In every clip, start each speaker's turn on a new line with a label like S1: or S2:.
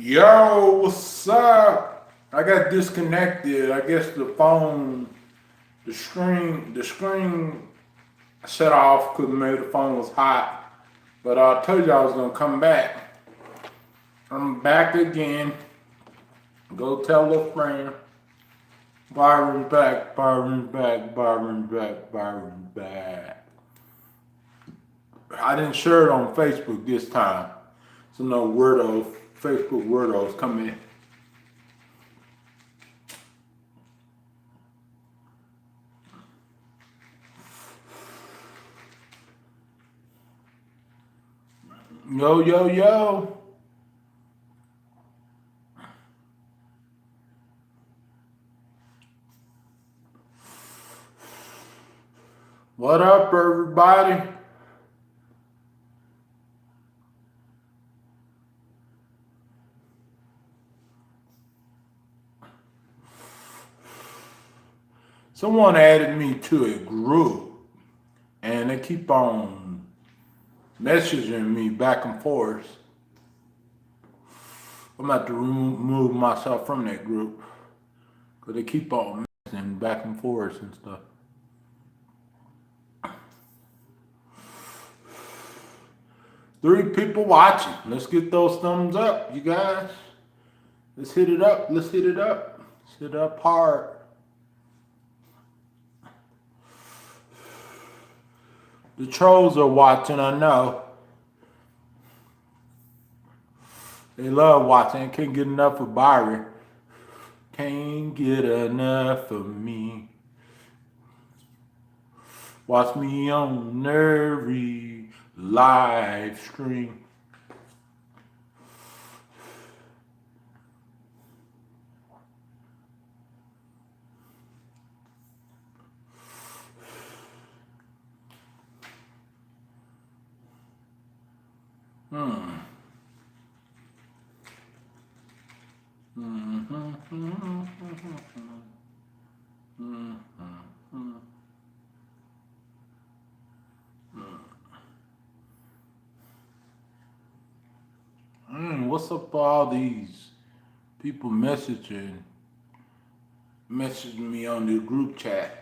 S1: Yo, what's up? I got disconnected. I guess the screen shut off because maybe the phone was hot. But I told you I was gonna come back. I'm back again. Go tell a friend. Byron's back, Byron's back, Byron's back, Byron's back. I didn't share it on Facebook this time. So no Facebook weirdos come in. Yo, yo, yo. What up, everybody? Someone added me to a group and they keep on messaging me back and forth. I'm about to remove myself from that group because they keep on messaging back and forth and stuff. Three people watching. Let's get those thumbs up, you guys. Let's hit it up. Let's hit it up. Let's hit it up hard. The trolls are watching, I know. They love watching. Can't get enough of Byron. Can't get enough of me. Watch me on every live stream. What's up with all these people messaging me on the group chat?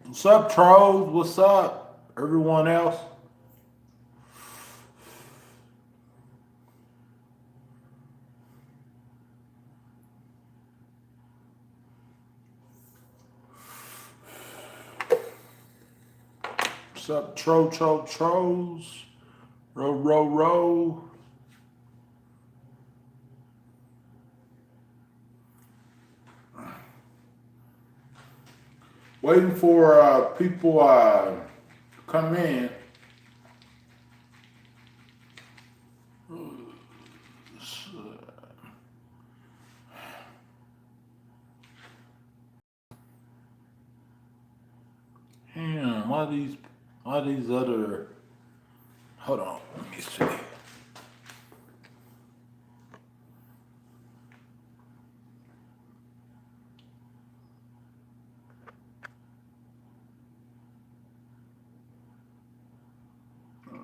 S1: What's up, trolls? What's up, everyone else? What's up, trolls? Row. Waiting for people to come in. Damn, why these other, hold on, let me see.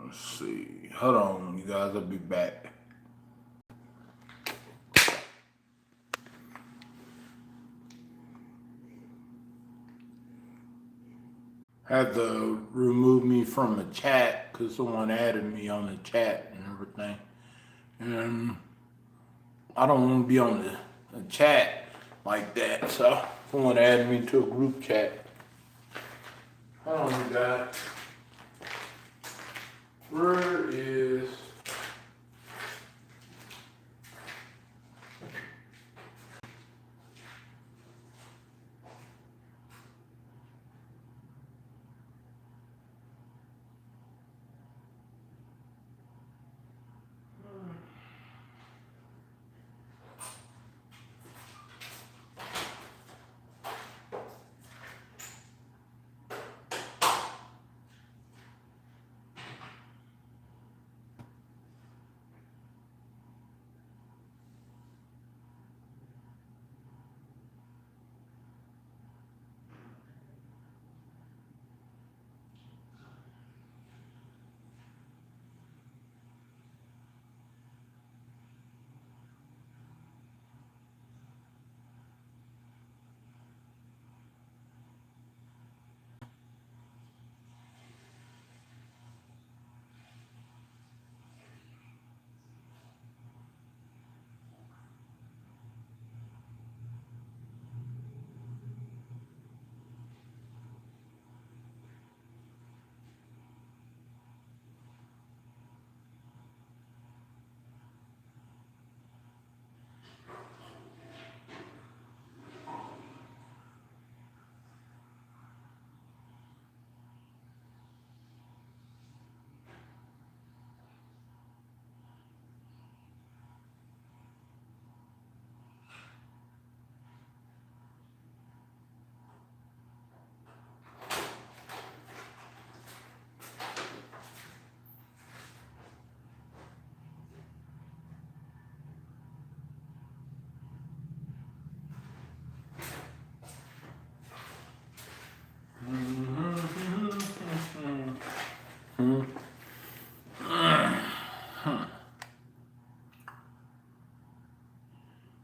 S1: Let's see. Hold on, you guys, I'll be back. Had to remove me from the chat because someone added me on the chat and everything. And I don't want to be on the chat like that, so someone added me to a group chat. Hold on, you guys. Where is...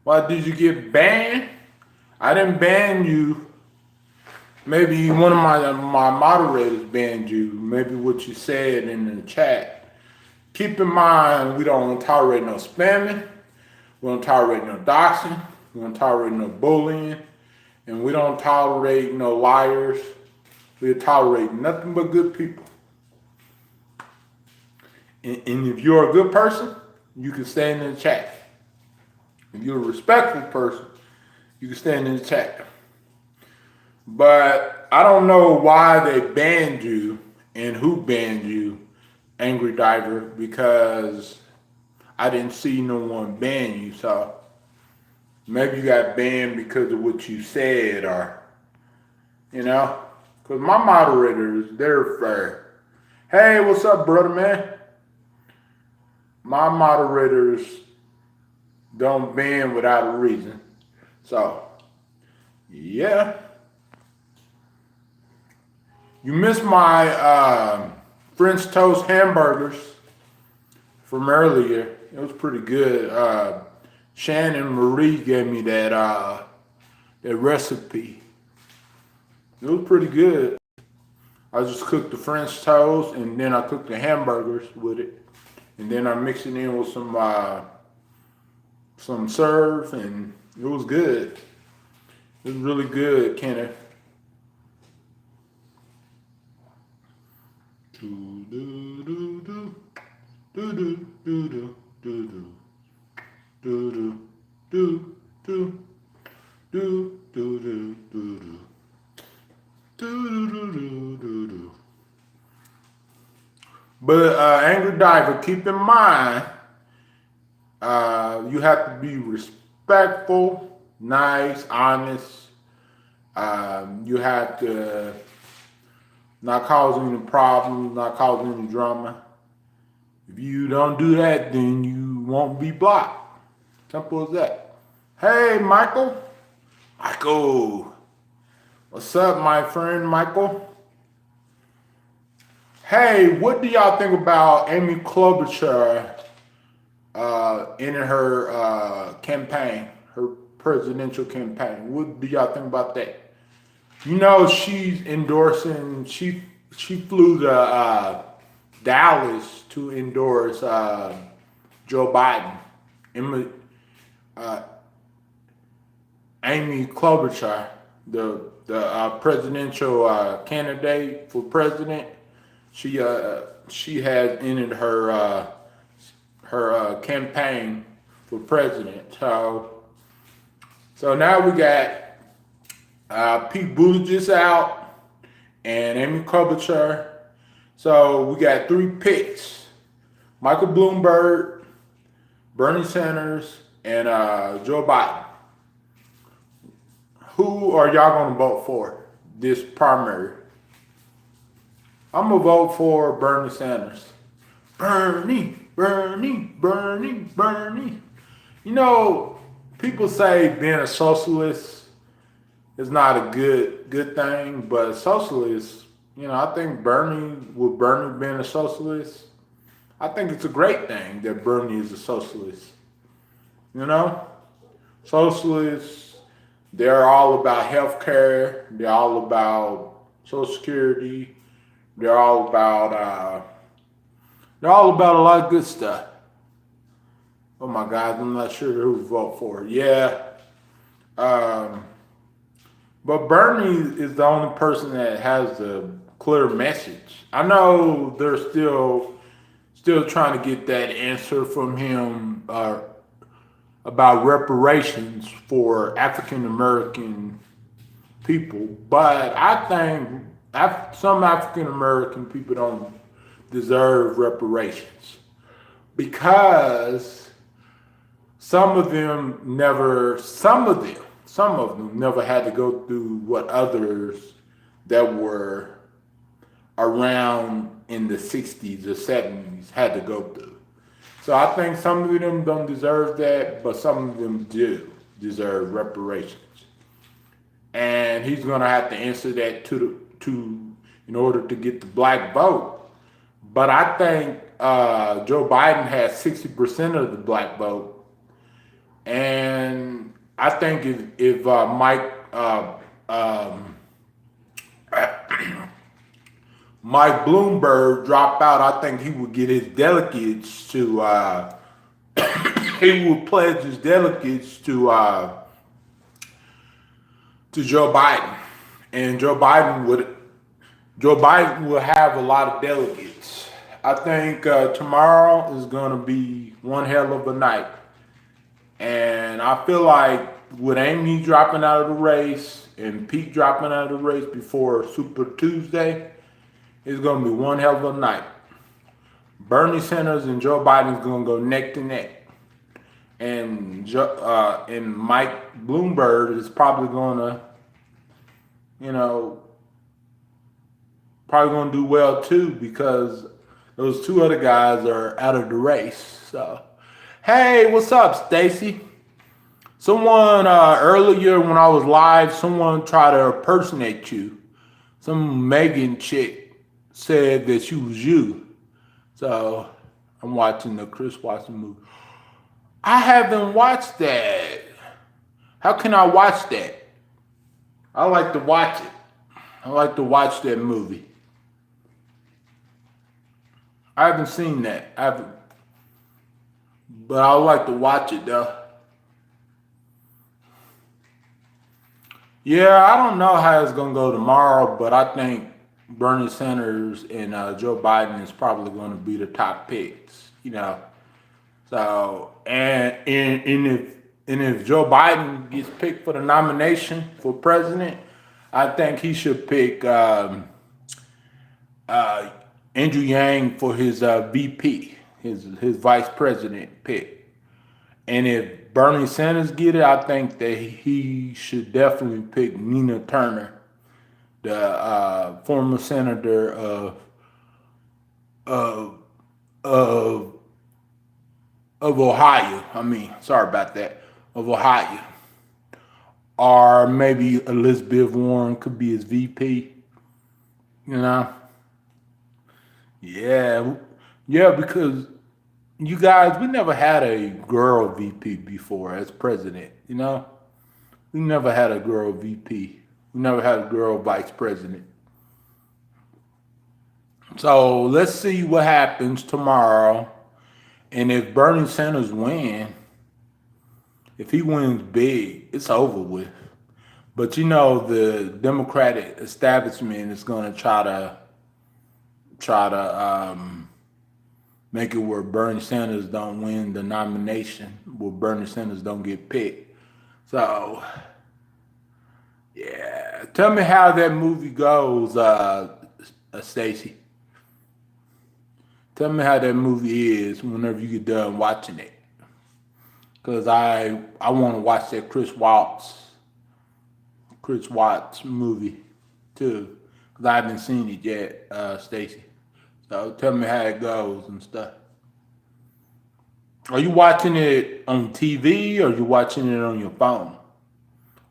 S1: Why did you get banned? I didn't ban you. Maybe one of my moderators banned you. Maybe what you said in the chat. Keep in mind, we don't tolerate no spamming. We don't tolerate no doxing. We don't tolerate no bullying. And we don't tolerate no liars. We tolerate nothing but good people. And if you're a good person, you can stand in the chat. If you're a respectful person, you can stand in the chat. But I don't know why they banned you and who banned you, Angry Diver, because I didn't see no one ban you. So maybe you got banned because of what you said, or, you know, because my moderators, they're fair. Hey, what's up, brother, man? My moderators don't ban without a reason. So, yeah. You missed my French toast hamburgers from earlier. It was pretty good. Shannon Marie gave me that recipe. It was pretty good. I just cooked the French toast and then I cooked the hamburgers with it. And then I mixed it in with some serve, and it was good. It was really good, Kenneth. Do do do do do do do do do do do do do do do do. But Angry Diver, keep in mind, you have to be respectful, nice, honest. You have to not cause any problems, not cause any drama. If you don't do that, then you won't be blocked. Simple as that. Hey, Michael. Michael. What's up, my friend, Michael? Hey, what do y'all think about Amy Klobuchar in her campaign, her presidential campaign? What do y'all think about that? You know, she's endorsing, she flew to Dallas to endorse Joe Biden. Amy Klobuchar, the presidential candidate for president, she has ended her campaign for president. So now we got Pete Buttigieg out and Amy Klobuchar. So we got three picks: Michael Bloomberg, Bernie Sanders, and Joe Biden. Who are y'all gonna vote for this primary? I'm gonna vote for Bernie Sanders. Bernie. You know, people say being a socialist is not a good thing, but socialist, you know, I think Bernie being a socialist, I think it's a great thing that Bernie is a socialist. You know? Socialists, they're all about healthcare, they're all about Social Security, they're all about a lot of good stuff. Oh my God, I'm not sure who to vote for. Yeah. But Bernie is the only person that has a clear message. I know they're still trying to get that answer from him about reparations for African American people, but I think some African American people don't deserve reparations because some of them never had to go through what others that were around in the 60s or 70s had to go through. So I think some of them don't deserve that, but some of them do deserve reparations. And he's going to have to answer that in order to get the black vote. But I think Joe Biden has 60% of the black vote, and I think if Mike Bloomberg dropped out, I think he would get his delegates to. He would pledge his delegates to Joe Biden, and Joe Biden will have a lot of delegates. I think tomorrow is going to be one hell of a night, and I feel like with Amy dropping out of the race and Pete dropping out of the race before Super Tuesday, it's going to be one hell of a night. Bernie Sanders and Joe Biden is going to go neck to neck. And Mike Bloomberg is probably going to, probably going to do well too, because those two other guys are out of the race. So, hey, what's up, Stacy? Someone earlier when I was live, someone tried to impersonate you. Some Megan chick said that she was you. So I'm watching the Chris Watson movie. I haven't watched that. How can I watch that? I like to watch it. I like to watch that movie. I haven't seen that. But I like to watch it though. Yeah, I don't know how it's gonna go tomorrow, but I think Bernie Sanders and Joe Biden is probably going to be the top picks. So and if Joe Biden gets picked for the nomination for president, I think he should pick Andrew Yang for his VP, his vice president pick. And if Bernie Sanders get it, I think that he should definitely pick Nina Turner, the former senator of Ohio. Sorry about that, of Ohio. Or maybe Elizabeth Warren could be his VP. Yeah, because you guys, we never had a girl VP before as president. We never had a girl VP. We never had a girl vice president. So let's see what happens tomorrow. And if Bernie Sanders wins, if he wins big, it's over with. But the Democratic establishment is going to try to make it where Bernie Sanders don't win the nomination, where Bernie Sanders don't get picked. So, yeah. Tell me how that movie goes, Stacy. Tell me how that movie is whenever you get done watching it. Because I want to watch that Chris Watts movie too. Because I haven't seen it yet, Stacy. So tell me how it goes and stuff. Are you watching it on TV, or are you watching it on your phone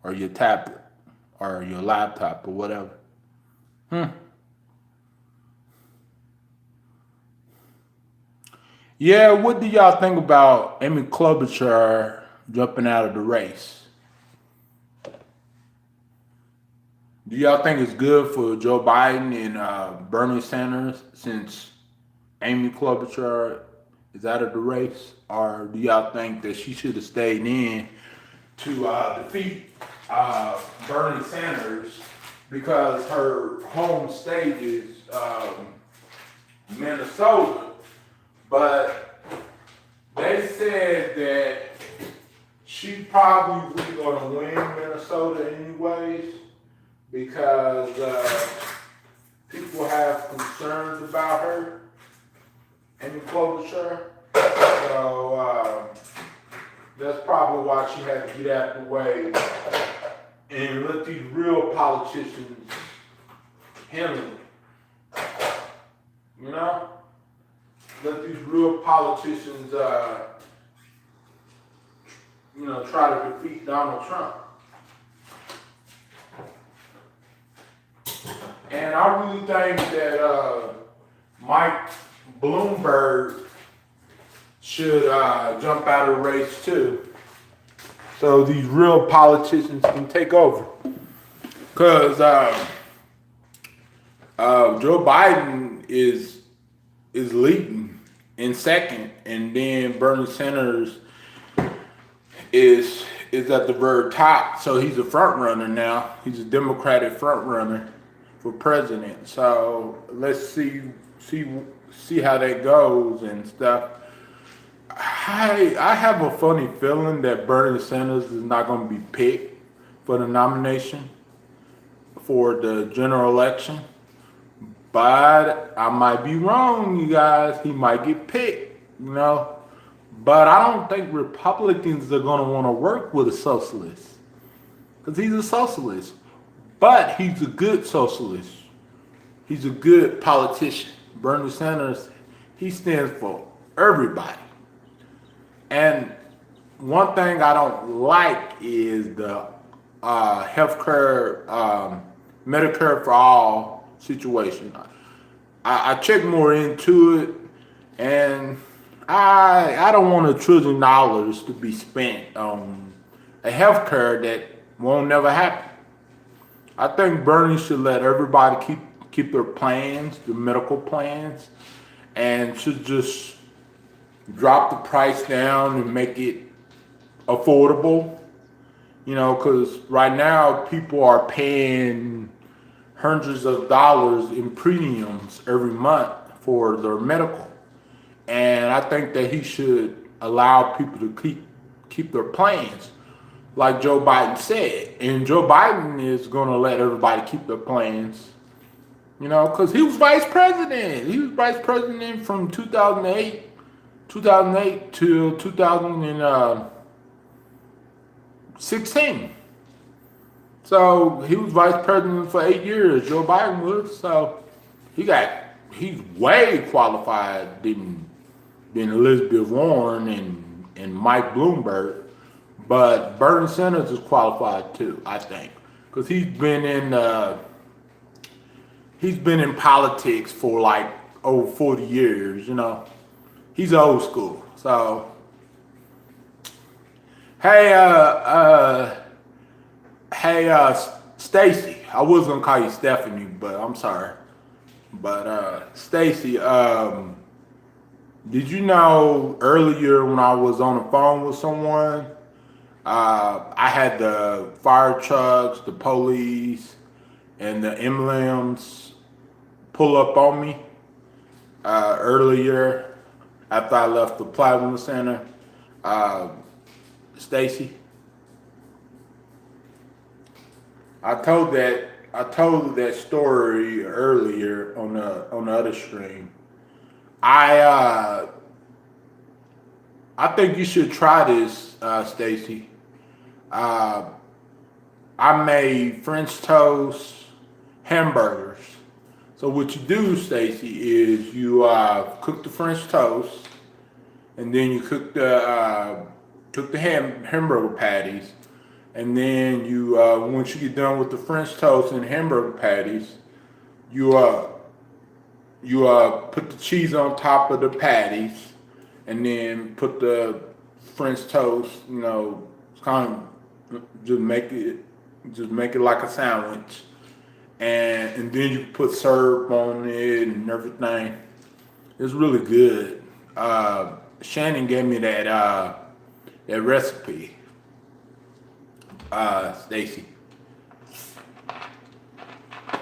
S1: or your tablet or your laptop or whatever? Yeah, what do y'all think about Amy Klobuchar jumping out of the race? Do y'all think it's good for Joe Biden and Bernie Sanders since Amy Klobuchar is out of the race? Or do y'all think that she should have stayed in to defeat Bernie Sanders, because her home state is Minnesota? But they said that she probably was going to win Minnesota anyways, because people have concerns about her, Amy Klobuchar. So that's probably why she had to get out of the way and let these real politicians handle it. Let these real politicians, try to defeat Donald Trump. And I really think that Mike Bloomberg should jump out of the race too, so these real politicians can take over. Because Joe Biden is leading in second, and then Bernie Sanders is at the very top. So he's a front runner now. He's a Democratic front runner for president. So let's see how that goes and stuff. I have a funny feeling that Bernie Sanders is not going to be picked for the nomination for the general election. But I might be wrong, you guys. He might get picked, you know. But I don't think Republicans are going to want to work with a socialist. Because he's a socialist. But he's a good socialist. He's a good politician. Bernie Sanders, he stands for everybody. And one thing I don't like is the healthcare, Medicare for all situation. I checked more into it, and I don't want $1 trillion to be spent on a healthcare that won't never happen. I think Bernie should let everybody keep their plans, their medical plans, and should just drop the price down and make it affordable. You know, because right now people are paying hundreds of dollars in premiums every month for their medical. And I think that he should allow people to keep their plans, like Joe Biden said. And Joe Biden is going to let everybody keep their plans, you know, because he was vice president. He was vice president from 2008 to 2016. So he was vice president for 8 years. Joe Biden was. So he's way qualified than Elizabeth Warren and Mike Bloomberg. But Bernie Sanders is qualified too, I think, because he's been in politics for like over 40 years. You know, he's old school. So hey, Stacy. I was gonna call you Stephanie, but I'm sorry. But Stacy, did you know earlier when I was on the phone with someone, I had the fire trucks, the police, and the emblems pull up on me earlier after I left the Platinum Center. Stacy, I told that story earlier on the other stream. I think you should try this, Stacy. I made French toast hamburgers. So what you do, Stacy, is you cook the French toast, and then you cook the hamburger patties, and then you once you get done with the French toast and hamburger patties, you put the cheese on top of the patties, and then put the French toast. You know, kind of just make it like a sandwich, and then you put syrup on it and everything. It's really good. Shannon gave me that recipe. Stacy,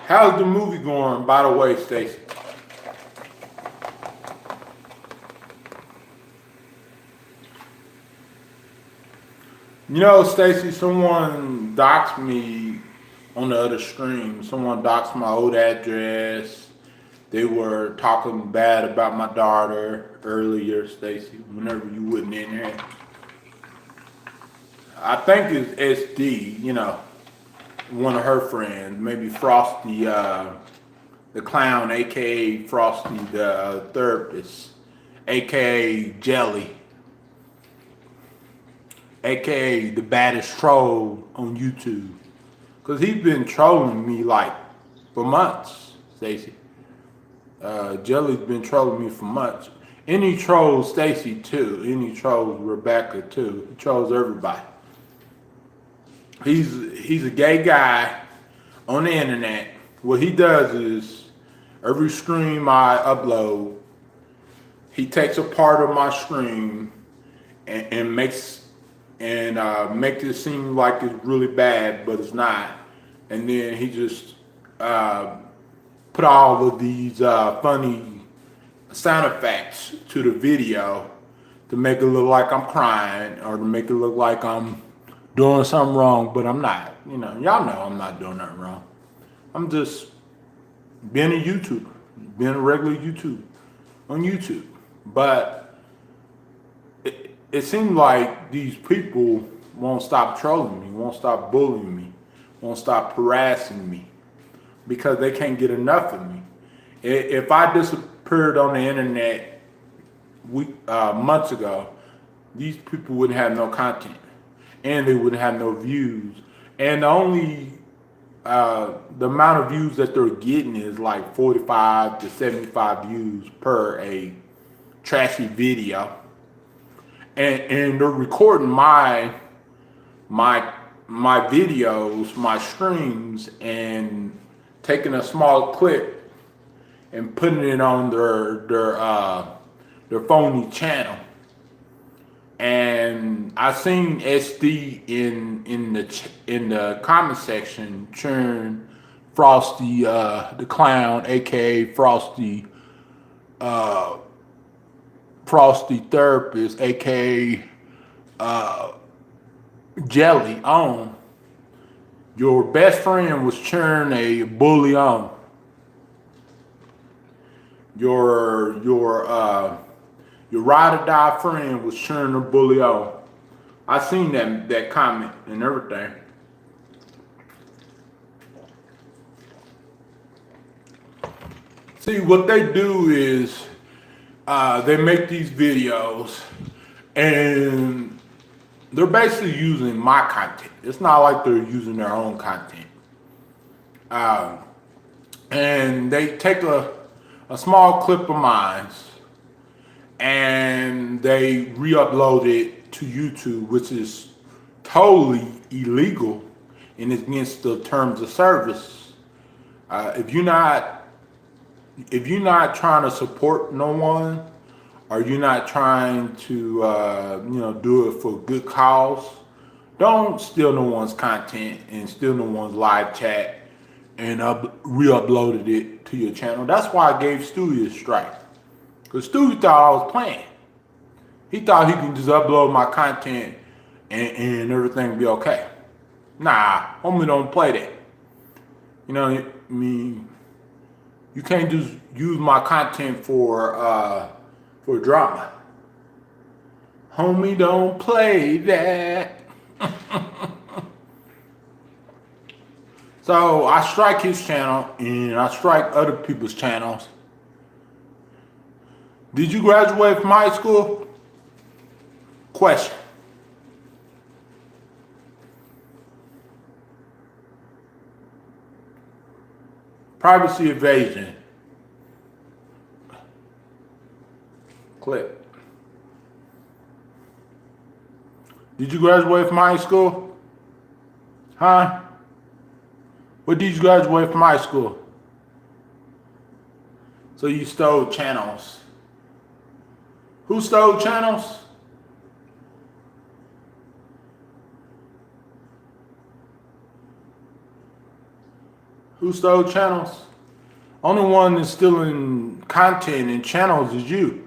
S1: how's the movie going, by the way, Stacy? You know, Stacy, someone doxed me on the other stream. Someone doxed my old address. They were talking bad about my daughter earlier, Stacy, whenever you wasn't in here. I think it's SD, you know, one of her friends, maybe Frosty, the clown, aka Frosty the therapist, aka Jelly, aka the baddest troll on YouTube. Because he's been trolling me like for months, Stacey. Jelly's been trolling me for months. And he trolls Stacy too. And he trolls Rebecca too. He trolls everybody. He's a gay guy on the internet. What he does is every stream I upload, he takes a part of my stream and makes it seem like it's really bad, but it's not. And then he just put all of these funny sound effects to the video to make it look like I'm crying or to make it look like I'm doing something wrong, but I'm not. You know, y'all know I'm not doing nothing wrong. I'm just being a YouTuber, being a regular YouTuber on YouTube. But it seems like these people won't stop trolling me, won't stop bullying me, won't stop harassing me because they can't get enough of me. If I disappeared on the internet months ago, these people wouldn't have no content and they wouldn't have no views. And the amount of views that they're getting is like 45 to 75 views per a trashy video. And they're recording my videos, my streams, and taking a small clip and putting it on their phony channel. And I seen SD in the comment section cheering Frosty the Clown, aka Frosty Therapist, aka Jelly on. Your best friend was cheering a bully on. Your ride or die friend was cheering a bully on. I seen that comment and everything. See, what they do is they make these videos and they're basically using my content. It's not like they're using their own content. And they take a small clip of mine and they re-upload it to YouTube, which is totally illegal and it's against the terms of service. If you're not trying to support no one, or you're not trying to do it for a good cause, don't steal no one's content and steal no one's live chat and re-uploaded it to your channel. That's why I gave Stewie a strike. Because Stewie thought I was playing. He thought he could just upload my content and everything be okay. Nah, homie don't play that. You know, I mean, you can't just use my content for drama. Homie don't play that. So I strike his channel and I strike other people's channels. Did you graduate from high school? Question. Privacy evasion. Clip. Did you graduate from high school? Huh? What did you graduate from high school? So you stole channels. Who stole channels? Who stole channels? Only one that's stealing content and channels is you.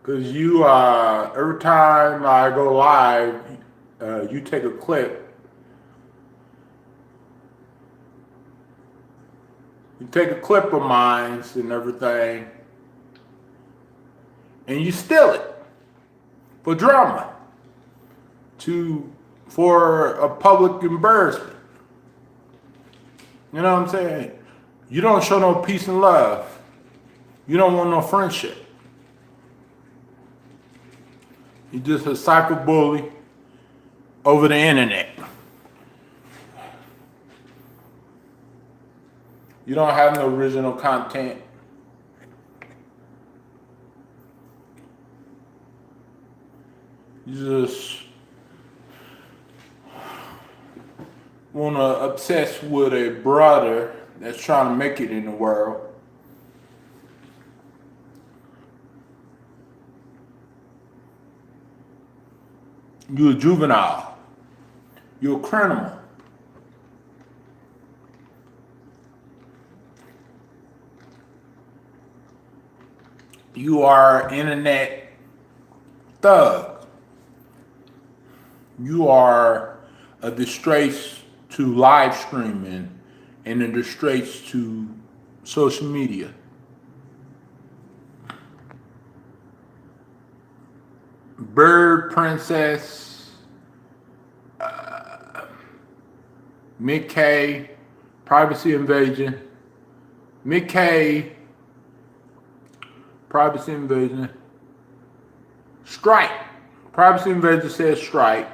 S1: Because you, every time I go live, you take a clip. You take a clip of mine and everything, and you steal it for drama, for a public embarrassment. You know what I'm saying? You don't show no peace and love. You don't want no friendship. You just a cyberbully over the internet. You don't have no original content. You just want to obsess with a brother that's trying to make it in the world. You're a juvenile. You're a criminal. You are an internet thug. You are a disgrace to live streaming and a disgrace to social media. Bird Princess, Mick K, Privacy Invasion, Mick K, Privacy Invasion, Strike. Privacy Invasion says strike.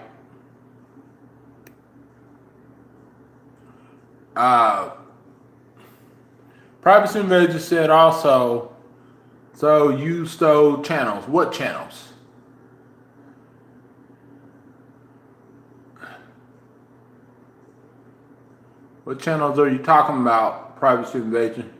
S1: Privacy Invasion said also, so you stole channels. What channels? What channels are you talking about, Privacy Invasion?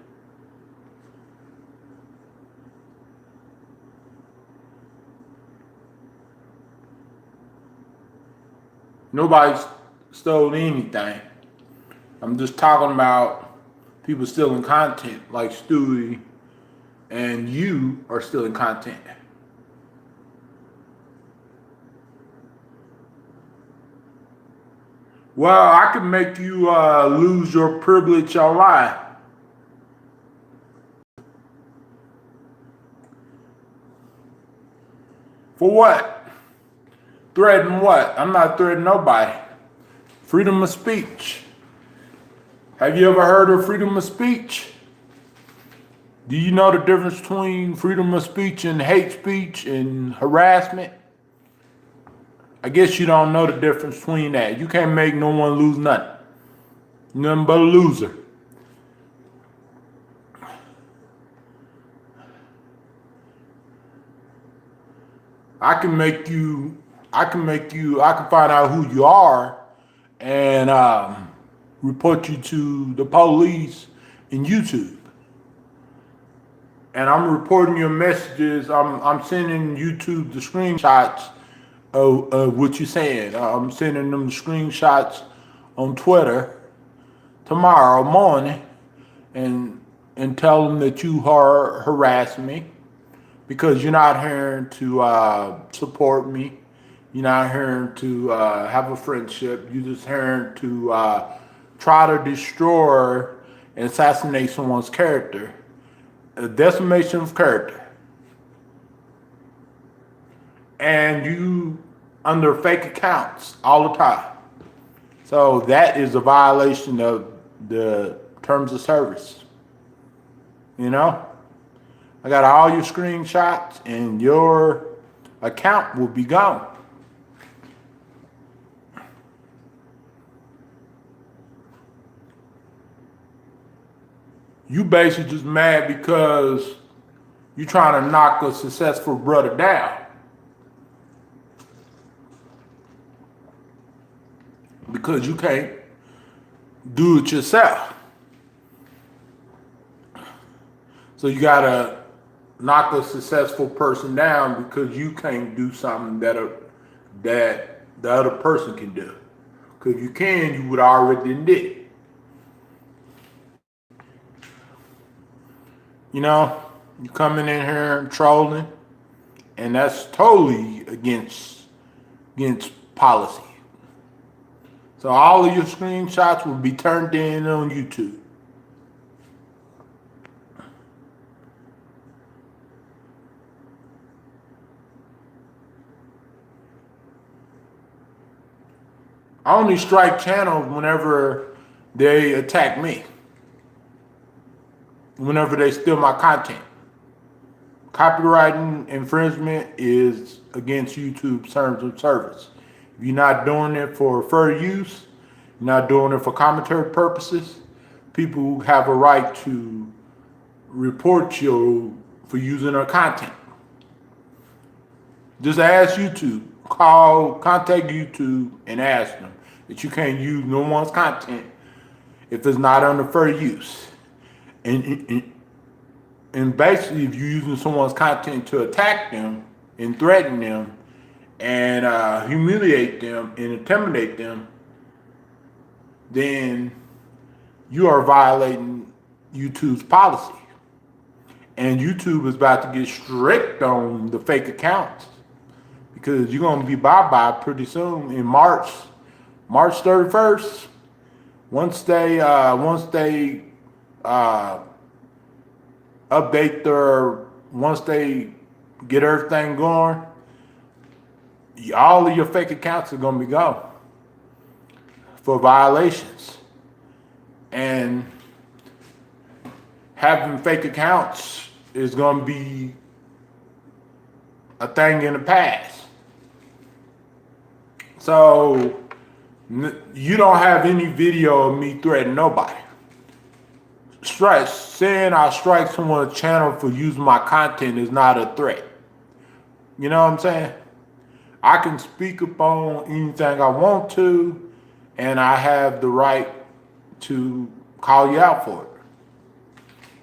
S1: Nobody stole anything. I'm just talking about people stealing content like Stewie, and you are stealing content. Well, I can make you lose your privilege online. For what? Threaten what? I'm not threatening nobody. Freedom of speech. Have you ever heard of freedom of speech? Do you know the difference between freedom of speech and hate speech and harassment? I guess you don't know the difference between that. You can't make no one lose nothing. Nothing but a loser. I can find out who you are and report you to the police in YouTube. And I'm reporting your messages. I'm sending YouTube the screenshots of what you're saying. I'm sending them the screenshots on Twitter tomorrow morning and tell them that you are harassing me because you're not here to support me. You're not here to have a friendship. You're just here to try to destroy and assassinate someone's character. A decimation of character. And you under fake accounts all the time. So that is a violation of the terms of service. You know? I got all your screenshots and your account will be gone. You basically just mad because you're trying to knock a successful brother down. Because you can't do it yourself. So you gotta knock a successful person down because you can't do something that the other person can do. Because if you can, you would already did it. You know, you coming in here and trolling, and that's totally against policy. So all of your screenshots will be turned in on YouTube. I only strike channels whenever they attack me. Whenever they steal my content. Copyright infringement is against YouTube's terms of service. If you're not doing it for fair use, you're not doing it for commentary purposes, people have a right to report you for using their content. Just ask YouTube, contact YouTube and ask them that you can't use no one's content if it's not under fair use. And basically, if you're using someone's content to attack them and threaten them and humiliate them and intimidate them, then you are violating YouTube's policy. And YouTube is about to get strict on the fake accounts because you're going to be bye-bye pretty soon in March 31st. Once they once they get everything going, all of your fake accounts are going to be gone for violations. And having fake accounts is going to be a thing in the past. So you don't have any video of me threatening nobody. Saying I strike someone's channel for using my content is not a threat. You know what I'm saying? I can speak upon anything I want to, and I have the right to call you out for it.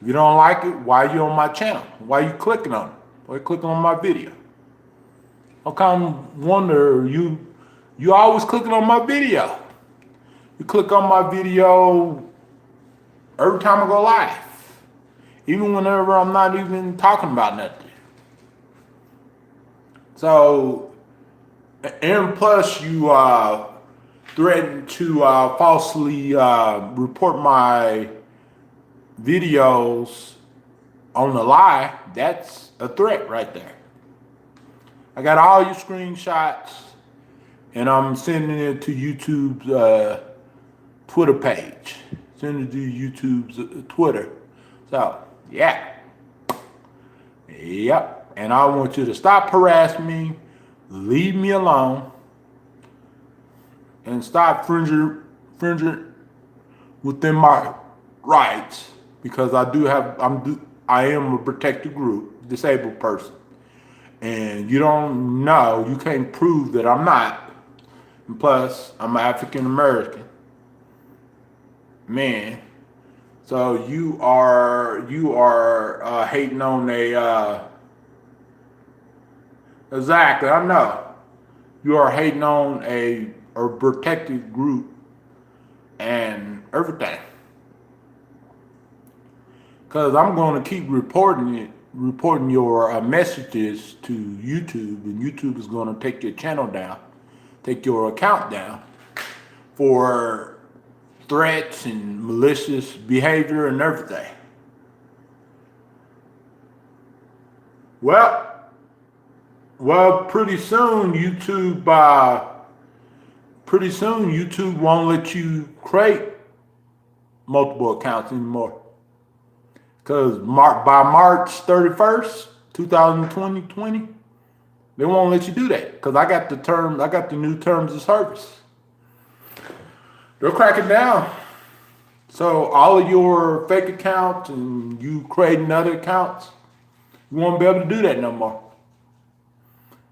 S1: If you don't like it, why are you on my channel? Why are you clicking on it? Why are you clicking on my video? How come wonder you always clicking on my video? You click on my video every time I go live. Even whenever I'm not even talking about nothing. So, and plus you threaten to falsely report my videos on the lie. That's a threat right there. I got all your screenshots and I'm sending it to YouTube's Twitter page. Sending it to YouTube's Twitter. So, yeah. Yep. And I want you to stop harassing me, leave me alone, and stop infringing within my rights, because I am a protected group, disabled person. And you can't prove that I'm not. And plus, I'm African American man. So you are hating on exactly, I know. You are hating on a protected group and everything. Because I'm going to keep reporting your messages to YouTube, and YouTube is going to take your channel down, take your account down for threats and malicious behavior and everything. Well, pretty soon YouTube won't let you create multiple accounts anymore. Because by March 31st, 2020, they won't let you do that. Because I got the new terms of service. They're cracking down. So all of your fake accounts and you creating other accounts, you won't be able to do that no more.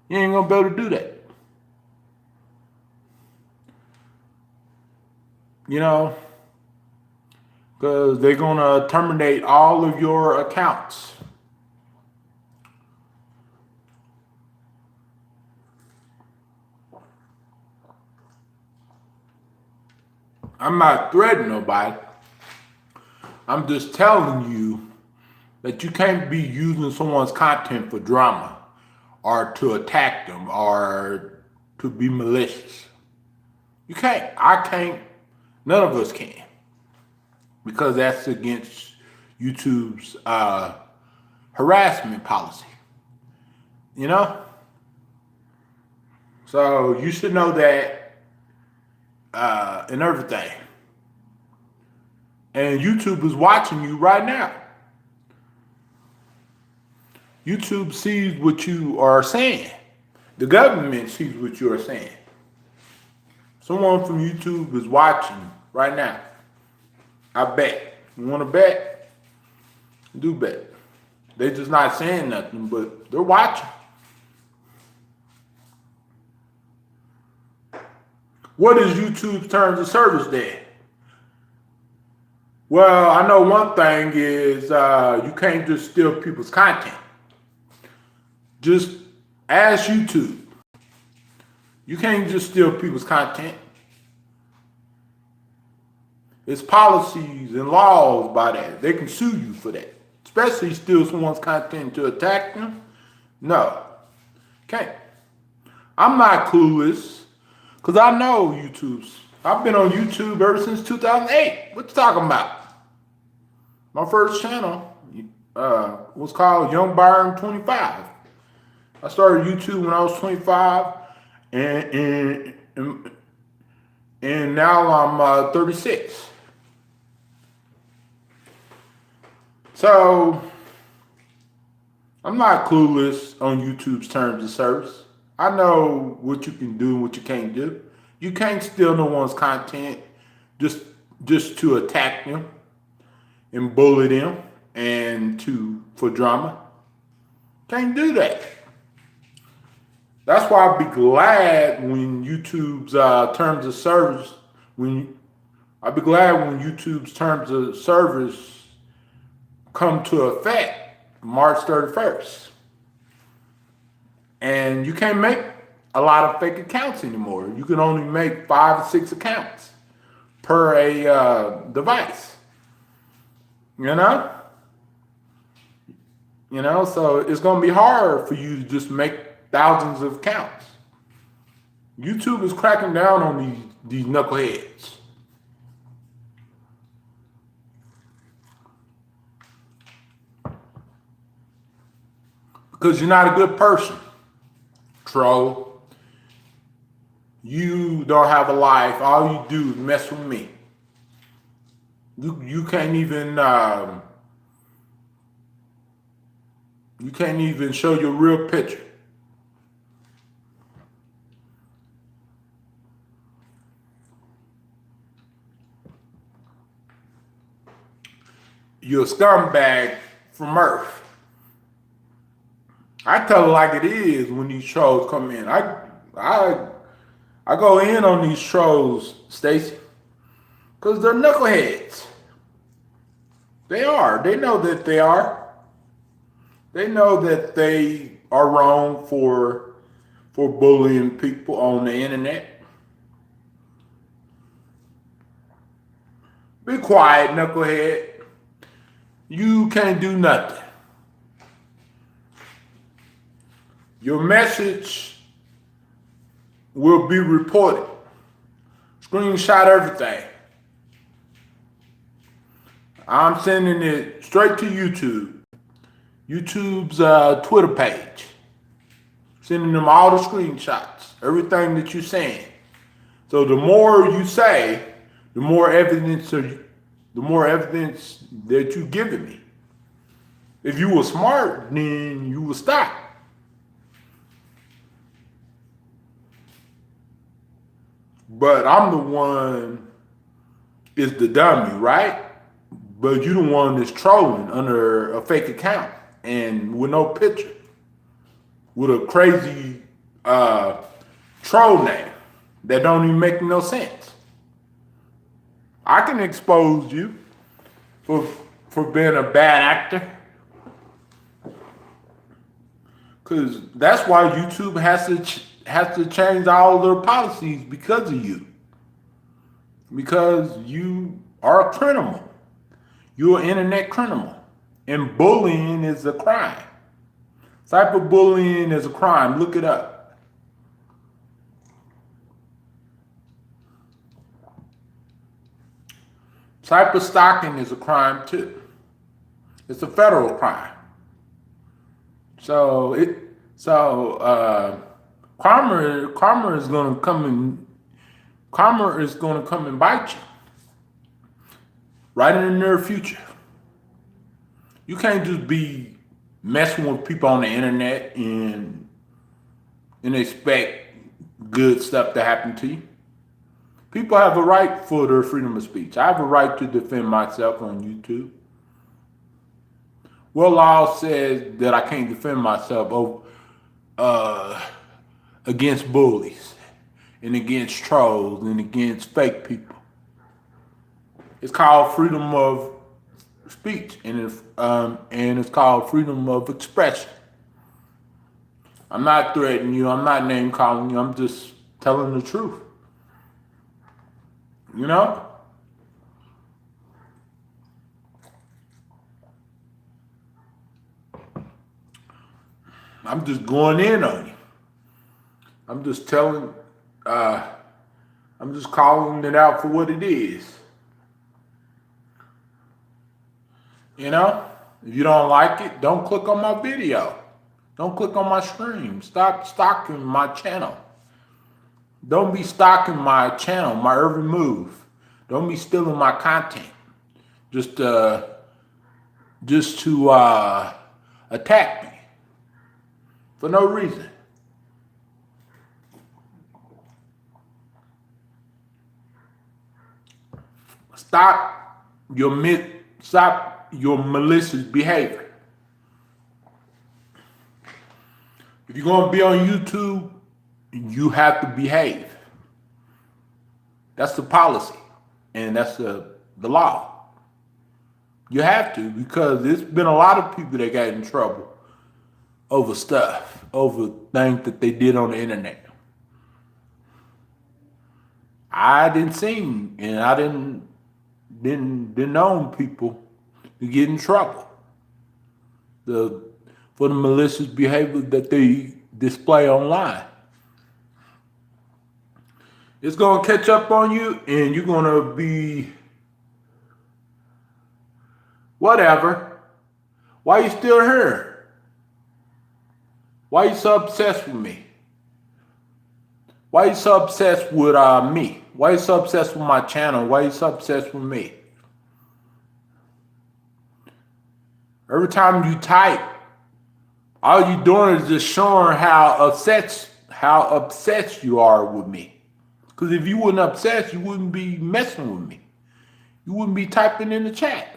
S1: You ain't gonna be able to do that. You know, because they're gonna terminate all of your accounts. I'm not threatening nobody. I'm just telling you that you can't be using someone's content for drama or to attack them or to be malicious. You can't. I can't. None of us can. Because that's against YouTube's harassment policy. You know? So you should know that and everything. And YouTube is watching you right now. YouTube sees what you are saying. The government sees what you are saying. Someone from YouTube is watching right now. I bet. You want to bet? Do bet. They just not saying nothing, but they're watching. What is YouTube's terms of service there? Well, I know one thing is you can't just steal people's content. Just ask YouTube. You can't just steal people's content. It's policies and laws by that. They can sue you for that. Especially steal someone's content to attack them. No. Can't. I'm not clueless. Because I know YouTube's. I've been on YouTube ever since 2008. What you talking about? My first channel was called Young Byron 25. I started YouTube when I was 25. And now I'm 36. So I'm not clueless on YouTube's terms of service. I know what you can do and what you can't do. You can't steal no one's content just to attack them and bully them and for drama. Can't do that. That's why I'd be glad when YouTube's terms of service come to effect March 31st. And you can't make a lot of fake accounts anymore. You can only make 5 or 6 accounts per a device. You know, so it's going to be hard for you to just make thousands of accounts. YouTube is cracking down on these knuckleheads. Because you're not a good person. Troll. You don't have a life. All you do is mess with me. You can't even show your real picture. You're a scumbag from Earth. I tell it like it is when these trolls come in. I go in on these trolls, Stacy, because they're knuckleheads. They are. They know that they are. They know that they are wrong for bullying people on the internet. Be quiet, knucklehead. You can't do nothing. Your message will be reported. Screenshot everything. I'm sending it straight to YouTube. YouTube's Twitter page. Sending them all the screenshots, everything that you're saying. So the more you say, the more evidence that you're giving me. If you were smart, then you would stop. But I'm the one is the dummy, right? But you the one that's trolling under a fake account and with no picture. With a crazy troll name that don't even make no sense. I can expose you for being a bad actor. Because that's why YouTube has to change all their policies because of you. Because you are a criminal. You're an internet criminal. And bullying is a crime. Cyberbullying is a crime. Look it up. Cyberstalking is a crime too. It's a federal crime. So karma is going to come and bite you right in the near future. You can't just be messing with people on the internet and expect good stuff to happen to you. People have a right for their freedom of speech. I have a right to defend myself on YouTube. What law says that I can't defend myself against bullies and against trolls and against fake people? It's called freedom of speech, and it's called freedom of expression. I'm not threatening you. I'm not name calling you. I'm just telling the truth. You know? I'm just going in on you. I'm just telling, I'm just calling it out for what it is. You know? If you don't like it, don't click on my video. Don't click on my stream. Stop stalking my channel. Don't be stalking my channel, my every move. Don't be stealing my content. Just to attack me for no reason. Stop your malicious behavior. If you're going to be on YouTube, you have to behave. That's the policy, and that's the law. You have to, because there's been a lot of people that got in trouble over stuff, over things that they did on the internet. I didn't see, and I didn't know people to get in trouble for the malicious behavior that they display online. It's going to catch up on you, and you're going to be whatever. Why you still here? Why you so obsessed with me? Why you so obsessed with me? Why you so obsessed with my channel? Why you so obsessed with me? Every time you type, all you're doing is just showing how obsessed you are with me. Because if you weren't obsessed, you wouldn't be messing with me. You wouldn't be typing in the chat.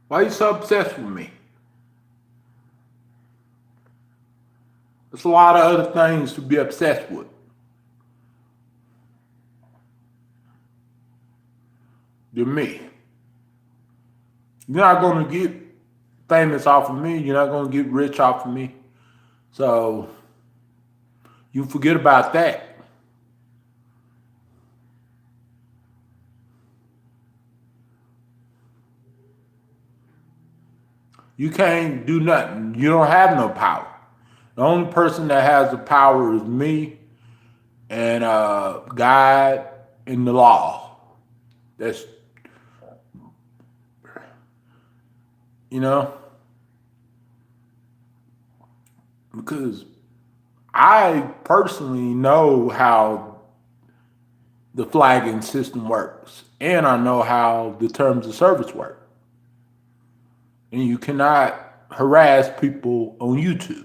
S1: Why are you so obsessed with me? There's a lot of other things to be obsessed with. Than me. You're not going to get famous off of me. You're not going to get rich off of me. So you forget about that. You can't do nothing. You don't have no power. The only person that has the power is me and God and the law. That's, you know, because I personally know how the flagging system works, and I know how the terms of service work. And you cannot harass people on YouTube.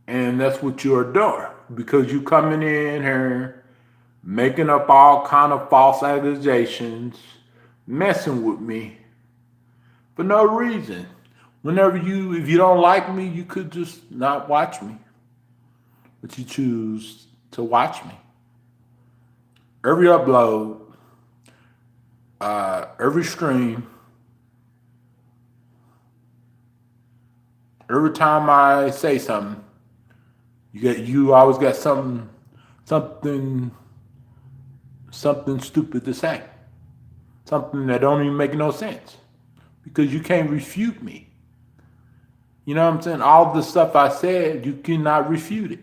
S1: And that's what you're doing, because you coming in here, making up all kind of false accusations, messing with me for no reason. If you don't like me, you could just not watch me. But you choose to watch me. Every upload, every stream, every time I say something, you always got something stupid to say. Something that don't even make no sense. Because you can't refute me. You know what I'm saying? All the stuff I said, you cannot refute it.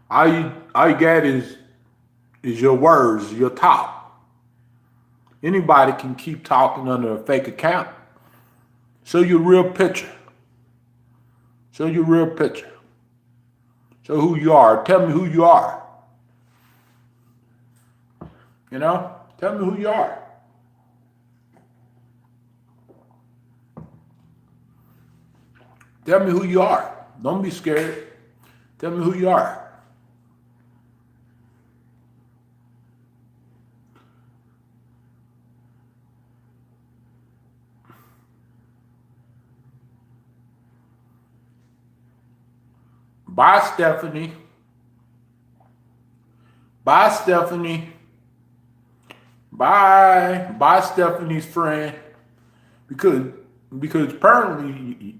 S1: All you got is your words, your talk. Anybody can keep talking under a fake account. Show your real picture. Show your real picture. Show who you are. Tell me who you are. You know, tell me who you are. Tell me who you are. Don't be scared. Tell me who you are. Bye, Stephanie. Bye, Stephanie. Bye. Bye, Stephanie's friend. Because apparently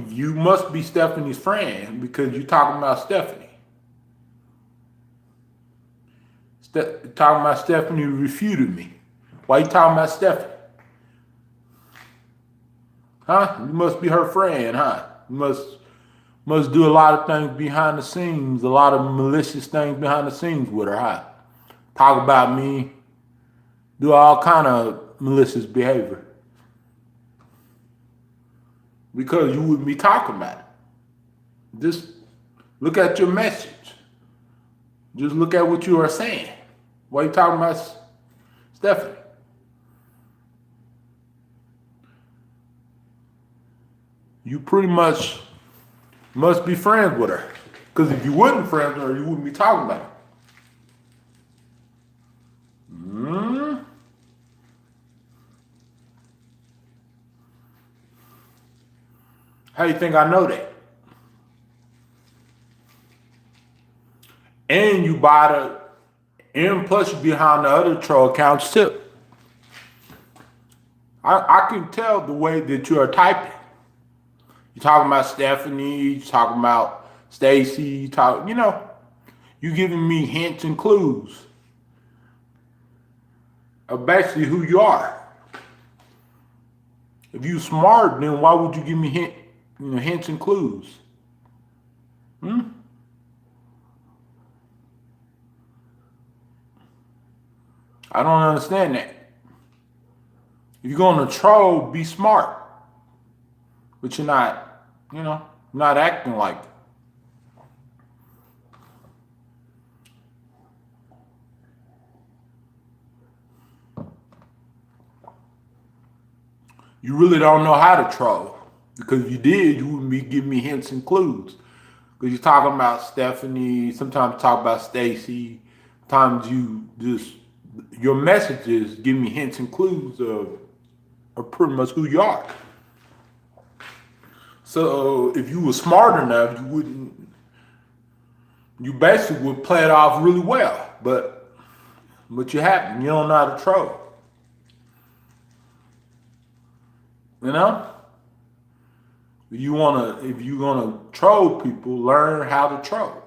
S1: you must be Stephanie's friend because you're talking about Stephanie. Talking about Stephanie refuted me. Why you talking about Stephanie? Huh? You must be her friend, huh? You must do a lot of things behind the scenes, a lot of malicious things behind the scenes with her, huh? Talk about me, do all kind of malicious behavior. Because you wouldn't be talking about it. Just look at your message. Just look at what you are saying. Why are you talking about Stephanie? You pretty much must be friends with her. Because if you wasn't friends with her, you wouldn't be talking about her. How do you think I know that? And you buy and plus you behind the other troll accounts too. I can tell the way that you are typing. You're talking about Stephanie, you're talking about Stacy, you giving me hints and clues of basically who you are. If you smart, then why would you give me hints and clues? I don't understand that. If you're going to troll, be smart. But you're not, not acting like it. You really don't know how to troll. Because if you did, you wouldn't be giving me hints and clues. Because you're talking about Stephanie, sometimes you talk about Stacy, sometimes your messages give me hints and clues of pretty much who you are. So if you were smart enough, you basically would play it off really well. But you haven't. You don't know how to troll. You know? If you're gonna troll people, learn how to troll.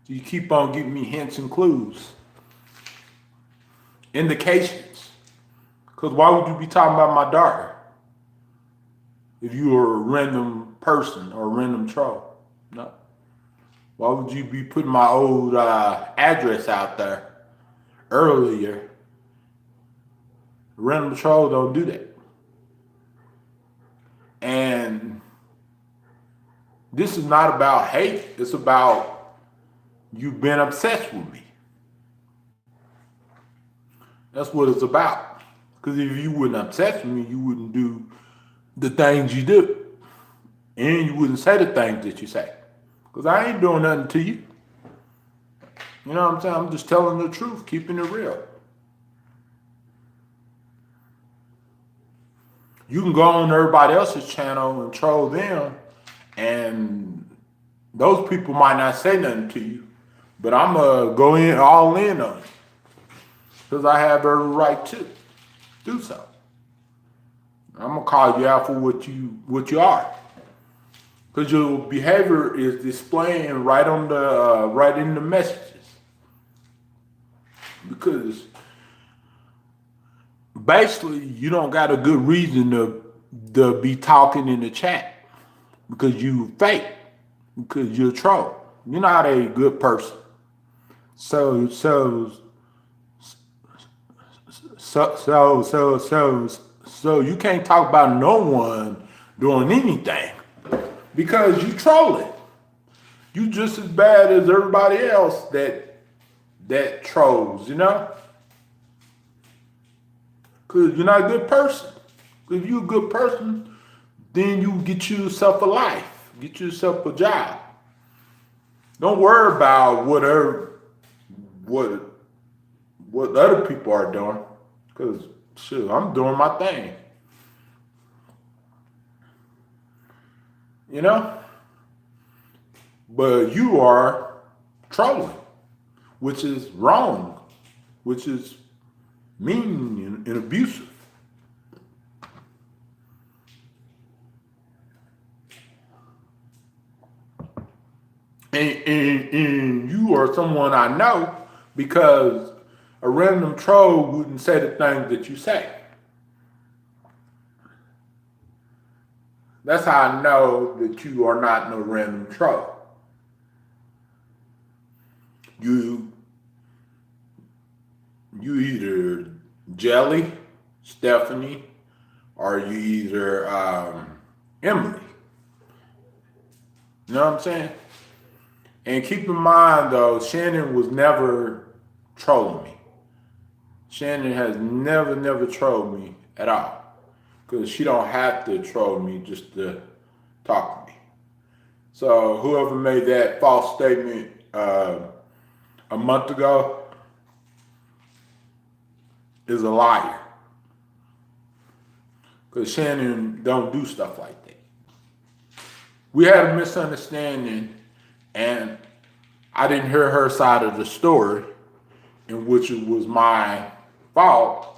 S1: So you keep on giving me hints and clues, indications. Because why would you be talking about my daughter if you were a random person or a random troll? No. Why would you be putting my old address out there earlier? Random troll don't do that. And this is not about hate. It's about you being obsessed with me. That's what it's about. Because if you wouldn't obsess with me, you wouldn't do the things you do. And you wouldn't say the things that you say. Because I ain't doing nothing to you. You know what I'm saying? I'm just telling the truth, keeping it real. You can go on everybody else's channel and troll them, and those people might not say nothing to you, but I'm going to go all in on it because I have every right to do so. I'm going to call you out for what you are, because your behavior is displaying right in the messages. Because basically, you don't got a good reason to be talking in the chat because you fake, because you're a troll. You're not a good person. So you can't talk about no one doing anything because you trolling. You just as bad as everybody else that trolls, you know? Because you're not a good person. If you're a good person, then you get yourself a life, get yourself a job. Don't worry about what other people are doing, because shit, I'm doing my thing. You know? But you are trolling, which is wrong, which is mean and abusive. And you are someone I know, because a random troll wouldn't say the things that you say. That's how I know that you are not no random troll. You either Jelly, Stephanie, or you either Emily. You know what I'm saying? And keep in mind though, Shannon was never trolling me. Shannon has never trolled me at all. Because she don't have to troll me just to talk to me. So whoever made that false statement a month ago is a liar. Because Shannon don't do stuff like that. We had a misunderstanding, and I didn't hear her side of the story, in which it was my fault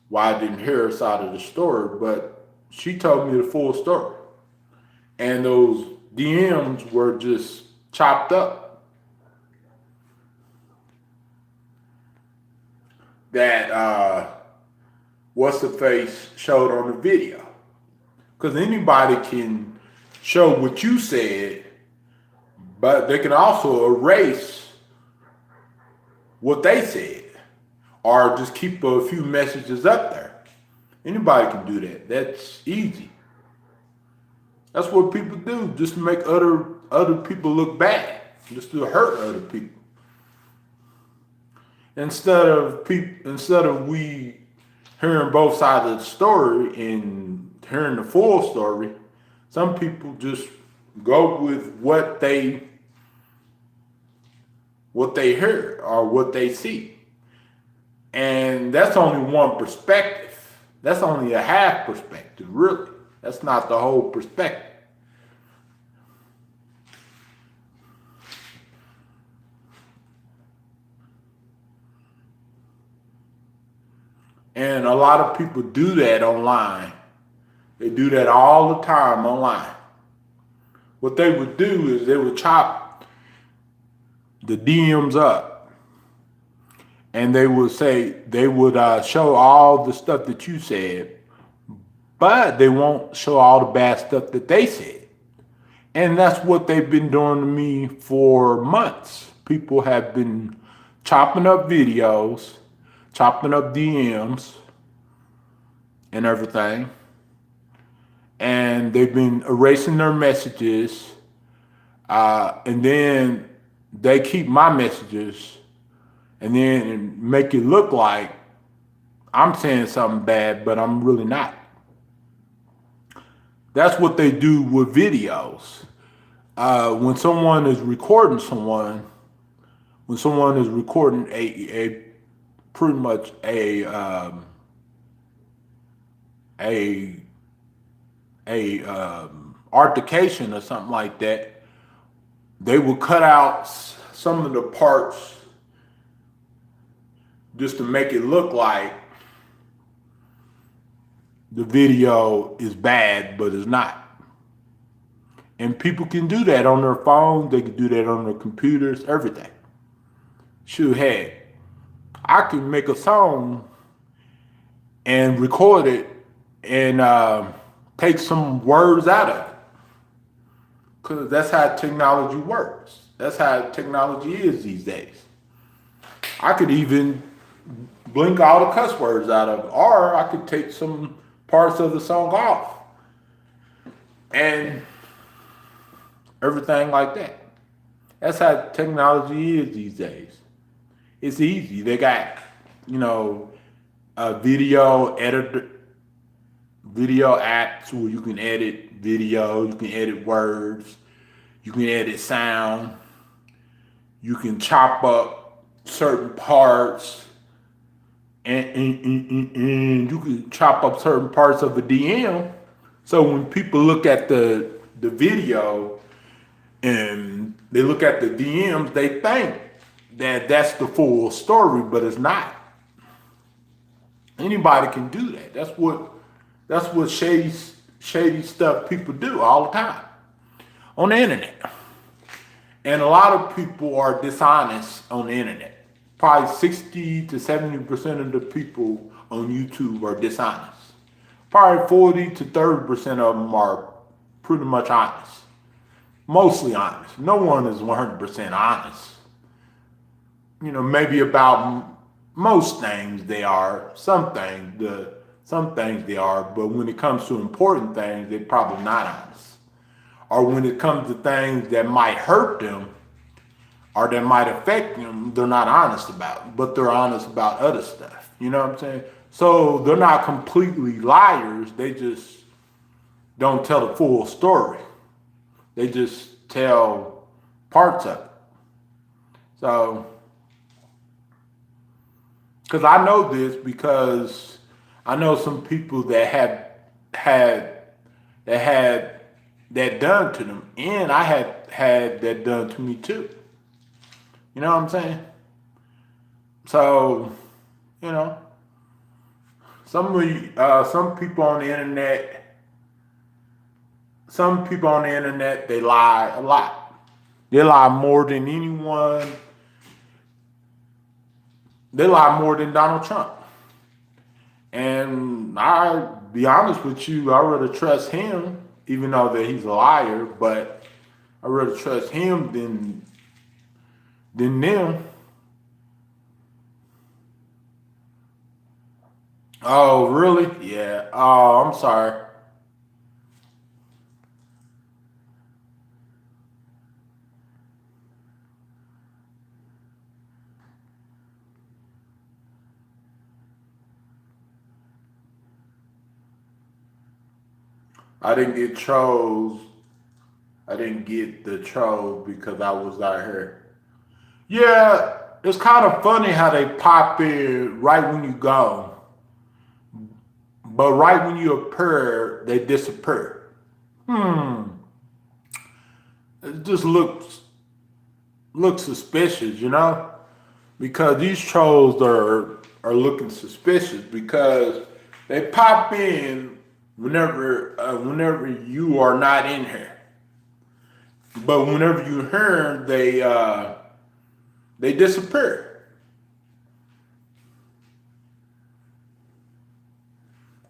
S1: why I didn't hear her side of the story, but she told me the full story. And those DMs were just chopped up. That what's the face showed on the video. Because anybody can show what you said, but they can also erase what they said, or just keep a few messages up there. Anybody can do that. That's easy. That's what people do, just to make other people look bad, just to hurt other people. Instead of we hearing both sides of the story and hearing the full story, some people just go with what they hear or what they see. And that's only one perspective. That's only a half perspective, really. That's not the whole perspective. And a lot of people do that online. They do that all the time online. What they would do is they would chop the DMs up. And they would show all the stuff that you said, but they won't show all the bad stuff that they said. And that's what they've been doing to me for months. People have been chopping up videos, chopping up DMs and everything. And they've been erasing their messages. And then they keep my messages and then make it look like I'm saying something bad, but I'm really not. That's what they do with videos. When someone is recording someone, when someone is recording a pretty much a altercation or something like that, they will cut out some of the parts just to make it look like the video is bad, but it's not. And people can do that on their phones. They can do that on their computers, everything. Shoot, hey, I can make a song and record it and take some words out of it. Because that's how technology works. That's how technology is these days. I could even blink all the cuss words out of it, or I could take some parts of the song off and everything like that. That's how technology is these days. It's easy. They got, you know, a video editor, video apps where you can edit video, you can edit words, you can edit sound, you can chop up certain parts, and you can chop up certain parts of a DM. So when people look at the video and they look at the DMs, they think that that's the full story, but it's not. Anybody can do that. That's what shady stuff people do all the time on the internet. And a lot of people are dishonest on the internet. Probably 60 to 70% of the people on YouTube are dishonest. Probably 40 to 30% of them are pretty much honest. Mostly honest. No one is 100% honest. You know, maybe about most things they are. Some things they are, but when it comes to important things, they're probably not honest. Or when it comes to things that might hurt them or that might affect them, they're not honest about it, but they're honest about other stuff. You know what I'm saying? So they're not completely liars. They just don't tell the full story. They just tell parts of it. So, because I know this because I know some people that had that done to them, and I had that done to me too. You know what I'm saying? So, you know, some people on the internet, they lie a lot. They lie more than anyone. They lie more than Donald Trump. And I be honest with you, I rather trust him, even though that he's a liar, but I rather trust him than them. Oh, really? Yeah. Oh, I'm sorry. I didn't get trolls. I didn't get the troll because I was out here. Yeah, it's kind of funny how they pop in right when you go, but right when you appear, they disappear. It just looks suspicious, you know, because these trolls are looking suspicious because they pop in whenever you are not in here, but whenever you're here, they disappear.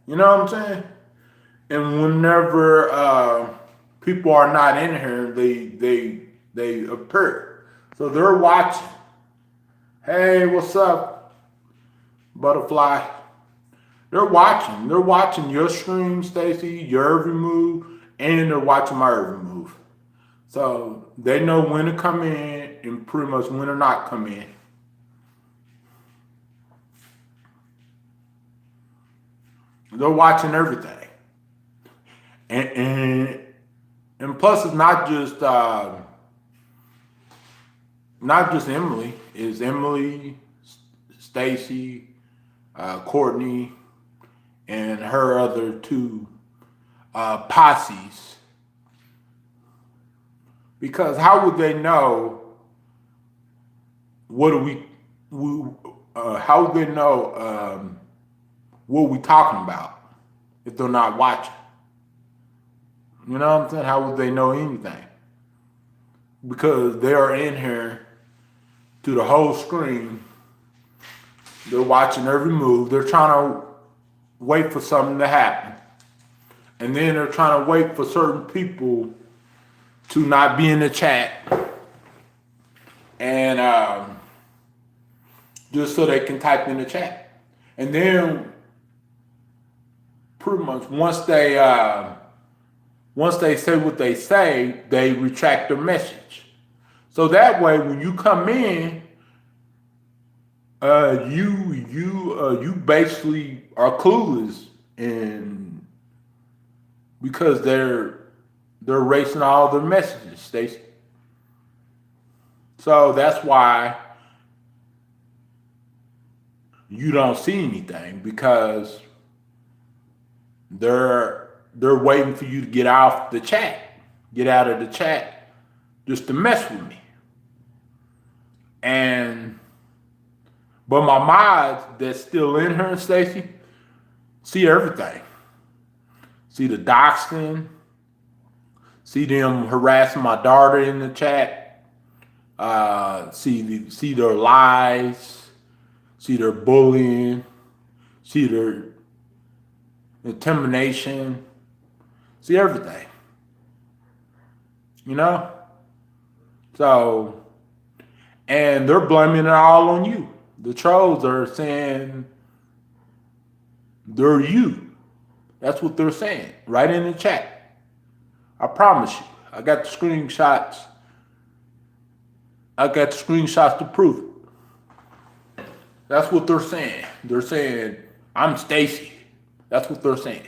S1: You know what I'm saying? And whenever people are not in here, they appear. So they're watching. Hey, what's up, butterfly? They're watching. They're watching your stream, Stacy, your every move, and they're watching my every move. So they know when to come in and pretty much when to not come in. They're watching everything. And plus it's not just Emily. It's Emily, Stacy, Courtney, and her other two posses. Because how would they know how would they know what we talking about if they're not watching? You know what I'm saying? How would they know anything? Because they are in here through the whole screen. They're watching every move. They're trying to wait for something to happen. And then they're trying to wait for certain people to not be in the chat. And just so they can type in the chat. And then pretty much once they say what they say, they retract their message. So that way, when you come in, you basically are clueless, and because they're erasing all their messages, Stacey. So that's why you don't see anything, because they're waiting for you to get off the chat, get out of the chat, just to mess with me. And but my mods that's still in here, Stacey, see everything. See the doxing, see them harassing my daughter in the chat, see their lies, see their bullying, see their intimidation, see everything. You know? So, and they're blaming it all on you. The trolls are saying they're you. That's what they're saying right in the chat. I promise you. I got the screenshots. I got the screenshots to prove it. That's what they're saying. They're saying, I'm Stacey. That's what they're saying.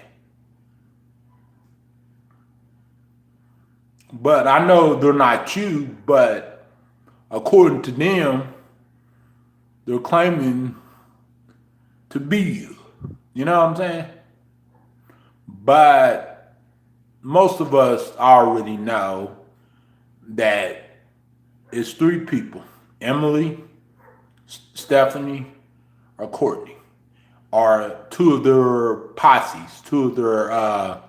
S1: But I know they're not you, but according to them, they're claiming to be you. You know what I'm saying? But most of us already know that it's three people: Emily, Stephanie, or Courtney, are two of their posses, two of their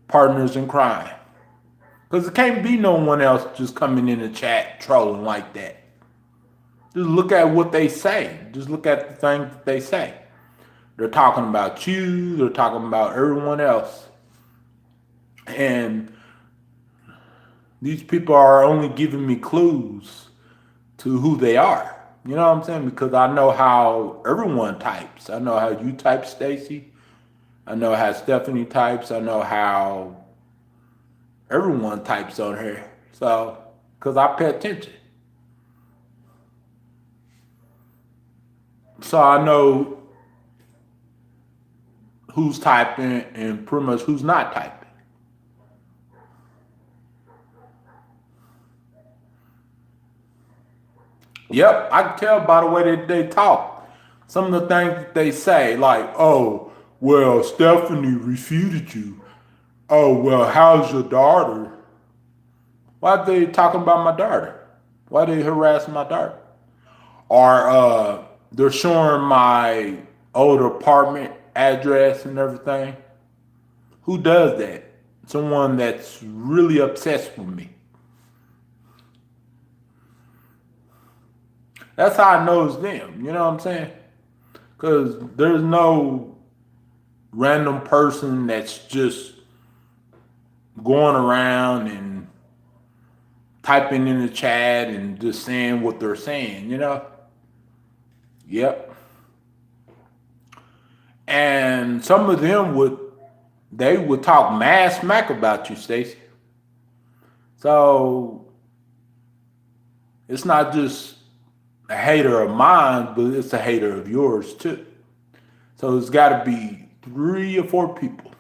S1: partners in crime. Because it can't be no one else just coming in the chat trolling like that. Just look at what they say. Just look at the things that they say. They're talking about you. They're talking about everyone else. And these people are only giving me clues to who they are. You know what I'm saying? Because I know how everyone types. I know how you type, Stacey. I know how Stephanie types. I know how everyone types on here. So, because I pay attention. So I know who's typing and pretty much who's not typing. Yep, I can tell by the way that they talk. Some of the things that they say, like, oh, well, Stephanie refuted you. Oh, well, how's your daughter? Why are they talking about my daughter? Why are they harassing my daughter? Or they're showing my old apartment address and everything. Who does that? Someone that's really obsessed with me. That's how I know it's them. You know what I'm saying? Because there's no random person that's just going around and typing in the chat and just saying what they're saying, you know? Yep. And some of them would talk mad smack about you, Stacey. So it's not just a hater of mine, but it's a hater of yours too. So it's got to be 3 or 4 people: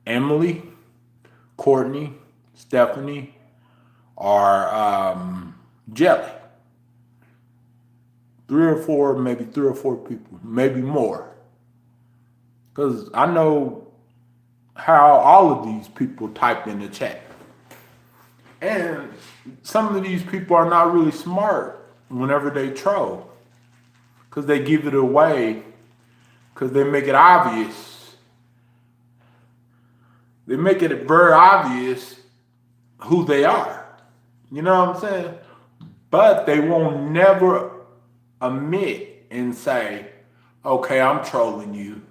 S1: Emily, Courtney, Stephanie, or Jelly. 3 or 4, maybe 3 or 4 people, maybe more. Because I know how all of these people type in the chat. And some of these people are not really smart whenever they troll. Because they give it away. Because they make it obvious. They make it very obvious who they are. You know what I'm saying? But they won't never admit and say, okay, I'm trolling you.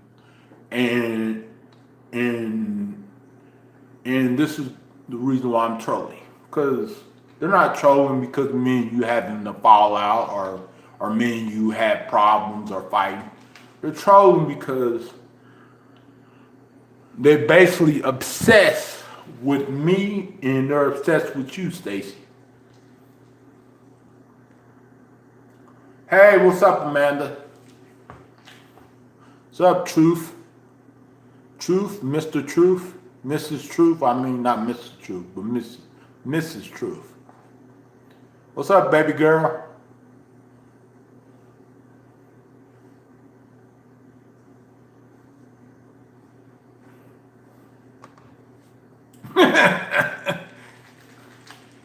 S1: And this is the reason why I'm trolling. Because they're not trolling because me and you having a fallout or me and you had problems or fighting. They're trolling because they're basically obsessed with me and they're obsessed with you, Stacey. Hey, what's up, Amanda? What's up, Truth? Truth, Mr. Truth, Mrs. Truth. I mean, not Mr. Truth, but Mrs. Truth. What's up, baby girl?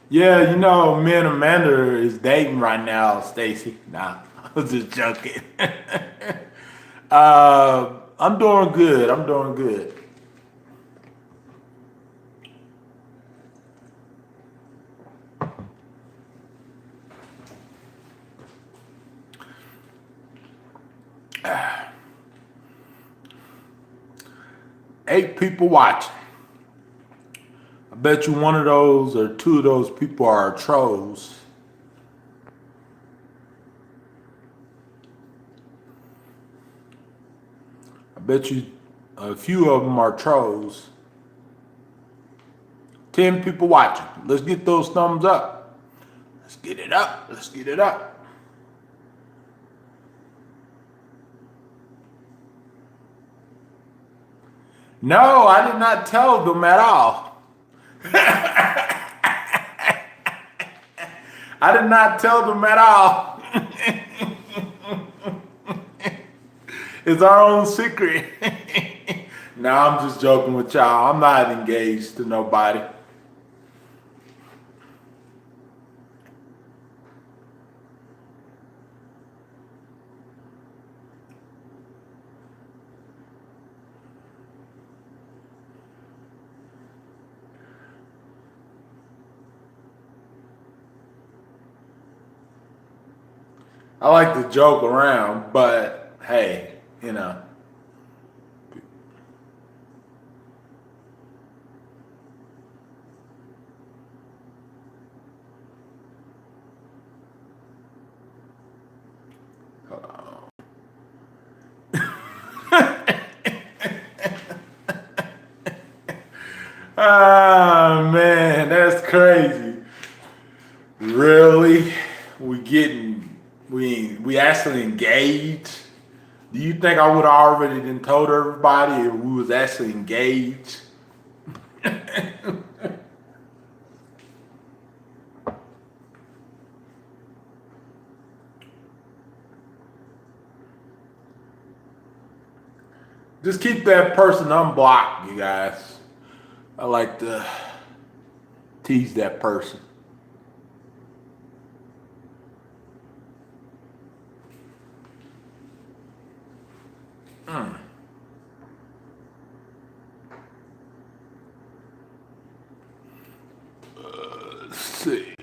S1: Yeah, you know, me and Amanda is dating right now, Stacy. Nah, I was just joking. I'm doing good. I'm doing good. Eight people watching. I bet you one of those or two of those people are trolls. I bet you a few of them are trolls. 10 people watching. Let's get those thumbs up. Let's get it up. Let's get it up. No, I did not tell them at all. I did not tell them at all. It's our own secret. No, I'm just joking with y'all. I'm not engaged to nobody. I like to joke around, but hey, you know. Hold on. Ah, man, that's crazy. Really? We actually engaged? Do you think I would have already done told everybody if we was actually engaged? Just keep that person unblocked, you guys. I like to tease that person. Let's see.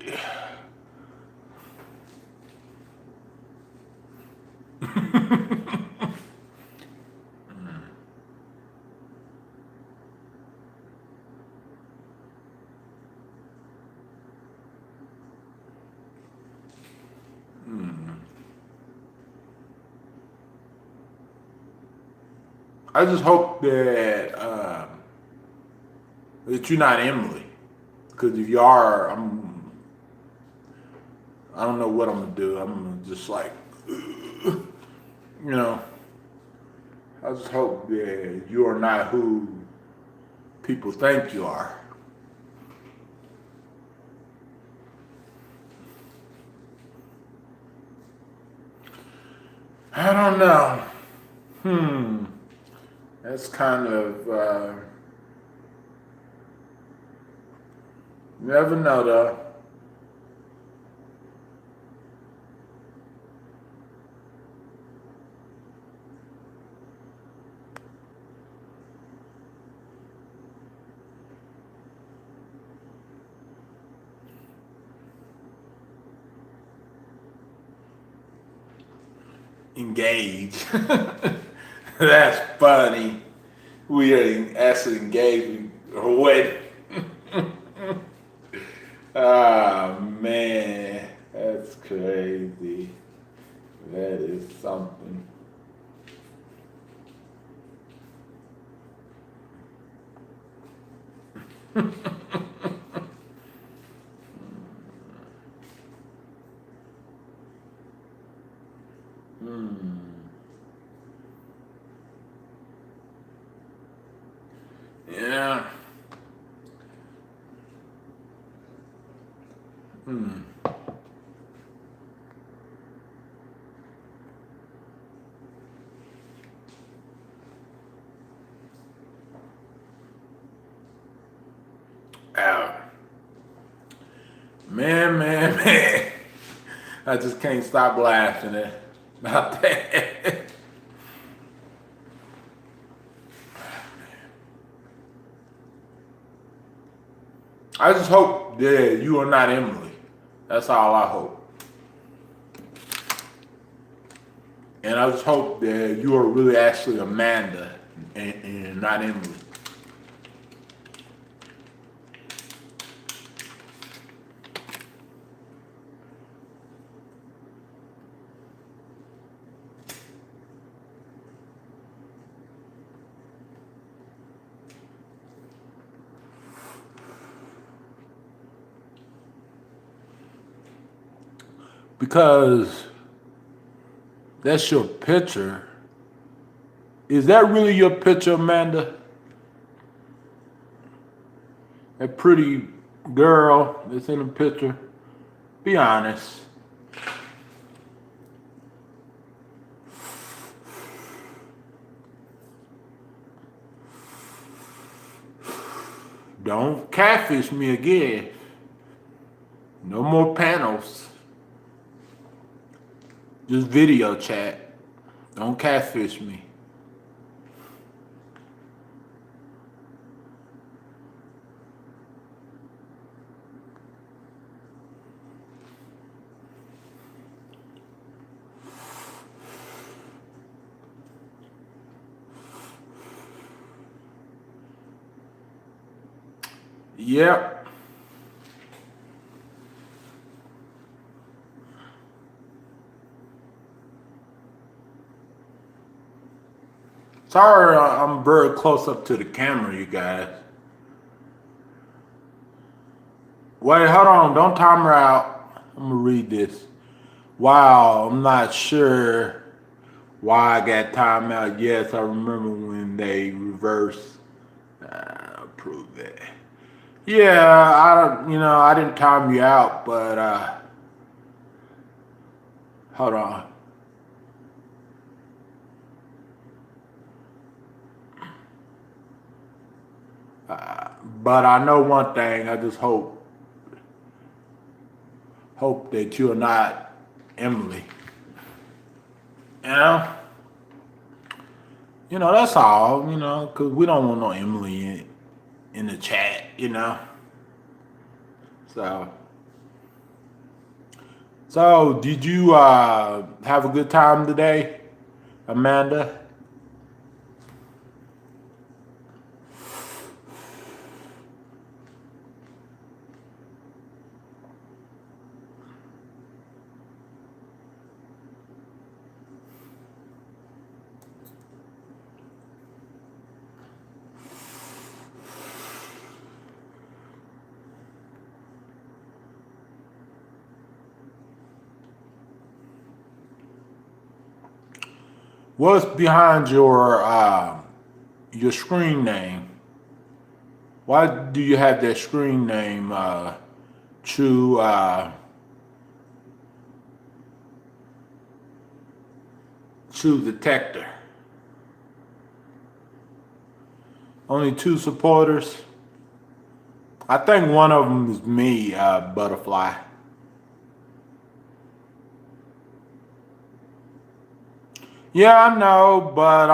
S1: I just hope that you're not Emily, because if you are, I don't know what I'm gonna do. I'm just like, you know. I just hope that you are not who people think you are. I don't know. That's kind of, never know though. Engage. That's funny. We are actually engaged or what? Ah, man, that's crazy. That is something. Yeah. Ow. Man. I just can't stop laughing about that. I just hope that you are not Emily. That's all I hope. And I just hope that you are really actually Amanda and not Emily. Because that's your picture. Is that really your picture, Amanda? That pretty girl that's in the picture? Be honest. Don't catfish me again. No more panels. Just video chat. Don't catfish me. Yep. Sorry, I'm very close up to the camera, you guys. Wait, hold on. Don't time her out. I'm going to read this. Wow, I'm not sure why I got time out. Yes, I remember when they reversed. Prove that. Yeah, I didn't time you out, but hold on. But I know one thing. I just hope that you're not Emily. That's all. Because we don't want no Emily in the chat. So did you have a good time today, Amanda? What's behind your screen name? Why do you have that screen name, True Detector? Only 2 supporters. I think one of them is me, Butterfly. Yeah, I know, but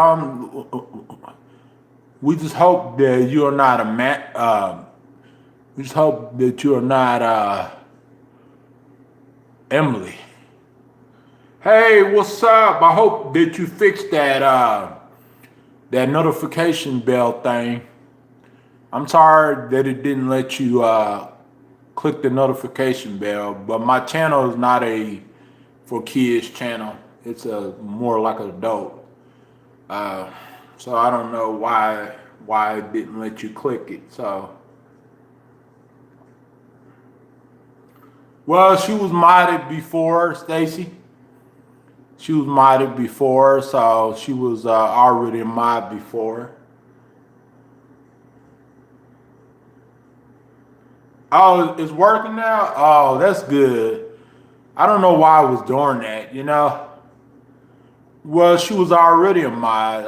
S1: we just hope that you are not a man. We just hope that you are not Emily. Hey, what's up? I hope that you fixed that notification bell thing. I'm sorry that it didn't let you click the notification bell, but my channel is not a for kids channel. It's a more like an adult. So I don't know why it didn't let you click it. So, well, she was modded before, Stacy. She was modded before, so she was already a mod before. Oh, it's working now? Oh, that's good. I don't know why I was doing that, you know? Well, she was already a mod.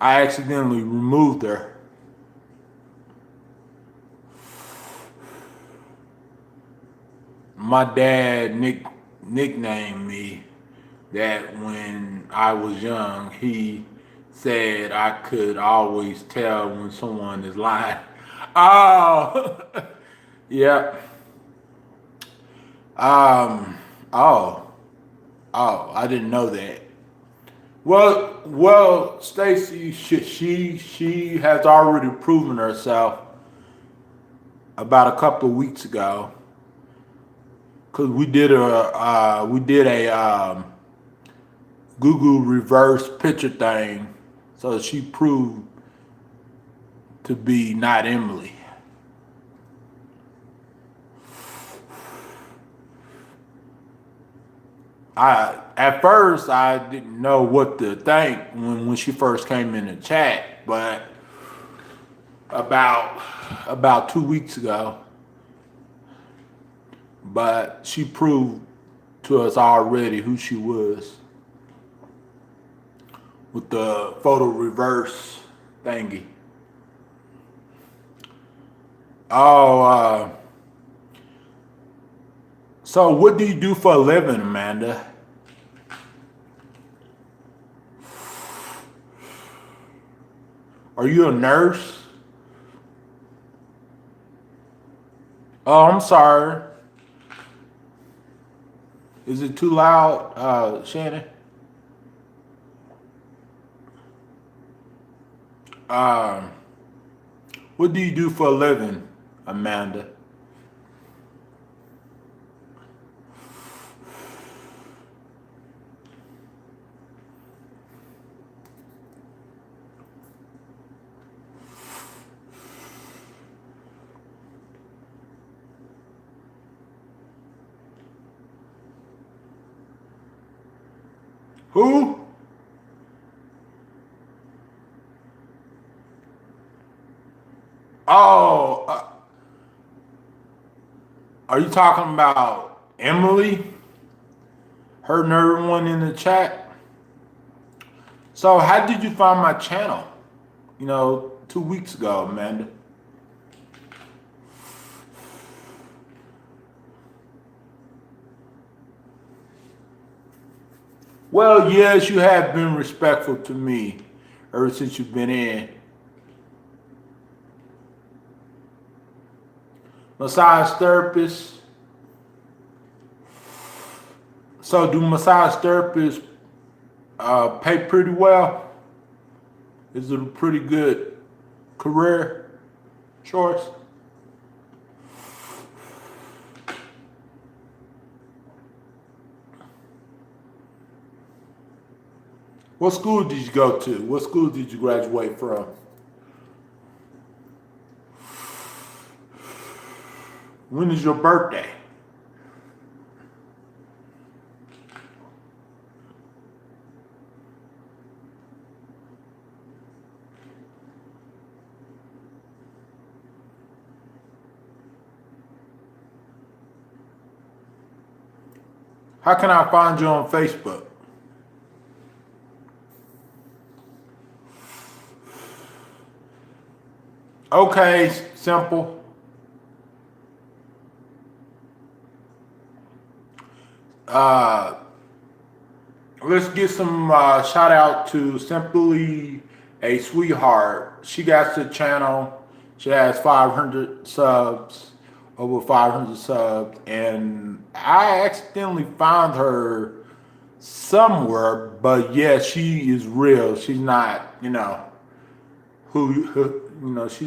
S1: I accidentally removed her. My dad nicknamed me that when I was young. He said I could always tell when someone is lying. Oh, yeah. Um, oh, I didn't know that. Well, Stacy, she has already proven herself about a couple of weeks ago, because we did a Google reverse picture thing, so she proved to be not Emily. At first I didn't know what to think when she first came in the chat, but about 2 weeks ago, but she proved to us already who she was with the photo reverse thingy. Oh, so what do you do for a living, Amanda? Are you a nurse? Oh, I'm sorry. Is it too loud, Shannon? Um, what do you do for a living, Amanda? Who? Oh, are you talking about Emily? Her and everyone in the chat? So how did you find my channel? 2 weeks ago, Amanda. Well, yes, you have been respectful to me ever since you've been in. Massage therapist. So do massage therapists pay pretty well? Is it a pretty good career choice? What school did you go to? What school did you graduate from? When is your birthday? How can I find you on Facebook? Okay, simple. Uh, let's get some shout out to Simply a Sweetheart. She got the channel. She has 500 subs, over 500 subs, and I accidentally found her somewhere. But yeah, she is real. She's not, she's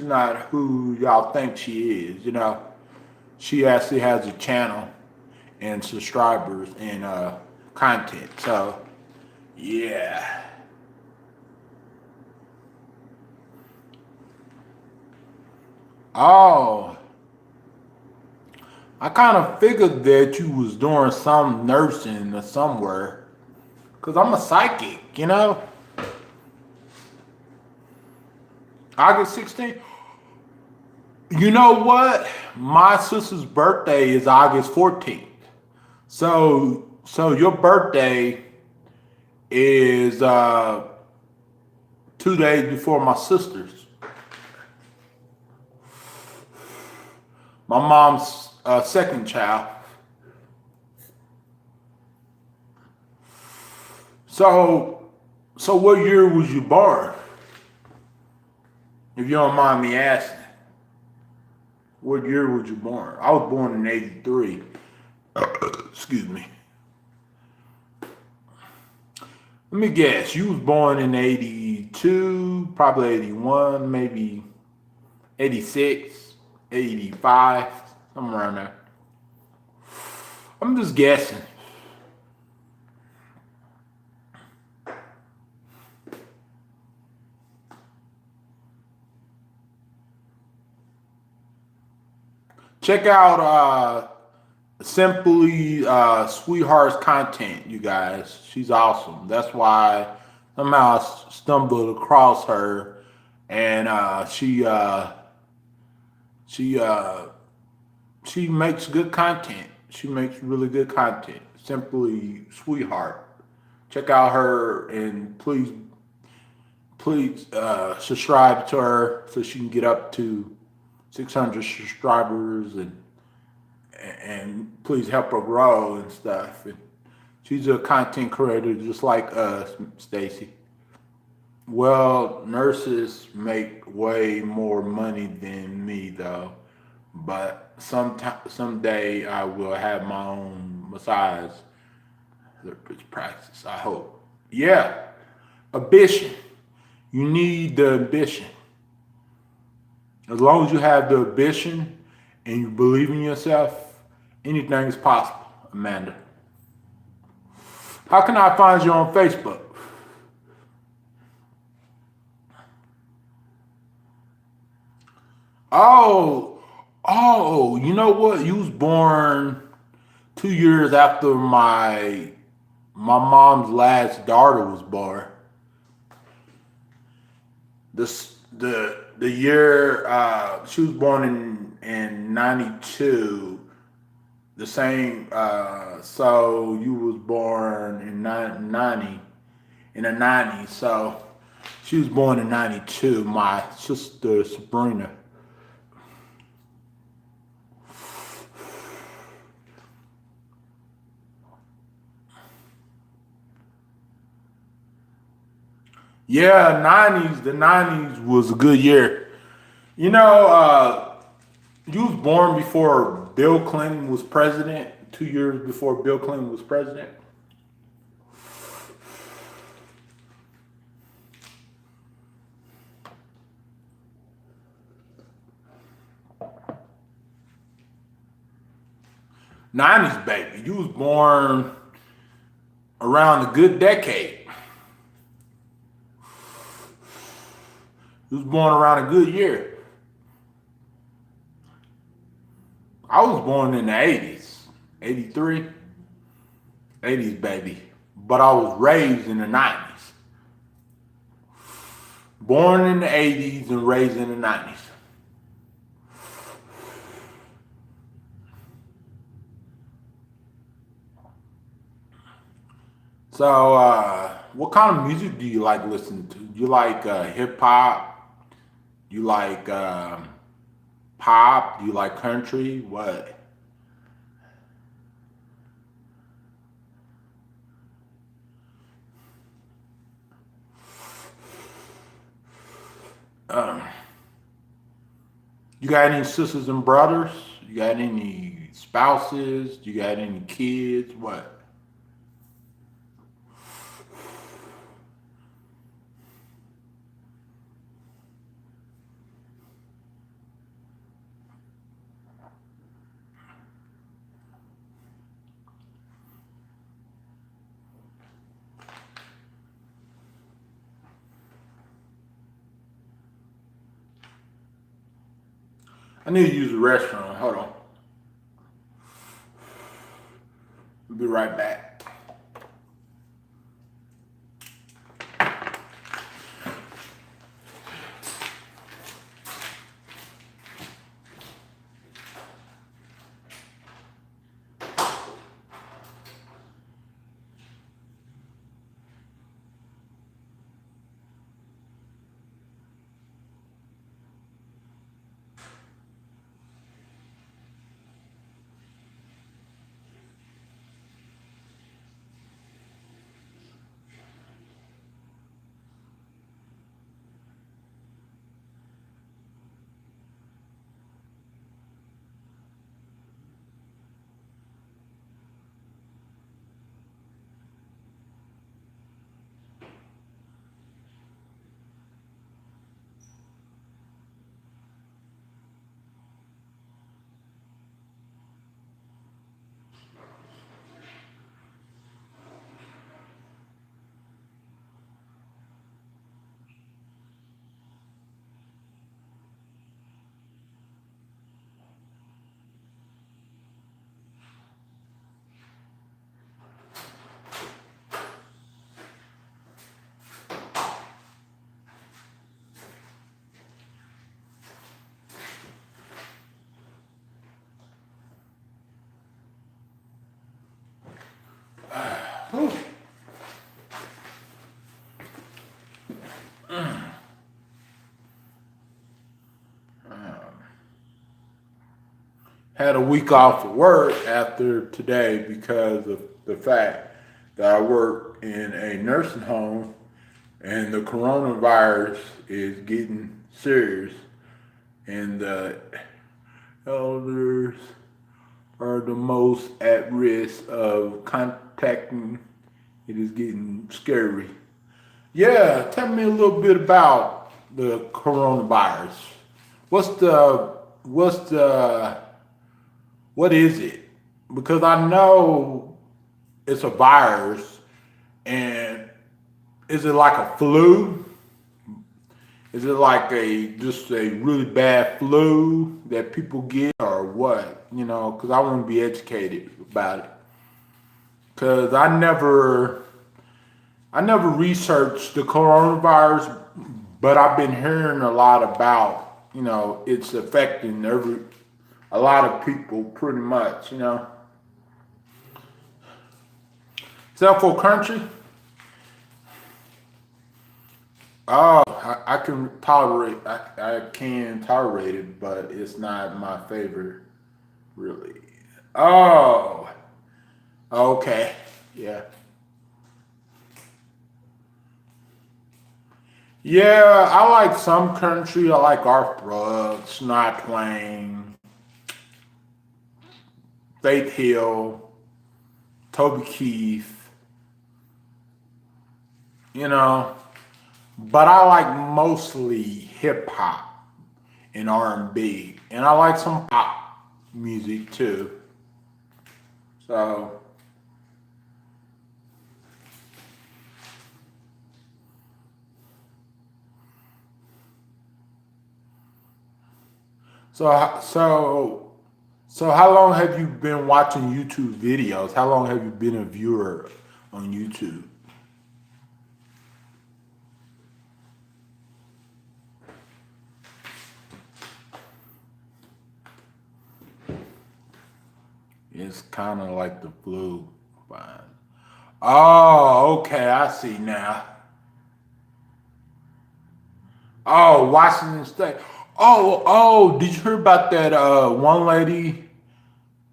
S1: not who y'all think she is. She actually has a channel and subscribers and content. So yeah. Oh, I kind of figured that you was doing some nursing or somewhere. Because I'm a psychic, you know? August 16th. You know what? My sister's birthday is August 14th. So your birthday is 2 days before my sister's. My mom's second child. So what year was you born? If you don't mind me asking. What year was you born? I was born in 83. Excuse me. Let me guess. You was born in 82, probably 81, maybe 86, 85, somewhere around there. I'm just guessing. Check out Simply Sweetheart's content, you guys. She's awesome. That's why somehow I stumbled across her, and she makes good content. She makes really good content. Simply Sweetheart. Check out her, and please subscribe to her so she can get up to 600 subscribers, and please help her grow and stuff. And she's a content creator just like us, Stacy. Well, nurses make way more money than me though, but someday I will have my own massage therapist practice. I hope. Yeah, ambition. You need the ambition. As long as you have the ambition and you believe in yourself, anything is possible, Amanda. How can I find you on Facebook? Oh, you know what? You was born 2 years after my mom's last daughter was born. The year she was born in 92, the same. So you was born in 90, in the 90s. So she was born in 92. My sister Sabrina. Yeah, 90s. The 90s was a good year. You know, you was born before Bill Clinton was president. 2 years before Bill Clinton was president. '90s, baby. You was born around a good decade. You was born around a good year. I was born in the 80s, 83, 80s, baby. But I was raised in the 90s. Born in the 80s and raised in the 90s. So, what kind of music do you like listening to? You like hip hop? You like pop? Do you like country? What? Um, you got any sisters and brothers? You got any spouses? You got any kids? What? I need to use the restroom. Hold on. We'll be right back. Had a week off of work after today because of the fact that I work in a nursing home and the coronavirus is getting serious and the elders are the most at risk of contacting. It is getting scary. Yeah, tell me a little bit about the coronavirus. What is it? Because I know it's a virus, and is it like a flu? Is it like just a really bad flu that people get, or what? You know, because I want to be educated about it. Because I never researched the coronavirus, but I've been hearing a lot about, it's affecting a lot of people pretty much, Except for country. Oh, I can tolerate, I can tolerate it, but it's not my favorite, really. Oh, okay, yeah. Yeah, I like some country. I like Garth Brooks, Shania Twain, Faith Hill, Toby Keith, you know. But I like mostly hip hop and R&B, and I like some pop music too. So, so, so how long have you been watching YouTube videos? How long have you been a viewer on YouTube? It's kind of like the flu. Fine. Oh, okay, I see now. Oh, Washington State. Oh, did you hear about that one lady,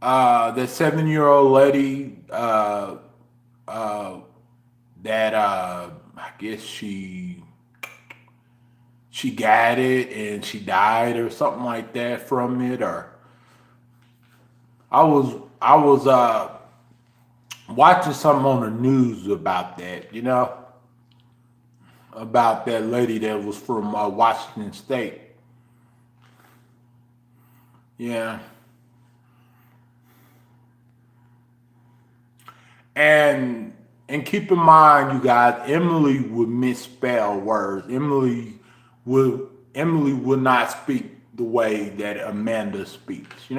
S1: that 7-year-old lady, uh, that I guess she got it and she died or something like that from it, or I was watching something on the news about that, about that lady that was from Washington State. Yeah. And keep in mind, you guys, Emily would misspell words. Emily would not speak the way that Amanda speaks,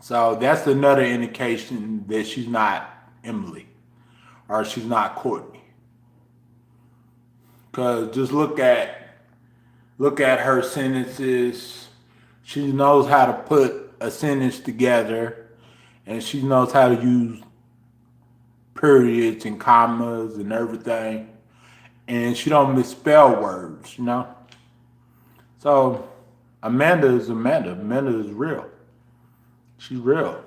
S1: So that's another indication that she's not Emily or she's not Courtney. Cause just look at her sentences. She knows how to put a sentence together, and she knows how to use periods and commas and everything. And she don't misspell words, you know? So Amanda is Amanda. Amanda is real. She's real.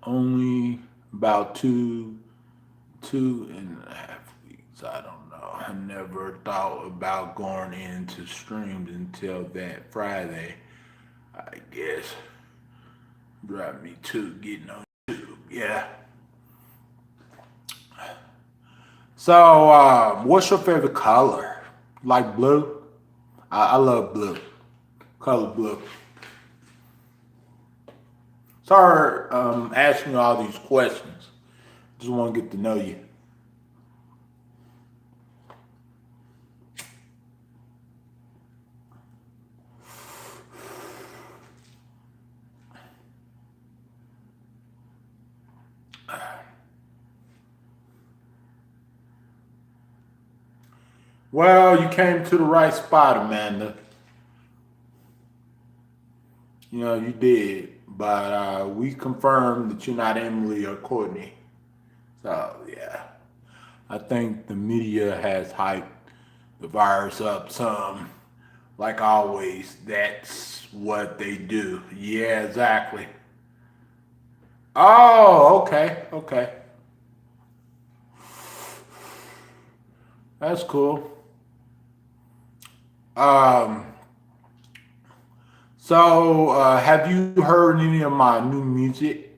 S1: Only about two and a half weeks. I don't know. I never thought about going into streams until that Friday. I guess brought me to getting on YouTube. Yeah. So, what's your favorite color? Like blue? I love blue. Color blue. Sorry, asking you all these questions. Just want to get to know you. Well, you came to the right spot, Amanda. You know, you did. But we confirmed that you're not Emily or Courtney. So, yeah. I think the media has hyped the virus up some. Like always, that's what they do. Yeah, exactly. Oh, okay, okay. That's cool. Um, so, have you heard any of my new music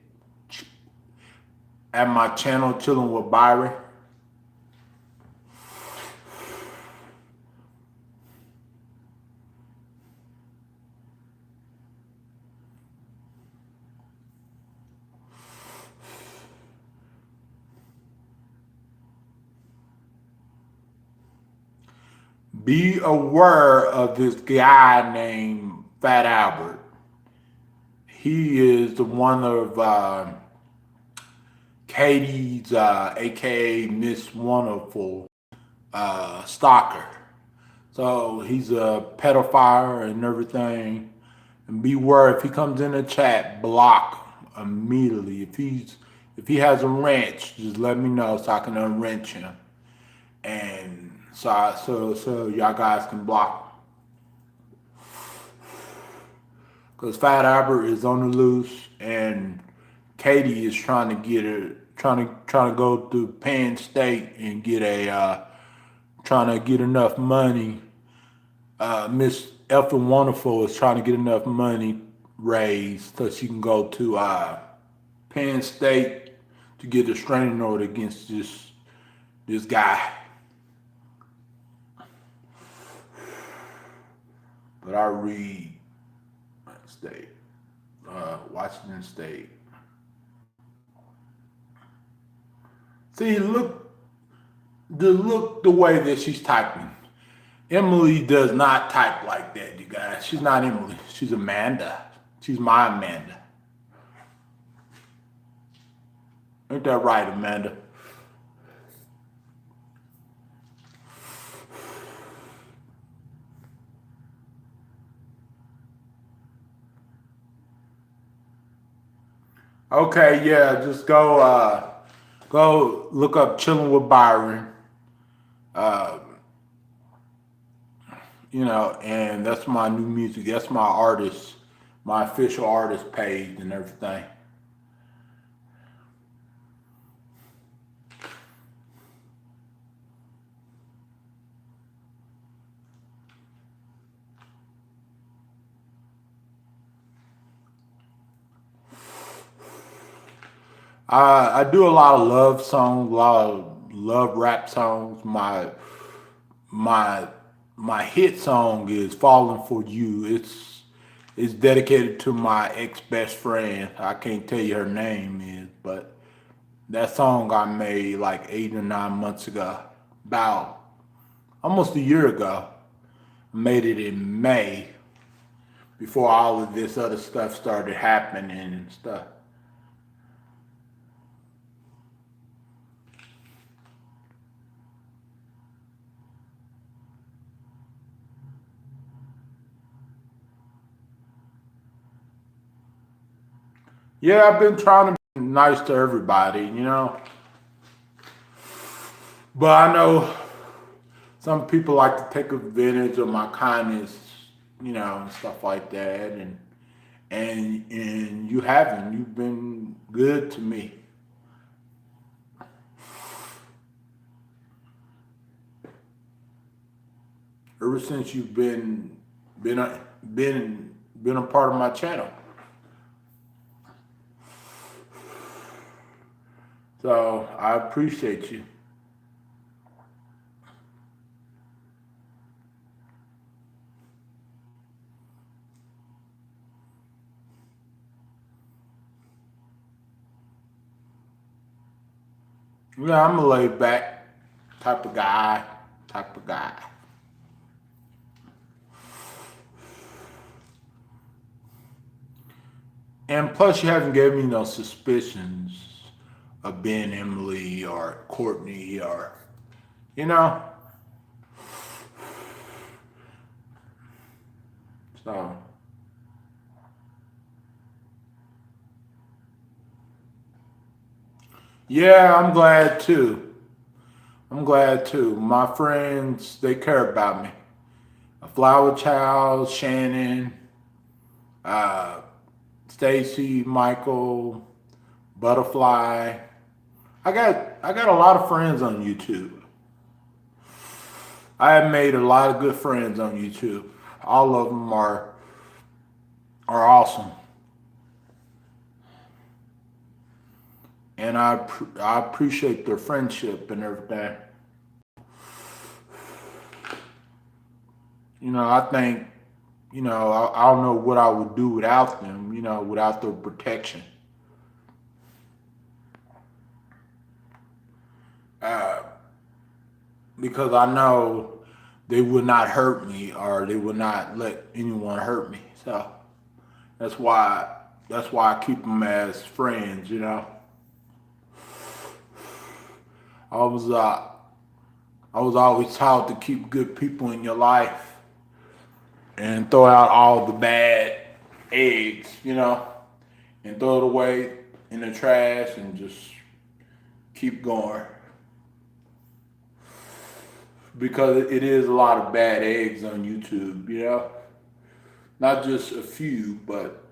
S1: at my channel, Chillin with Byron? Be aware of this guy named Fat Albert. He is the one of Katie's, aka Miss Wonderful, stalker. So he's a pedophile and everything. And beware if he comes in the chat, block immediately. If he has a wrench, just let me know so I can unwrench him. And so y'all guys can block. Because Fat Albert is on the loose and Katie is trying to get her, trying to go through Penn State and get trying to get enough money. Miss Effing Wonderful is trying to get enough money raised so she can go to Penn State to get a restraining order against this guy. But I read State, Washington State. See, look the way that she's typing. Emily does not type like that, you guys. She's not Emily. She's Amanda. She's my Amanda. Ain't that right, Amanda? Okay, yeah, just go look up Chillin with Byron. Uh, you know, and that's my new music. That's my artist, my official artist page and everything. I do a lot of love songs, a lot of love rap songs. My my hit song is "Falling for You." It's dedicated to my ex best friend. I can't tell you her name is, but that song I made like 8 or 9 months ago, about almost a year ago. I made it in May, before all of this other stuff started happening and stuff. Yeah, I've been trying to be nice to everybody, you know. But I know some people like to take advantage of my kindness, you know, and stuff like that. And you haven't. You've been good to me. Ever since you've been a, been a part of my channel. So I appreciate you. Yeah, I'm a laid back type of guy. Type of guy. And plus, you haven't given me no suspicions of being Emily or Courtney or, you know. So, yeah, I'm glad too. I'm glad too. My friends, they care about me. A Flower Child, Shannon, uh, Stacy, Michael, Butterfly. I got a lot of friends on YouTube. I have made a lot of good friends on YouTube. All of them are awesome, and I appreciate their friendship and everything. You know, I think, you know, I don't know what I would do without them. You know, without their protection. Uh, because I know they would not hurt me or they would not let anyone hurt me. So that's why I keep them as friends. You know, I was uh, I was always taught to keep good people in your life and throw out all the bad eggs. You know, and throw it away in the trash and just keep going. Because it is a lot of bad eggs on YouTube, you know? Not just a few, but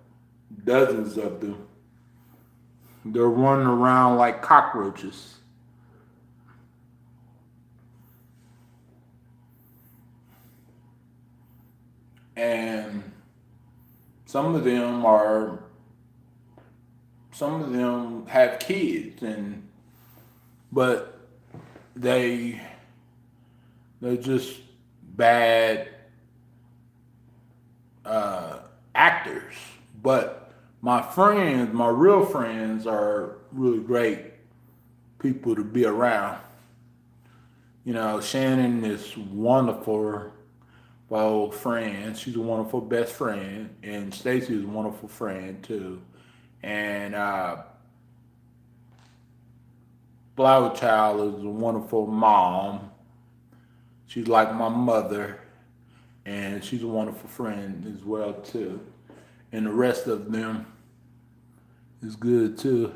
S1: dozens of them. They're running around like cockroaches. And some of them are, some of them have kids, and but they they're just bad actors. But my friends, my real friends, are really great people to be around. You know, Shannon is wonderful, my old friend. She's a wonderful best friend, and Stacy is a wonderful friend too. And Flower Child is a wonderful mom. She's like my mother, and she's a wonderful friend as well too. And the rest of them is good too.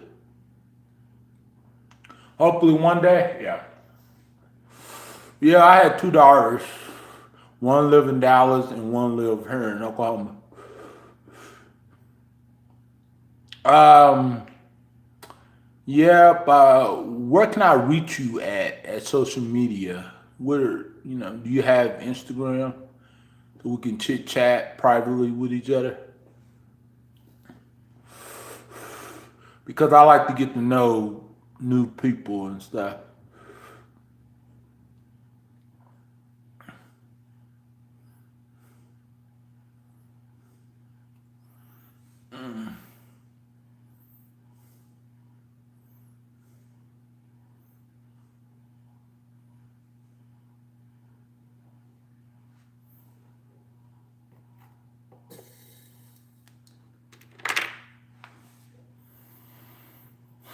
S1: Hopefully one day, yeah. Yeah, I had two daughters. One live in Dallas and one live here in Oklahoma. Um, yeah, but where can I reach you at social media? Where, you know, do you have Instagram so we can chit chat privately with each other? Because I like to get to know new people and stuff.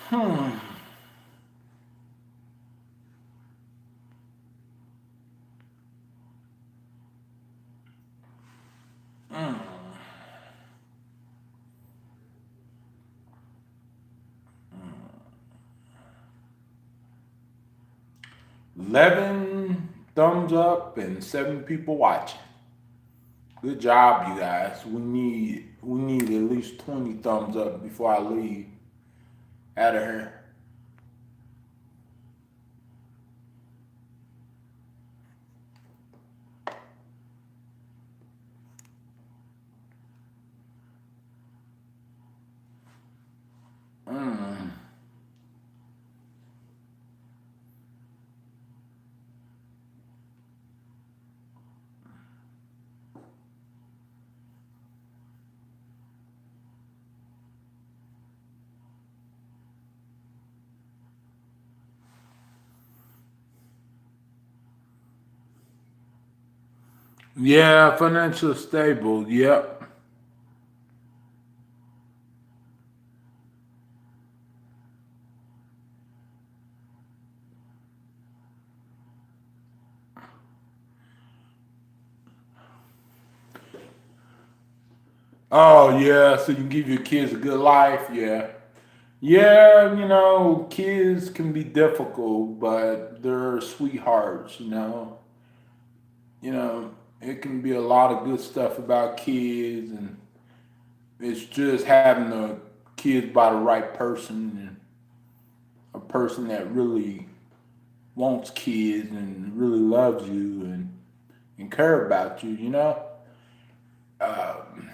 S1: Hmm. Mm. 11 thumbs up and 7 people watching. Good job, you guys. We need at least 20 thumbs up before I leave out of here. Mm. Yeah, financial stable. Yep. Oh yeah, so you can give your kids a good life. Yeah. Yeah, kids can be difficult, but they're sweethearts, You know, it can be a lot of good stuff about kids, and it's just having the kids by the right person and a person that really wants kids and really loves you and care about you. Um,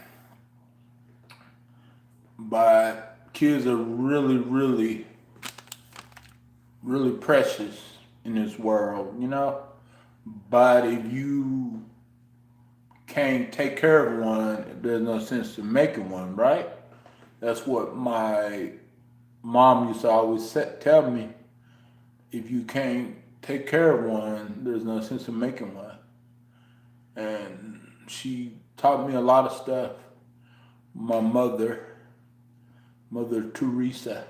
S1: but kids are really, really, really precious in this world. But if you can't take care of one, there's no sense to making one, right? That's what my mom used to always tell me. If you can't take care of one, there's no sense in making one. And she taught me a lot of stuff. My mother, Mother Teresa,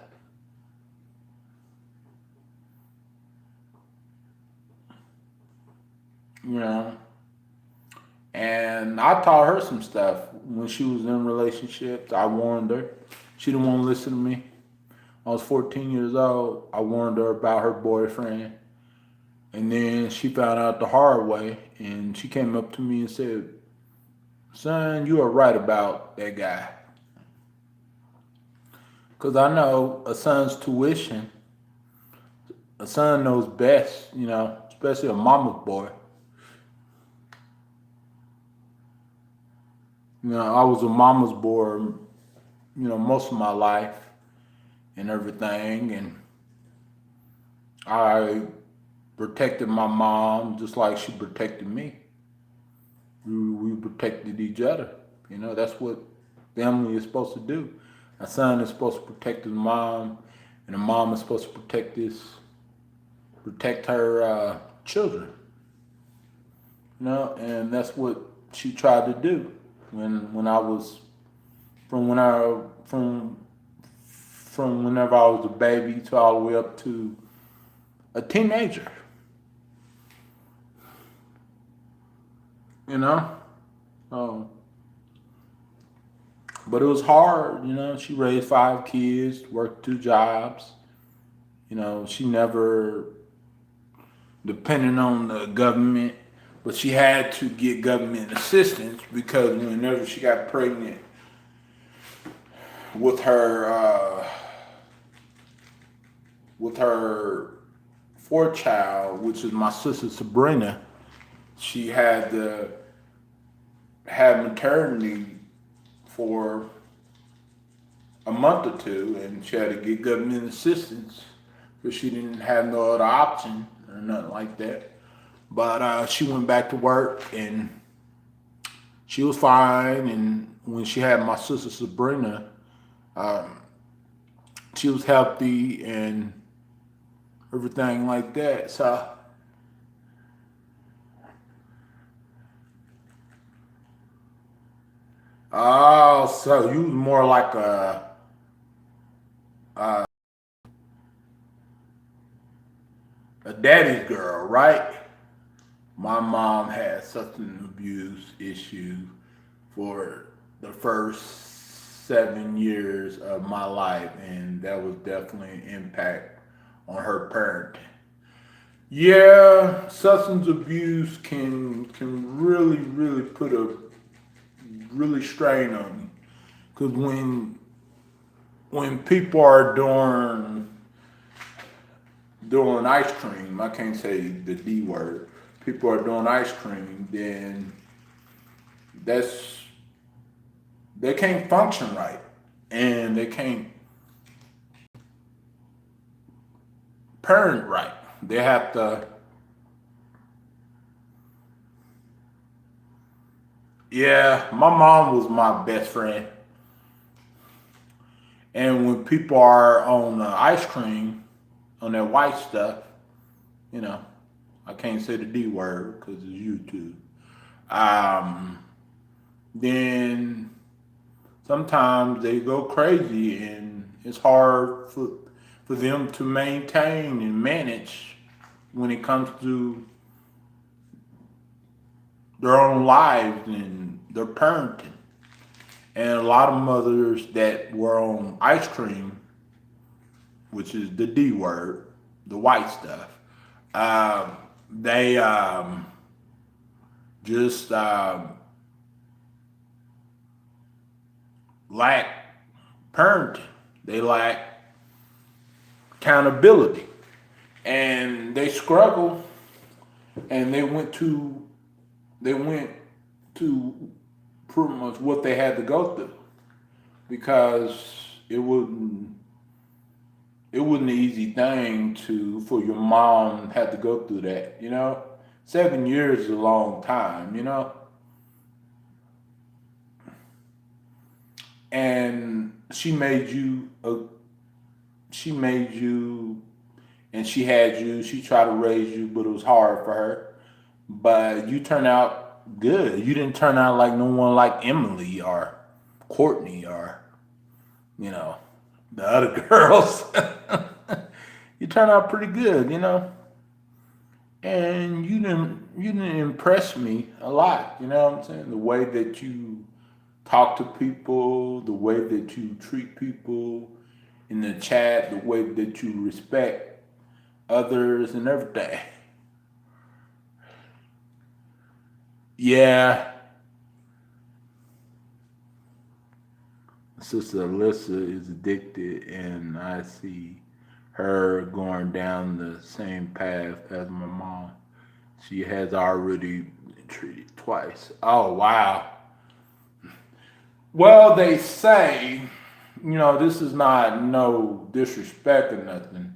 S1: you know. And I taught her some stuff when she was in relationships. I warned her. She didn't want to listen to me. I was 14 years old. I warned her about her boyfriend. And then she found out the hard way. And she came up to me and said, "Son, you are right about that guy. Because I know a son's tuition, a son knows best, especially a mama's boy. I was a mama's boy, most of my life and everything. And I protected my mom just like she protected me. We protected each other. That's what family is supposed to do. A son is supposed to protect his mom, and a mom is supposed to protect her children. And that's what she tried to do when I was from when I from whenever I was a baby to all the way up to a teenager. You know, um, but it was hard. She raised 5 kids, worked 2 jobs. She never depended on the government, but she had to get government assistance because whenever she got pregnant with her with her fourth child, which is my sister Sabrina, she had to have maternity for a month or two, and she had to get government assistance because she didn't have no other option or nothing like that. But she went back to work, and she was fine. And when she had my sister Sabrina, um, she was healthy and everything like that. So, oh, so you was more like a daddy's girl, right? My mom had substance abuse issue for the first 7 years of my life, and that was definitely an impact on her parenting. Yeah, substance abuse can really put a really strain on you. Cause when people are doing ice cream, I can't say the D word. People are doing ice cream, then that's they can't function right, and they can't parent right. They have to. Yeah, my mom was my best friend. And when people are on ice cream, on that white stuff, you know, I can't say the D word because it's YouTube. Um, then sometimes they go crazy, and it's hard for them to maintain and manage when it comes to their own lives and their parenting. And a lot of mothers that were on ice cream, which is the D word, the white stuff, they just lack parenting. They lack accountability. And they struggle, and they went to pretty much what they had to go through, because it wasn't an easy thing for your mom had to go through that, 7 years is a long time. And she made you and she had you, she tried to raise you, but it was hard for her. But you turned out good. You didn't turn out like no one like Emily or Courtney or, you know, the other girls. You turned out pretty good. And you didn't impress me a lot, you know what I'm saying? The way that you talk to people, the way that you treat people in the chat, the way that you respect others and everything. Yeah, Sister Alyssa is addicted, and I see her going down the same path as my mom. She has already been treated twice. Oh, wow. Well, they say, this is not no disrespect or nothing,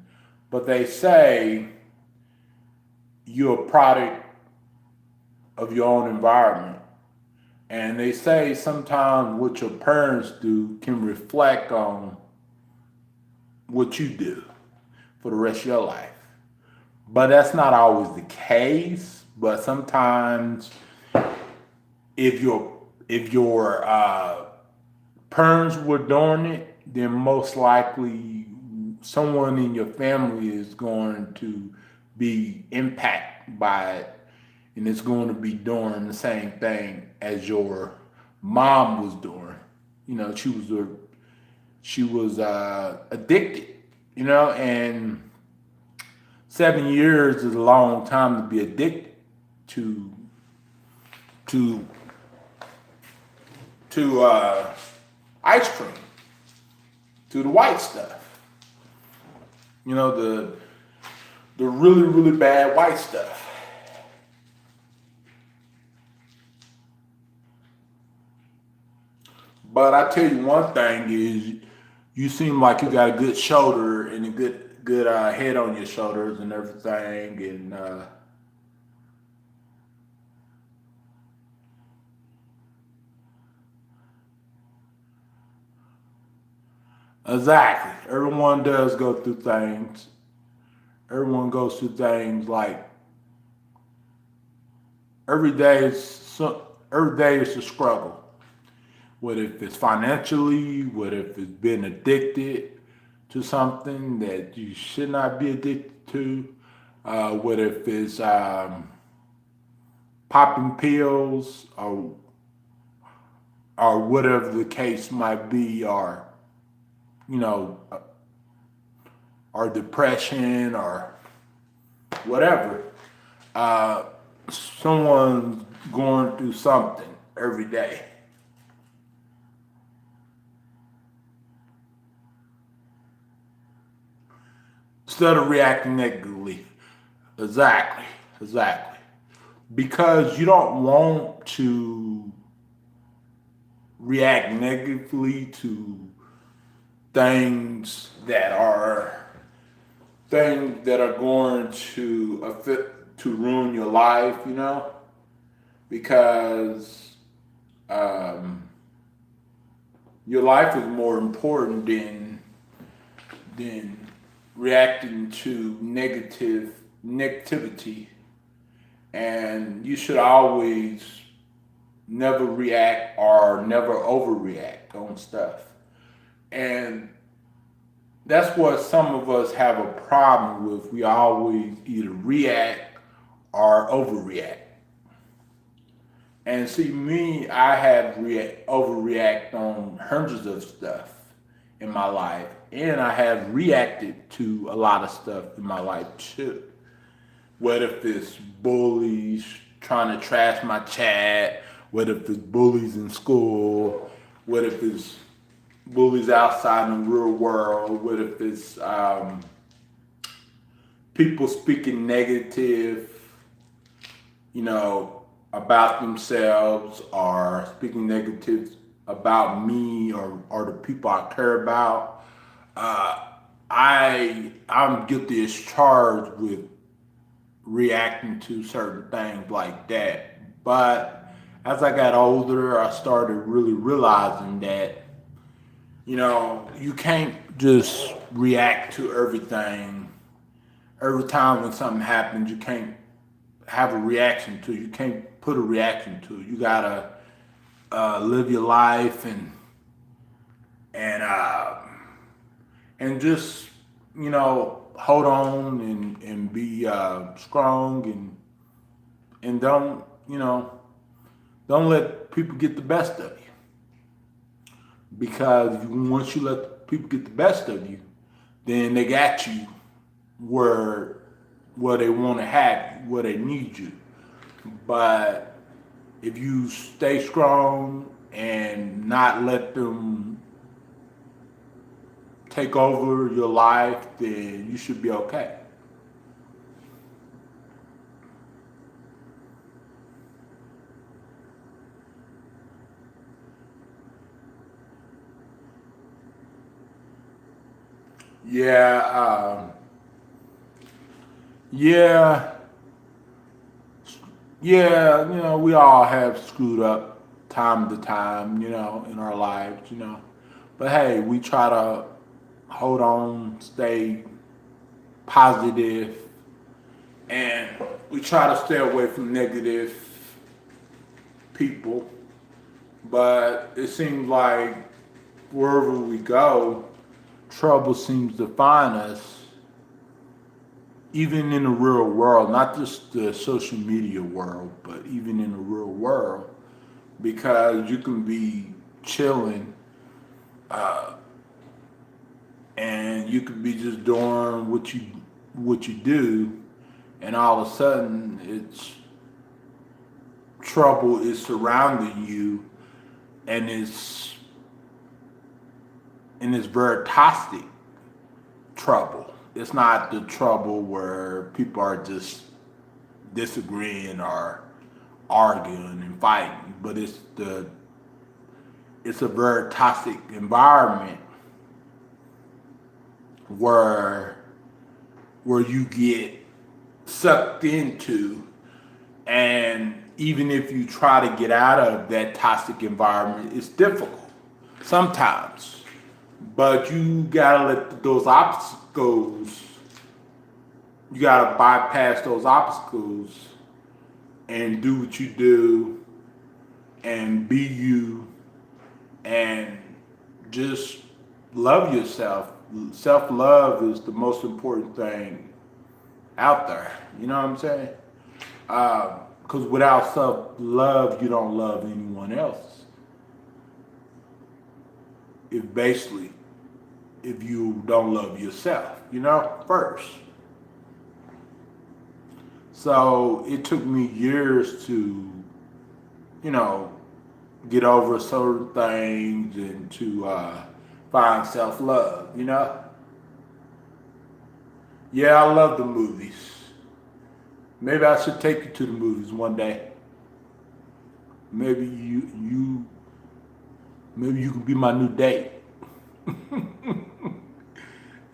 S1: but they say you're a product of your own environment. And they say sometimes what your parents do can reflect on what you do for the rest of your life. But that's not always the case. But sometimes if your parents were doing it, then most likely someone in your family is going to be impacted by it, and it's going to be doing the same thing as your mom was doing. She was addicted, and 7 years is a long time to be addicted to to to ice cream, to the white stuff. The really bad white stuff. But I tell you one thing is, you seem like you got a good shoulder and a good head on your shoulders and everything, and exactly. Everyone does go through things. Everyone goes through things like every day is a struggle. Whether if it's financially, whether if it's being addicted to something that you should not be addicted to, What if it's popping pills or whatever the case might be, or you know, or depression or whatever. Someone's going through something every day. Instead of reacting negatively. Exactly, exactly. Because you don't want to react negatively to things that are going to affect to ruin your life, because um, your life is more important than reacting to negativity, and you should always never react or never overreact on stuff. And that's what some of us have a problem with. We always either react or overreact. And see, me, I have overreact on hundreds of stuff in my life, and I have reacted to a lot of stuff in my life too. What if it's bullies trying to trash my chat? What if it's bullies in school? What if it's bullies outside in the real world? What if it's people speaking negative, about themselves, or speaking negative about me or the people I care about? Uh, I'm guilty as charged with reacting to certain things like that. But as I got older, I started really realizing that, you can't just react to everything. Every time when something happens, you can't have a reaction to it. You can't put a reaction to it. You gotta live your life and uh, and just hold on and be strong and don't let people get the best of you, because once you let people get the best of you, then they got you where they want to have you, where they need you. But if you stay strong and not let them take over your life, then you should be okay. Yeah, yeah, yeah. We all have screwed up time to time, in our lives, But hey, we try to hold on, stay positive, and we try to stay away from negative people. But it seems like wherever we go, trouble seems to find us, even in the real world, not just the social media world, but even in the real world, because you can be chilling uh, and you could be just doing what you do, and all of a sudden it's trouble is surrounding you, and it's very toxic trouble. It's not the trouble where people are just disagreeing or arguing and fighting, but it's a very toxic environment where you get sucked into, and even if you try to get out of that toxic environment, it's difficult sometimes. But you gotta let those obstacles, you gotta bypass those obstacles and do what you do and be you and just love yourself. Self love is the most important thing out there. You know what I'm saying? Because without self-love, you don't love anyone else. If basically, if you don't love yourself, first. So it took me years to, you know, get over certain things and to find self-love. Yeah, I love the movies. Maybe I should take you to the movies one day. Maybe maybe you can be my new date.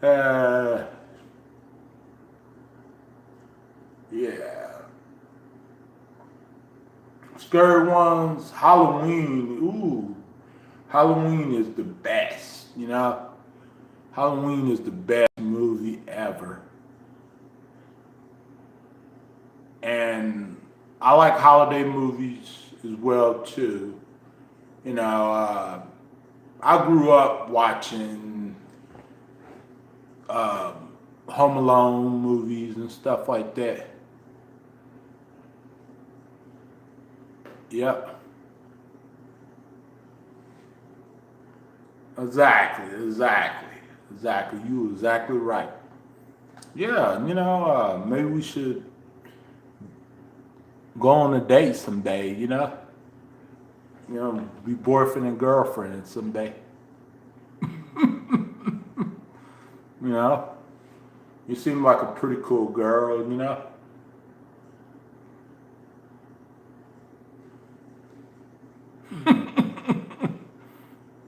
S1: uh, yeah. Scary ones, Halloween. Ooh, Halloween is the best. Halloween is the best movie ever. And I like holiday movies as well too. You know, I grew up watching uh, Home Alone movies and stuff like that. Yep, exactly. You were exactly right. Yeah, maybe we should go on a date someday. Be boyfriend and girlfriend someday. You know, you seem like a pretty cool girl.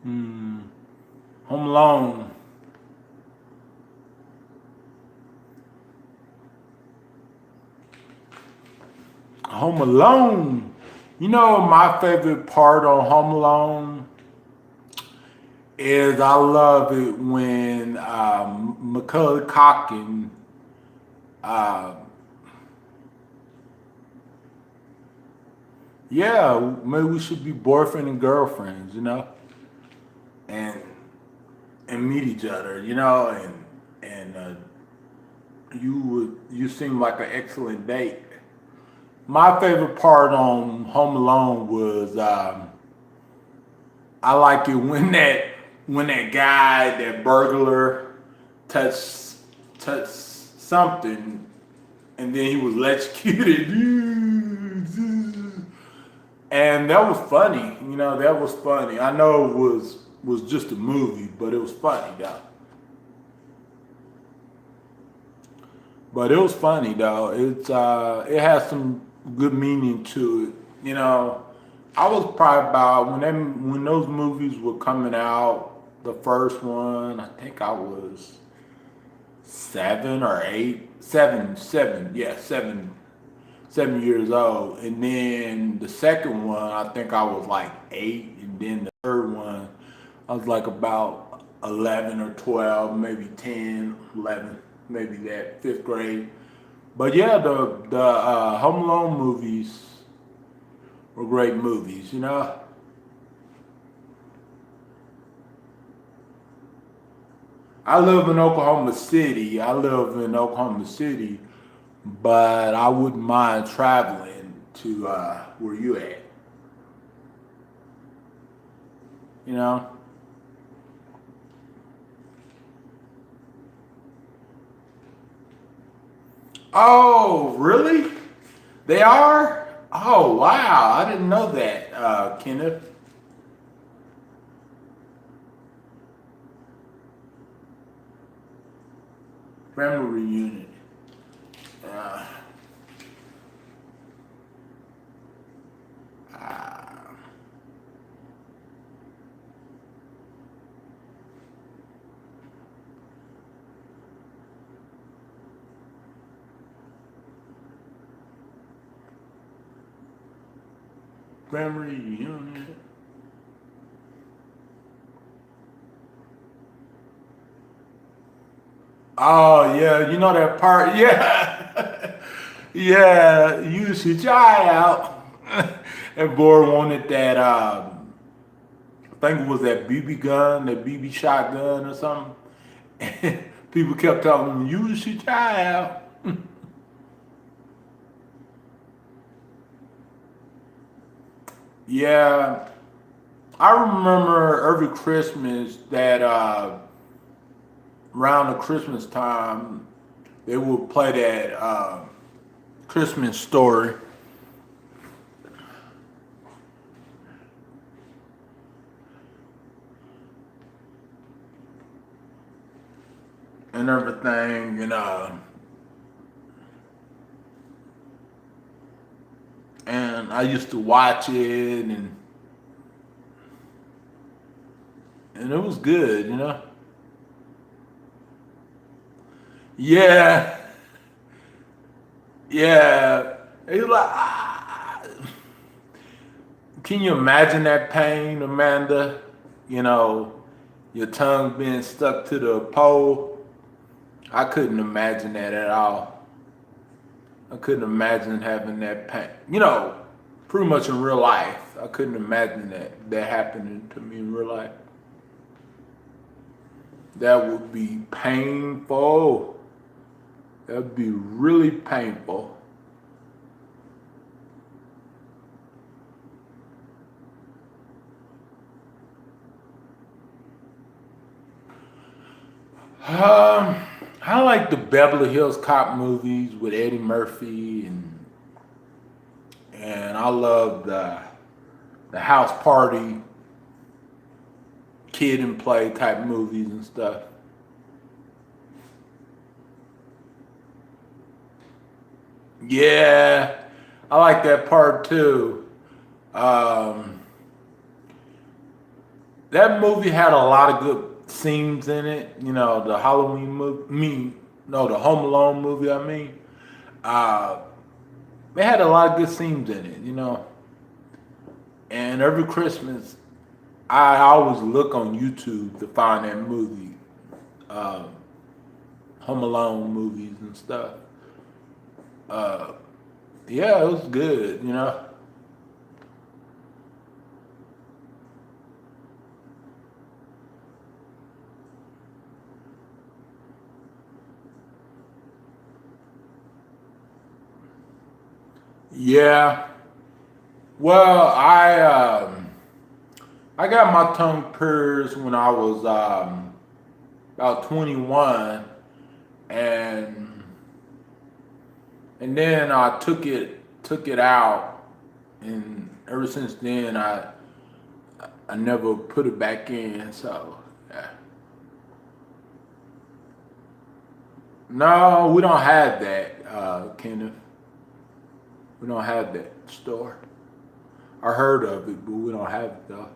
S1: Hmm. Home Alone. Home Alone. My favorite part on Home Alone is I love it when Macaulay Culkin, uh, yeah, maybe we should be boyfriend and girlfriends, and meet each other, and you seem like an excellent date. My favorite part on Home Alone was I like it when that guy, that burglar, touched something, and then he was electrocuted, and that was funny. That was funny. I know it was just a movie, but it was funny though. But it was funny though. It has some good meaning to it. I was probably about when those movies were coming out. The first one, I think I was 7 or 8, 7, yeah, 7 years old. And then the second one, I think I was like 8, and then the third one, I was like about 11 or 12, maybe 10, 11, maybe that fifth grade. But yeah, the Home Alone movies were great movies. I live in Oklahoma City, but I wouldn't mind traveling to where you at. You know? Oh, really? They are? Oh, wow. I didn't know that, Kenneth. Family reunion. Uh, uh, Family reunion. Oh, yeah. You know that part? Yeah. Yeah. You should try out. And boy wanted that, I think it was that BB gun, that BB shotgun or something. People kept telling him, "You should try out." Yeah, I remember every Christmas that around the Christmas time they would play that Christmas story and everything, and I used to watch it, and it was good. Yeah, yeah. It's like, can you imagine that pain, Amanda? You know, your tongue being stuck to the pole. I couldn't imagine that at all. I couldn't imagine having that pain. Pretty much in real life. I couldn't imagine that happening to me in real life. That would be painful. That would be really painful. Um, I like the Beverly Hills Cop movies with Eddie Murphy, and I love the house party, kid and play type movies and stuff. Yeah, I like that part too. Um, that movie had a lot of good scenes in it. The Halloween movie. No, the Home Alone movie. Uh, they had a lot of good scenes in it. And every Christmas, I always look on YouTube to find that movie, uh, Home Alone movies and stuff. Uh, yeah, it was good. Yeah. Well, I got my tongue pierced when I was about 21, and then I took it out, and ever since then I never put it back in. So yeah. No, we don't have that, Kenneth. We don't have that store. I heard of it, but we don't have it though.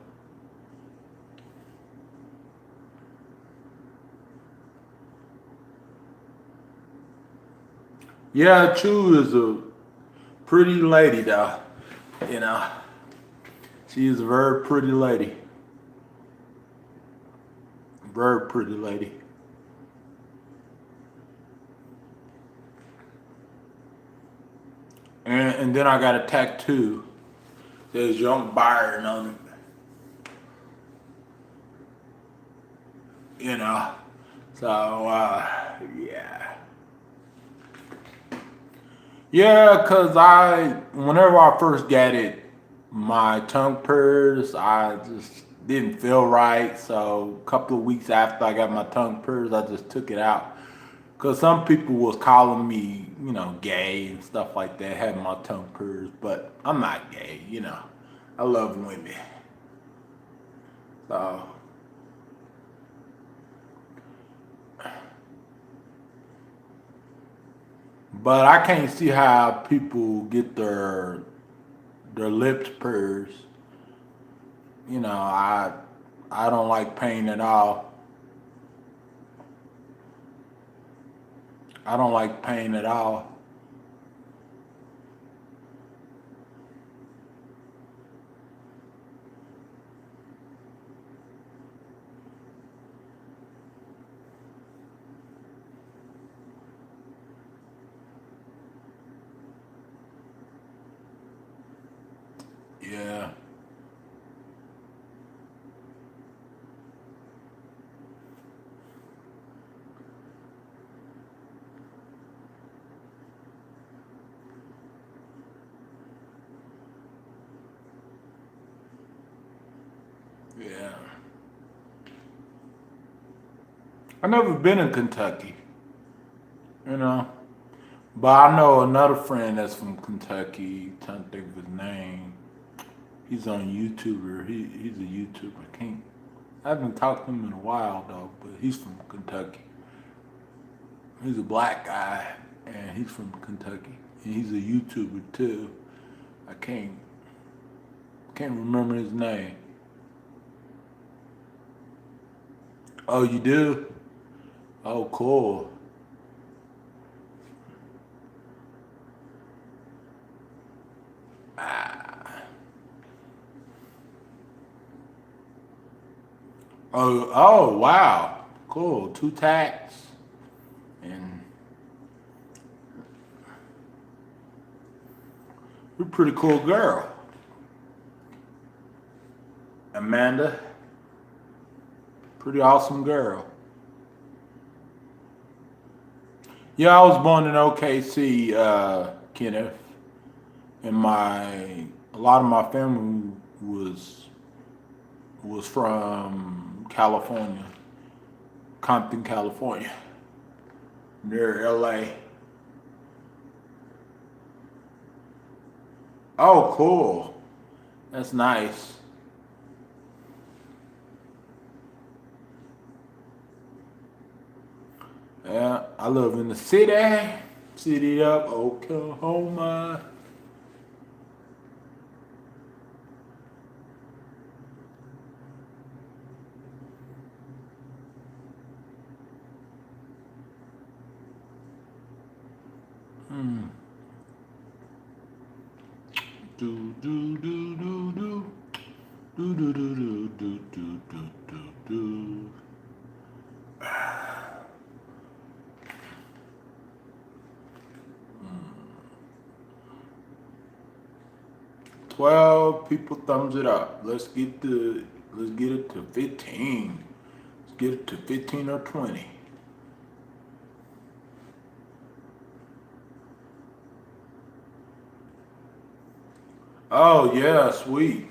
S1: Yeah, Chu is a pretty lady though. You know, she is a very pretty lady. Very pretty lady. And then I got a tattoo. Says Young Byron on it. You know. So yeah. Yeah, cause whenever I first got it, my tongue pierced, I just didn't feel right. So a couple of weeks after I got my tongue pierced, I just took it out. Cause some people was calling me, gay and stuff like that, having my tongue pierced, but I'm not gay. I love women. So, but I can't see how people get their lips pierced. I don't like pain at all. I don't like pain at all. Yeah. Yeah. I've never been in Kentucky, you know. But I know another friend that's from Kentucky, trying to think of his name. He's on YouTuber. He's a YouTuber. I haven't talked to him in a while though, but he's from Kentucky. He's a black guy and he's from Kentucky. And he's a YouTuber too. I can't remember his name. Oh, you do? Oh, cool. Oh, wow. Cool. Two tacks. And you're a pretty cool girl. Amanda. Pretty awesome girl. Yeah, I was born in OKC, Kenneth. And a lot of my family was from California, Compton, California, near LA. Oh, cool. That's nice. Yeah, I live in the city of Oklahoma. Hmm. Do do do do do do do do do do do do do do. 12 people thumbs it up. Let's get it to 15. Let's get it to 15 or 20. Oh yeah, sweet.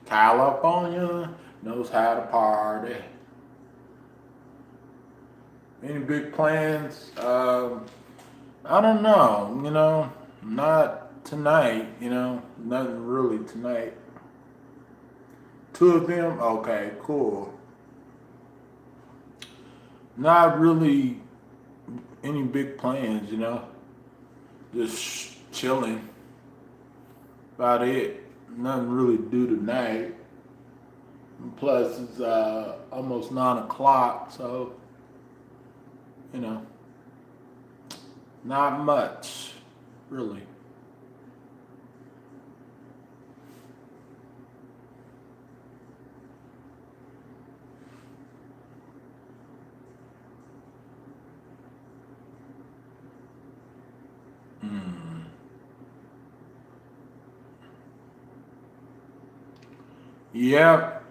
S1: California knows how to party. Any big plans? I don't know. Not tonight. Nothing really tonight. Two of them. Okay, cool. Not really any big plans. Just chilling. About it. Nothing really to do tonight. Plus, it's almost 9 o'clock, so not much, really. Mm. Yep.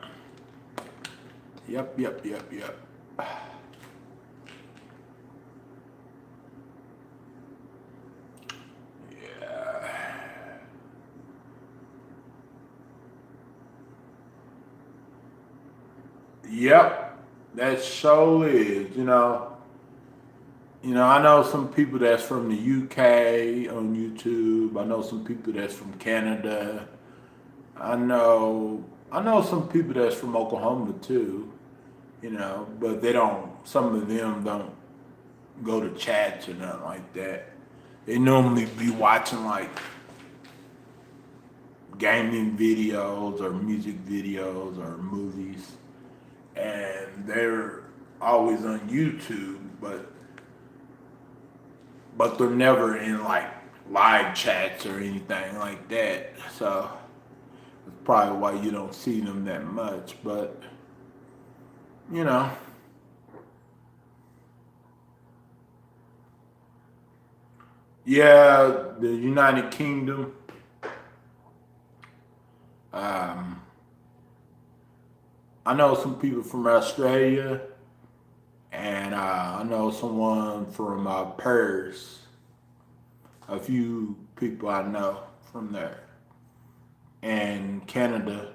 S1: Yep. Yeah. Yep. That show is. I know some people that's from the UK on YouTube. I know some people that's from Canada. I know some people that's from Oklahoma too, but they don't, some of them don't go to chats or nothing like that. They normally be watching like gaming videos or music videos or movies, and they're always on YouTube, but they're never in like live chats or anything like that. So that's probably why you don't see them that much. But you know, yeah, the United Kingdom. Um, I know some people from Australia, and I know someone from Paris. A few people I know from there, and Canada.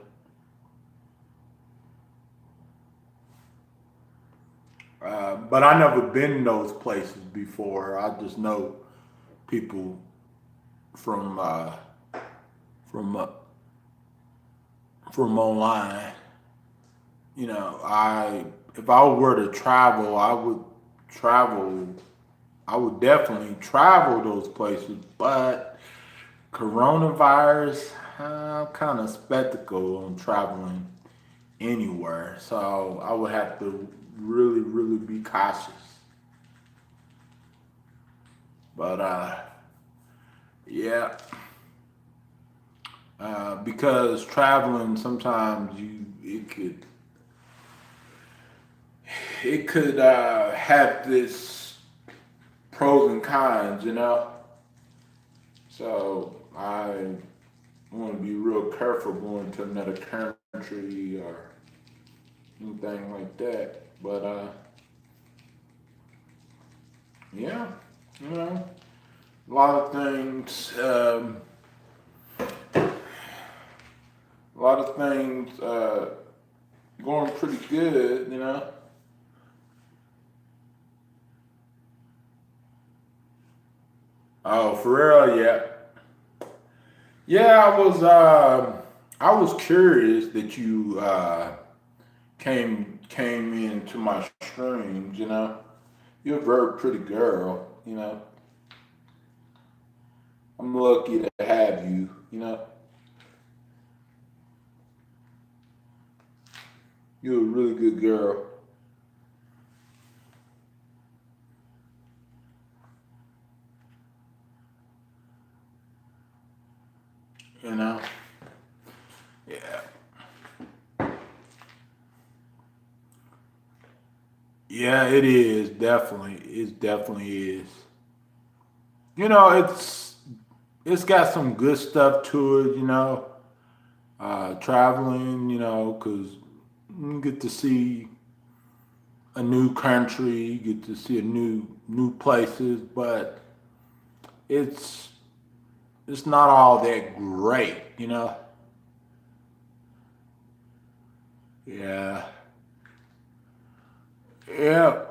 S1: But I never been in those places before. I just know people from from uh, from online. You know, I if I were to travel, travel. I would definitely travel those places, but coronavirus, I'm kind of skeptical on traveling anywhere. So I would have to really, really be cautious. But yeah, because traveling sometimes it could have this pros and cons, you know. So I want to be real careful going to another country or anything like that. But yeah, you know, a lot of things, a lot of things going pretty good, you know. Oh, for real, yeah. Yeah, I was curious that you came into my streams, you know. You're a very pretty girl, you know. I'm lucky to have you, you know. You're a really good girl, you know. Yeah. Yeah, it is definitely. It definitely is. You know, it's got some good stuff to it, you know. Traveling, you know, because you get to see a new country, you get to see a new places, but it's it's not all that great, you know. Yeah, yeah.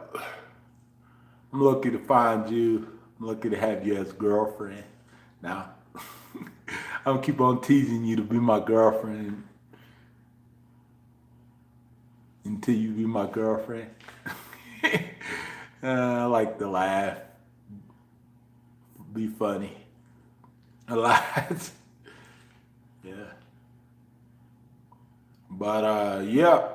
S1: I'm lucky to find you. I'm lucky to have you as a girlfriend. Now, I'm gonna keep on teasing you to be my girlfriend until you be my girlfriend. I like to laugh, be funny, a lot. Yeah, but yeah,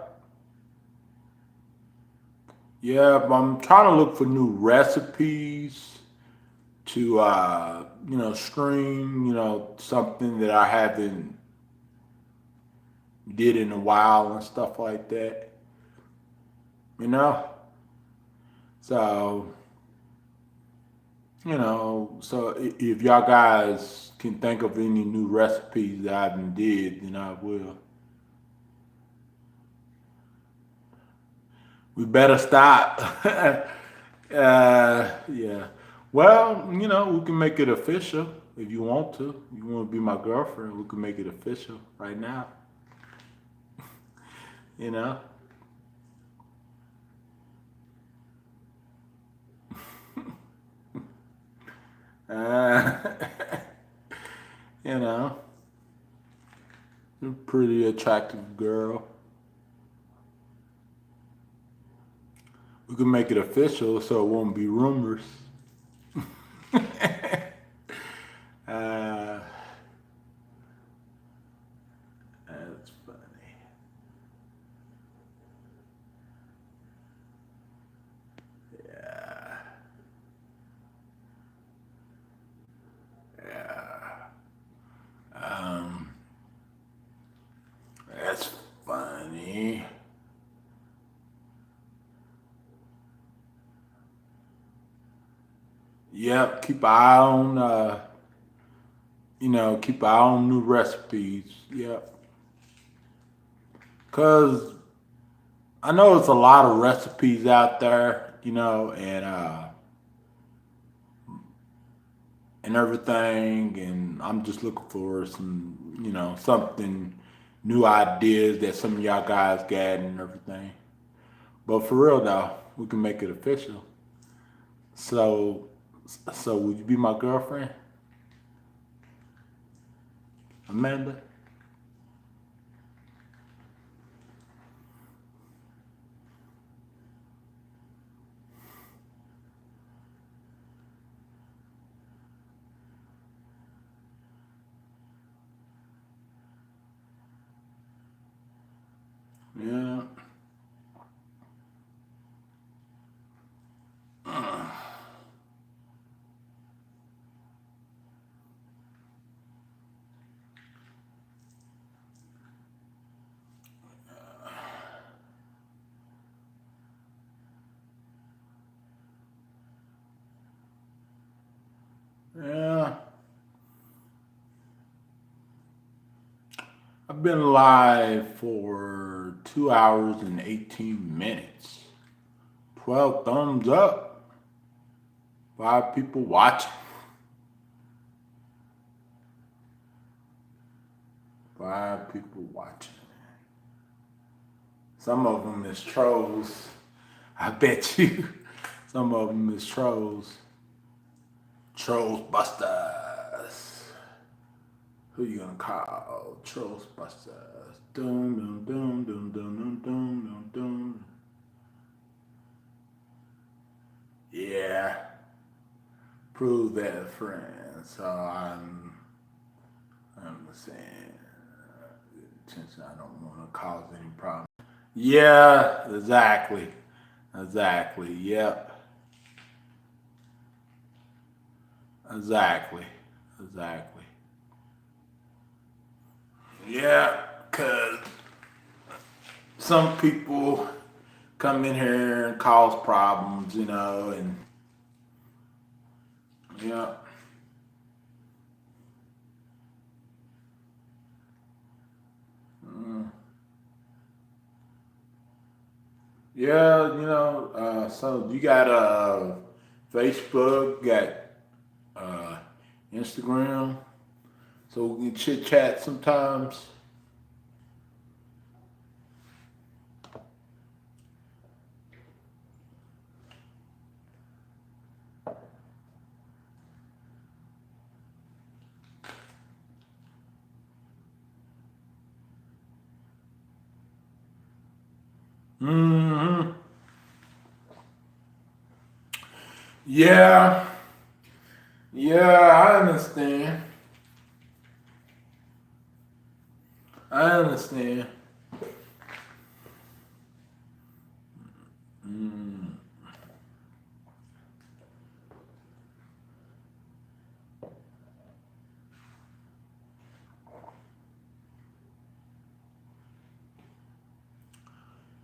S1: yeah. I'm trying to look for new recipes to you know, stream. You know, something that I haven't did in a while and stuff like that. You know, so you know, so if y'all guys can think of any new recipes that I haven't did, then I will. We better stop. Yeah. Well, you know, we can make it official if you want to. You want to be my girlfriend? We can make it official right now. You know. Uh, you know, you're a pretty attractive girl. We can make it official so it won't be rumors. uh, that's funny. Yeah. Yeah. Um, that's funny. Yep. Keep an eye on, you know, keep an eye on new recipes. Yep. Cause I know it's a lot of recipes out there, you know, and everything, and I'm just looking for some, you know, something new ideas that some of y'all guys got and everything. But for real though. we can make it official. So, so would you be my girlfriend, Amanda? Yeah. Yeah. I've been live for 2 hours and 18 minutes. 12 thumbs up. 5 people watching. 5 people watching. Some of them is trolls. I bet you. Some of them is trolls. Trolls busters. Who you gonna call? Trolls busters. Doom doom doom doom doom doom doom doom. Yeah. Prove that, friend. So I'm saying, attention. I don't want to cause any problem. Yeah, exactly. Exactly. Yep. Exactly. Exactly. Yeah, cause some people come in here and cause problems, and yeah. Mm. Yeah, so you got Facebook, got uh, Instagram, so we can chit chat sometimes. Hmm. Yeah, yeah, I understand. I understand. Mm.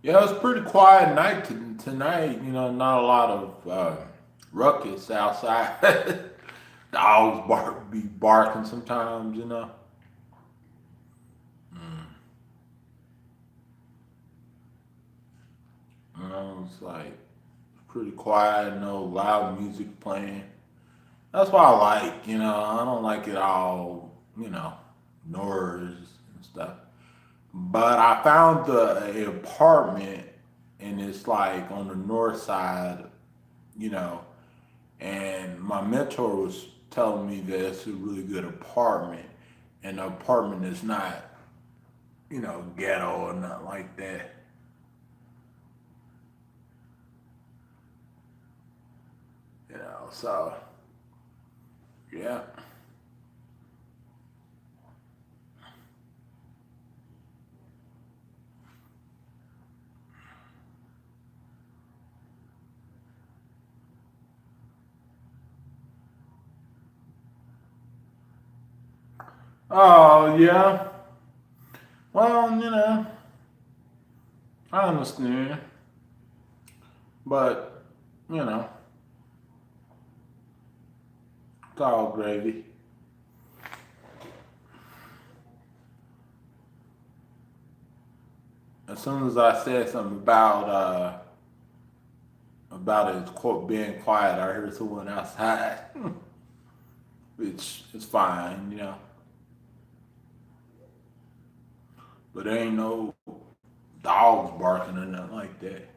S1: Yeah, it's pretty quiet night tonight. Not a lot of ruckus outside. Dogs be barking sometimes. Mm. It's like pretty quiet, no loud music playing. That's what I like. I don't like it all, noise and stuff. But I found a apartment, and it's like on the north side, you know, and my mentor was telling me that it's a really good apartment, and the apartment is not, ghetto or nothing like that. So yeah. Oh yeah. Well, I understand, but you know, it's all gravy. As soon as I said something about it quote being quiet, I heard someone outside, which is fine. But there ain't no dogs barking or nothing like that.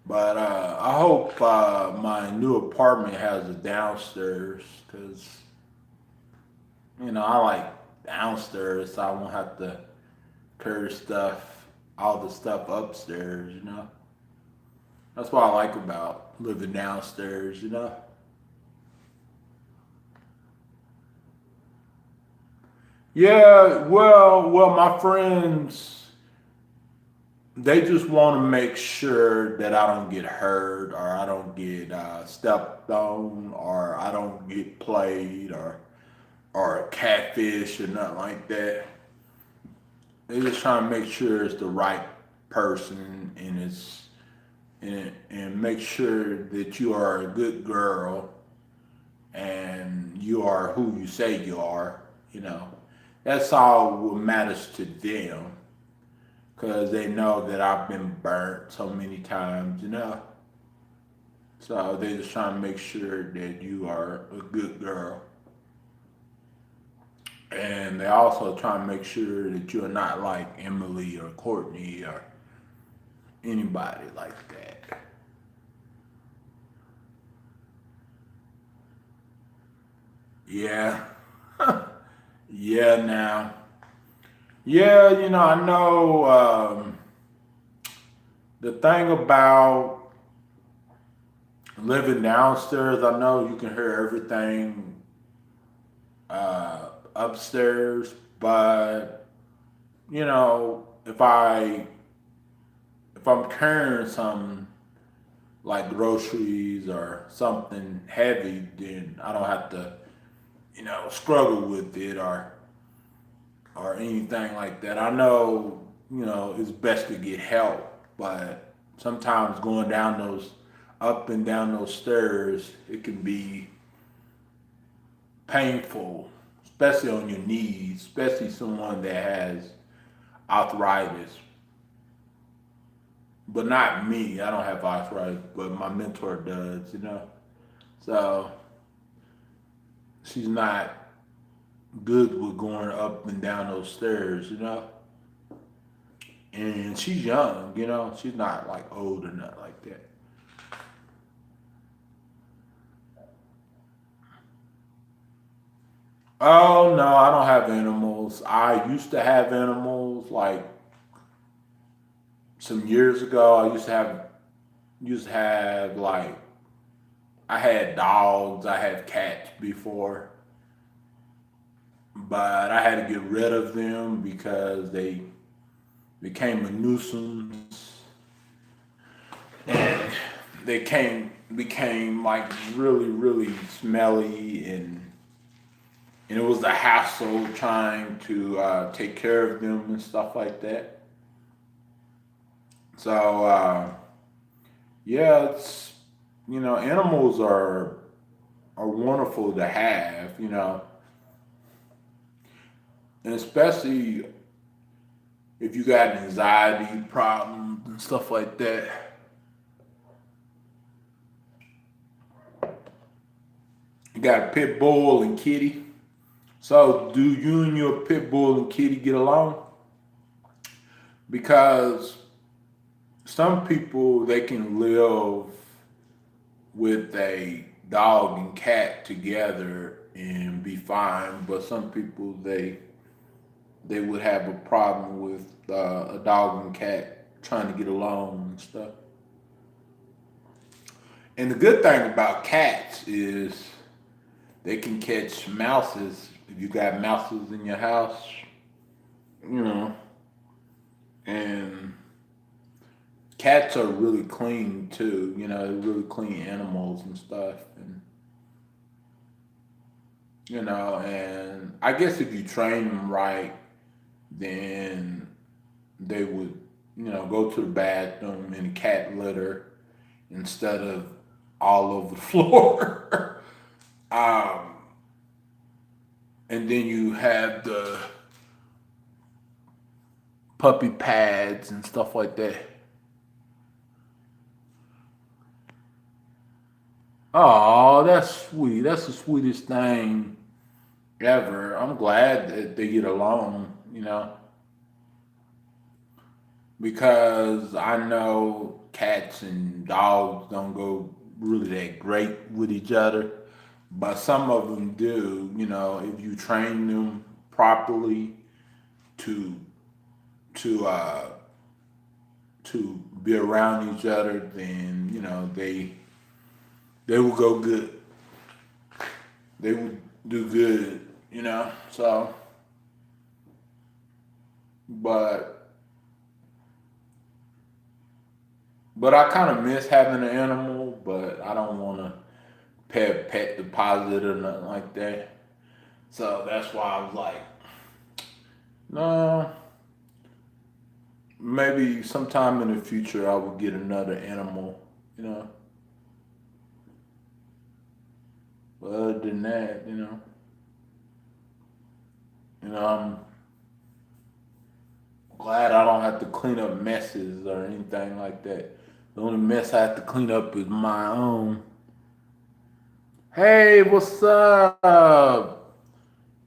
S1: But I hope my new apartment has a downstairs because, I like downstairs so I won't have to carry all the stuff upstairs. That's what I like about living downstairs. Yeah, well, my friends, they just want to make sure that I don't get hurt or I don't get stepped on or I don't get played or catfish or nothing like that. They just trying to make sure it's the right person and make sure that you are a good girl and you are who you say you are. You know, that's all what matters to them because they know that I've been burnt so many times. So they just trying to make sure that you are a good girl. And they also try to make sure that you're not like Emily or Courtney or anybody like that. Yeah. Yeah, now. Yeah, I know the thing about living downstairs, I know you can hear everything upstairs, but if I'm carrying some like groceries or something heavy, then I don't have to, struggle with it or anything like that. I know, it's best to get help, but sometimes going down those up and down those stairs, it can be painful, especially on your knees, especially someone that has arthritis. But not me. I don't have arthritis, but my mentor does. So she's not good with going up and down those stairs. And she's young. She's not like old or nothing like that. Oh no, I don't have animals. I used to have animals like some years ago. I used to have like I had dogs, I had cats before, but I had to get rid of them because they became a nuisance and they became like really really smelly and it was a hassle trying to take care of them and stuff like that. So yeah, animals are wonderful to have, and especially if you got anxiety problems and stuff like that. You got a pit bull and kitty. So do you and your pit bull and kitty get along? Because some people they can live with a dog and cat together and be fine, but some people they would have a problem with a dog and cat trying to get along and stuff. And the good thing about cats is they can catch mouses if you got mouses in your house, you know, and cats are really clean too, they're really clean animals and stuff. And I guess if you train them right, then they would, go to the bathroom in cat litter instead of all over the floor. um, and then you have the puppy pads and stuff like that. Oh, that's sweet. That's the sweetest thing ever. I'm glad that they get along. because I know cats and dogs don't go really that great with each other, but some of them do. You know, if you train them properly to to uh, to be around each other, then you know they will go good. They will do good. You know, so but but I kind of miss having an animal, but I don't want to pet deposit or nothing like that. So that's why I was like, no, maybe sometime in the future I will get another animal, you know. But other than that, I'm glad I don't have to clean up messes or anything like that. The only mess I have to clean up is my own. Hey, what's up?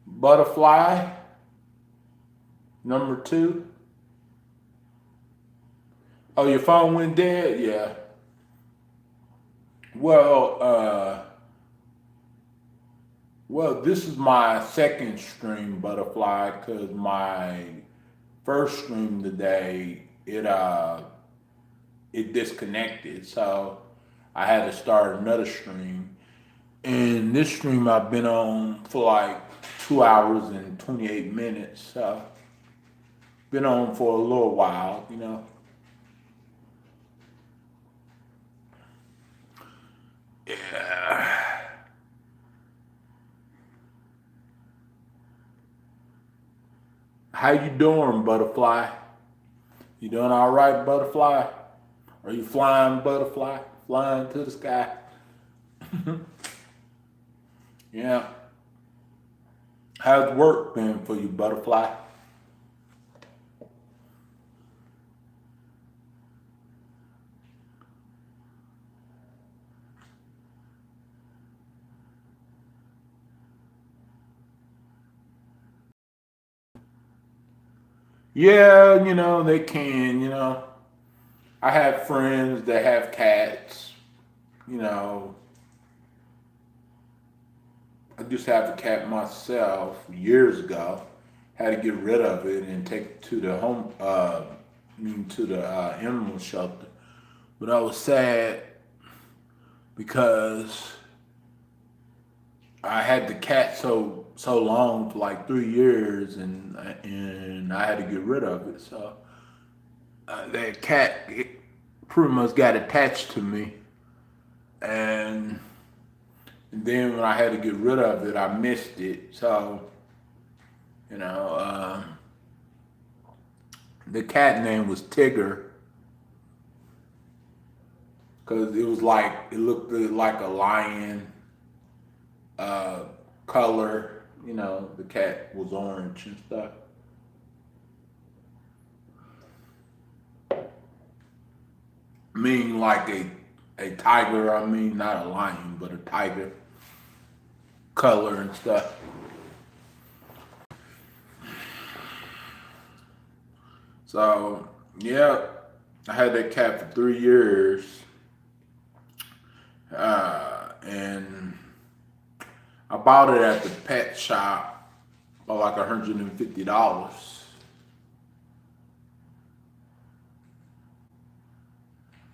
S1: Butterfly number two. Oh, your phone went dead? Yeah. Well, this is my second stream, Butterfly, because my first stream today it disconnected, so I had to start another stream. And this stream I've been on for like 2 hours and 28 minutes, so been on for a little while, you know. Yeah. How you doing, Butterfly? You doing all right, Butterfly? Are you flying, Butterfly? Flying to the sky? Yeah. How's work been for you, Butterfly? Yeah, they can, I have friends that have cats, you know. I used to have a cat myself years ago. Had to get rid of it and take it to the animal shelter. But I was sad because I had the cat so long for like 3 years, and I had to get rid of it. So that cat it pretty much got attached to me, and then when I had to get rid of it, I missed it. So you know, the cat name was Tigger because it looked like a lion uh, color. You know, the cat was orange and stuff. Mean like a tiger. I mean, not a lion, but a tiger color and stuff. So yeah, I had that cat for 3 years, and I bought it at the pet shop for like $150.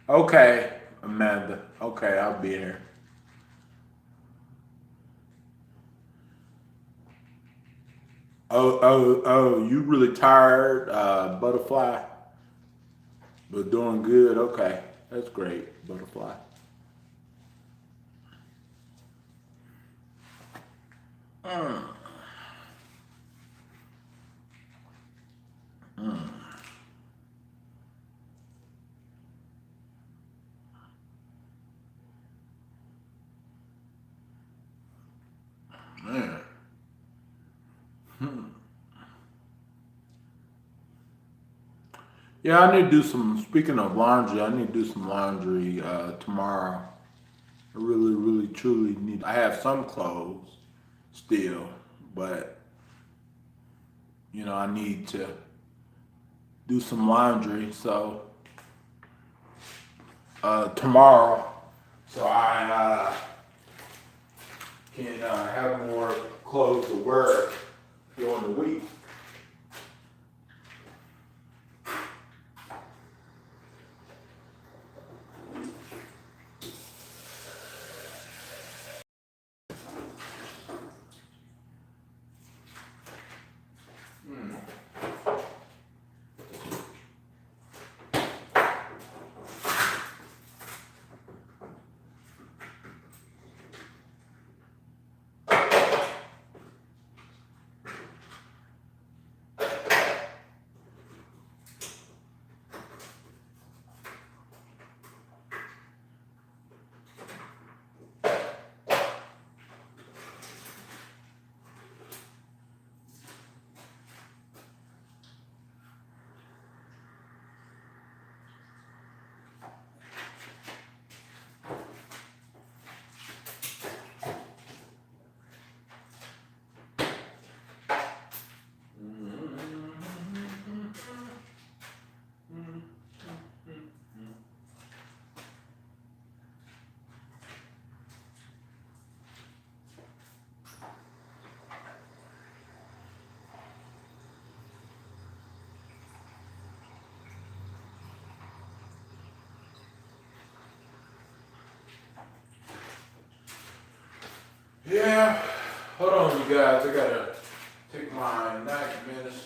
S1: Okay, Amanda. Okay, I'll be here. Oh, you really tired, Butterfly, but doing good. Okay, that's great, Butterfly. Mm, mm, man. Hmm. Yeah, I need to do some. Speaking of laundry, I need to do some laundry tomorrow. I really, really, truly need. I have some clothes still, but I need to. do some laundry. So tomorrow, so I can have more clothes to wear during the week. Yeah, hold on, you guys. I gotta take my night medicine.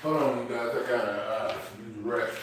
S1: Hold on, you guys. I gotta use rest.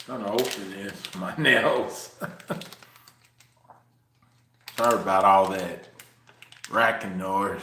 S1: Trying to open this, my nails. Sorry about all that racking noise.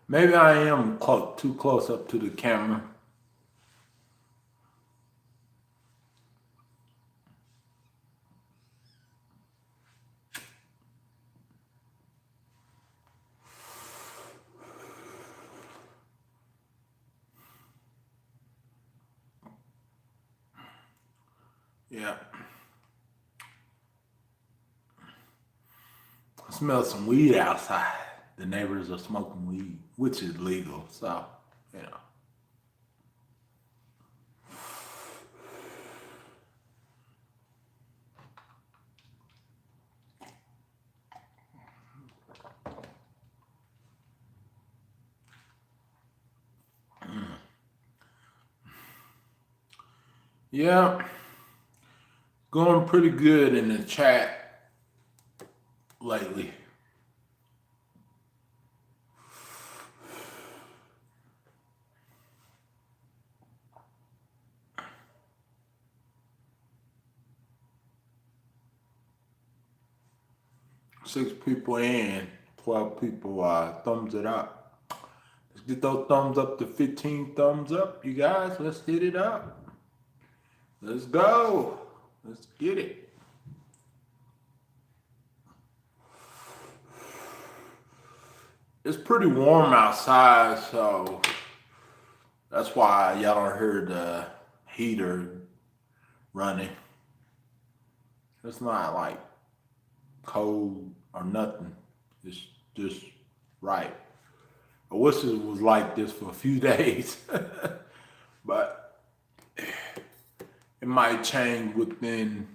S1: Maybe I am too close up to the camera. Yeah. I smell some weed outside. The neighbors are smoking weed, which is legal, so, you know. Yeah, going pretty good in the chat lately. Six people in, 12 people thumbs it up. Let's get those thumbs up to 15 thumbs up, you guys. Let's hit it up. Let's go. Let's get it. It's pretty warm outside, so that's why y'all don't hear the heater running. It's not like cold or nothing. It's just right. I wish it was like this for a few days, but it might change within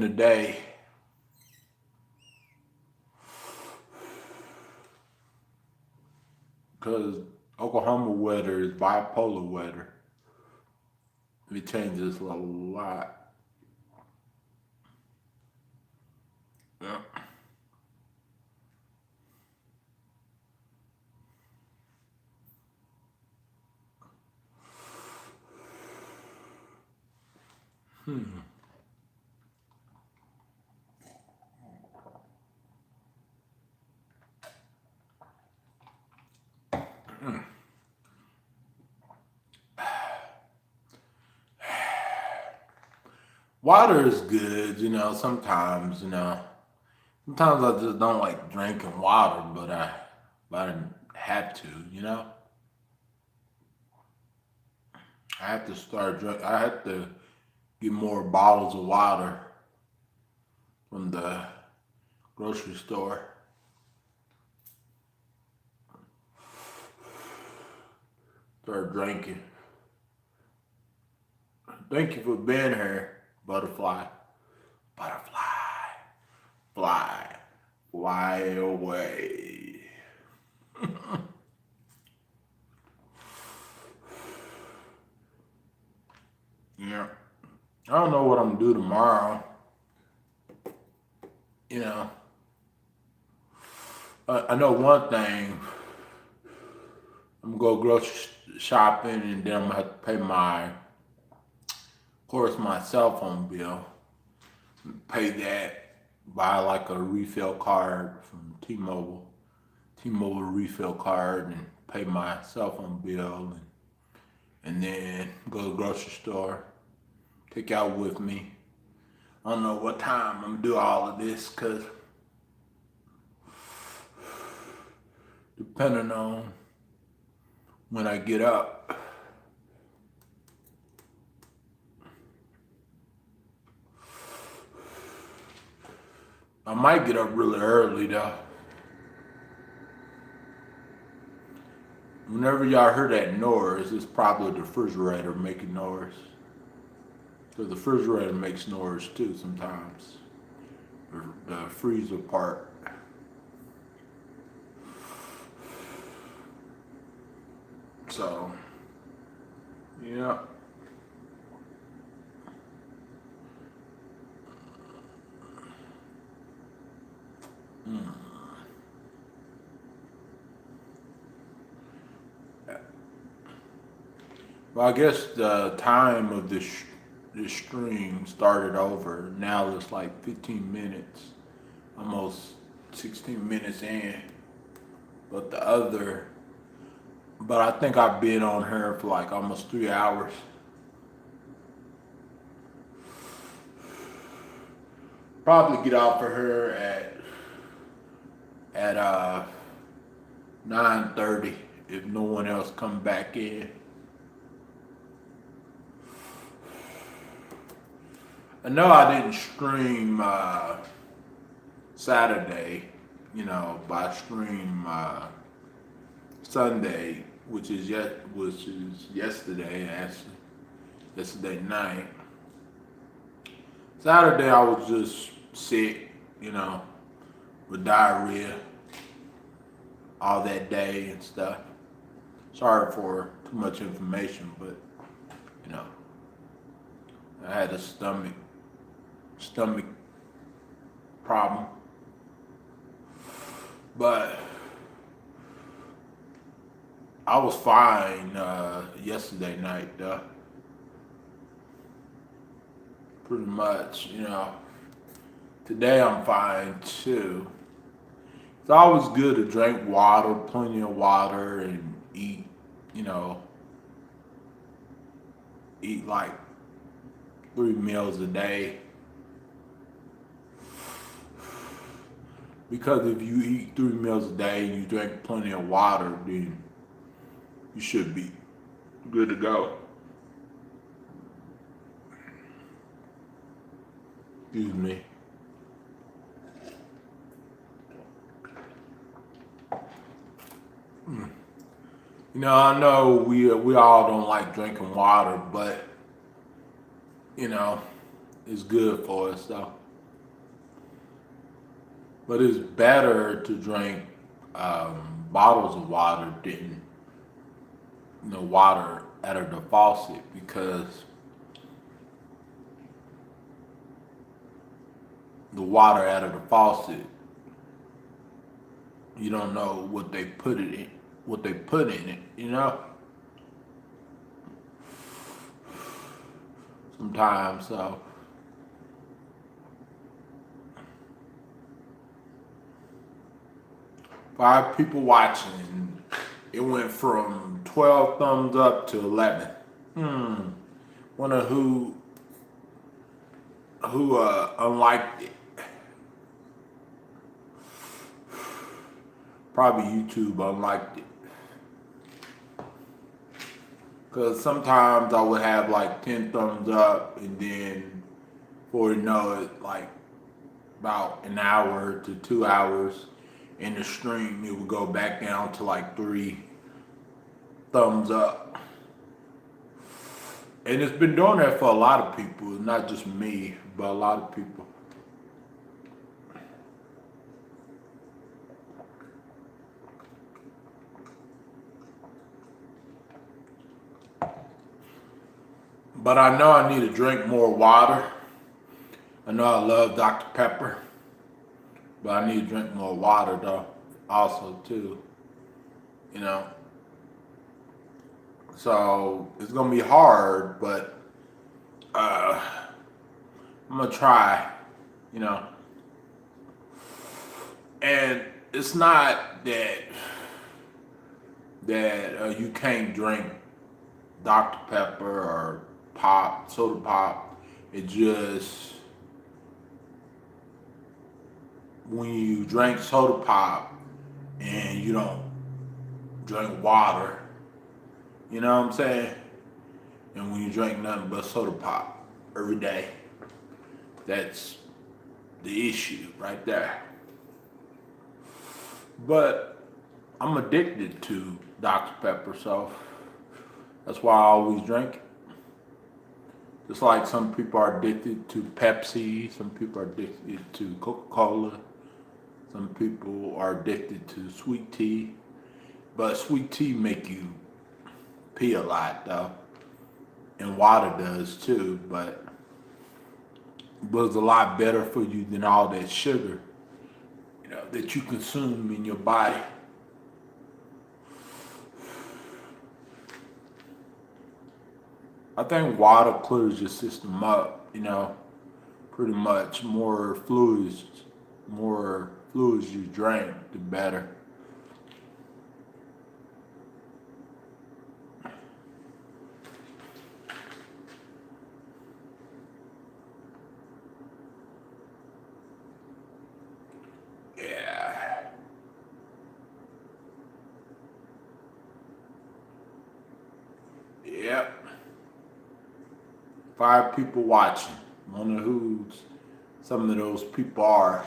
S1: a day. Because Oklahoma weather is bipolar weather. It changes a lot. Yeah. Water is good, you know, sometimes, you know. Sometimes I just don't like drinking water, but I had to, you know. I have to start drink. I have to get more bottles of water from the grocery store. Start drinking. Thank you for being here, butterfly. Butterfly, fly, fly away. Yeah. I don't know what I'm gonna do tomorrow. You know, I know one thing. I'm gonna go grocery shopping, and then I'm gonna have to pay of course, my cell phone bill. Pay that, buy like a refill card from T-Mobile refill card, and pay my cell phone bill, and then go to the grocery store, take out with me. I don't know what time I'm gonna do all of this, cause depending on when I get up. I might get up really early though. Whenever y'all hear that noise, it's probably the refrigerator making noise. Because the refrigerator makes noise too sometimes. The freezer part. So, yeah. Well, I guess the time of this stream started over. Now it's like 15 minutes, almost 16 minutes in. But but I think I've been on her for like almost 3 hours. Probably get off of her at 9:30 if no one else come back in. I know I didn't stream Saturday, but I stream Sunday, which is yesterday, actually, yesterday night. Saturday I was just sick, with diarrhea all that day and stuff. Sorry for too much information, but I had a stomach problem. But I was fine yesterday night, though. Pretty much, Today I'm fine too. It's always good to drink water, plenty of water, and eat like 3 meals a day. Because if you eat 3 meals a day and you drink plenty of water, then you should be good to go. Excuse me. I know we all don't like drinking water, but it's good for us though. But it's better to drink bottles of water than water out of the faucet, because the water out of the faucet, you don't know what they put in it. Sometimes, so 5 people watching. It went from 12 thumbs up to 11. Wonder who unliked it. Probably YouTube unliked it. Because sometimes I would have like 10 thumbs up, and then before you know it, like about an hour to 2 hours in the stream, it would go back down to like 3 thumbs up. And it's been doing that for a lot of people, not just me, but a lot of people. But I know I need to drink more water. I know I love Dr. Pepper, but I need to drink more water though, also too. So it's gonna be hard, but I'm gonna try. And it's not that you can't drink Dr. Pepper or soda pop. It just, when you drink soda pop and you don't drink water, you know what I'm saying? And when you drink nothing but soda pop every day, that's the issue right there. But I'm addicted to Dr. Pepper, so that's why I always drink it. Just like some people are addicted to Pepsi, some people are addicted to Coca-Cola, some people are addicted to sweet tea. But sweet tea make you pee a lot though, and water does too, but it was a lot better for you than all that sugar, that you consume in your body. I think water clears your system up, pretty much. More fluids you drink, the better. Yeah. Yep. 5 people watching. Wonder who some of those people are.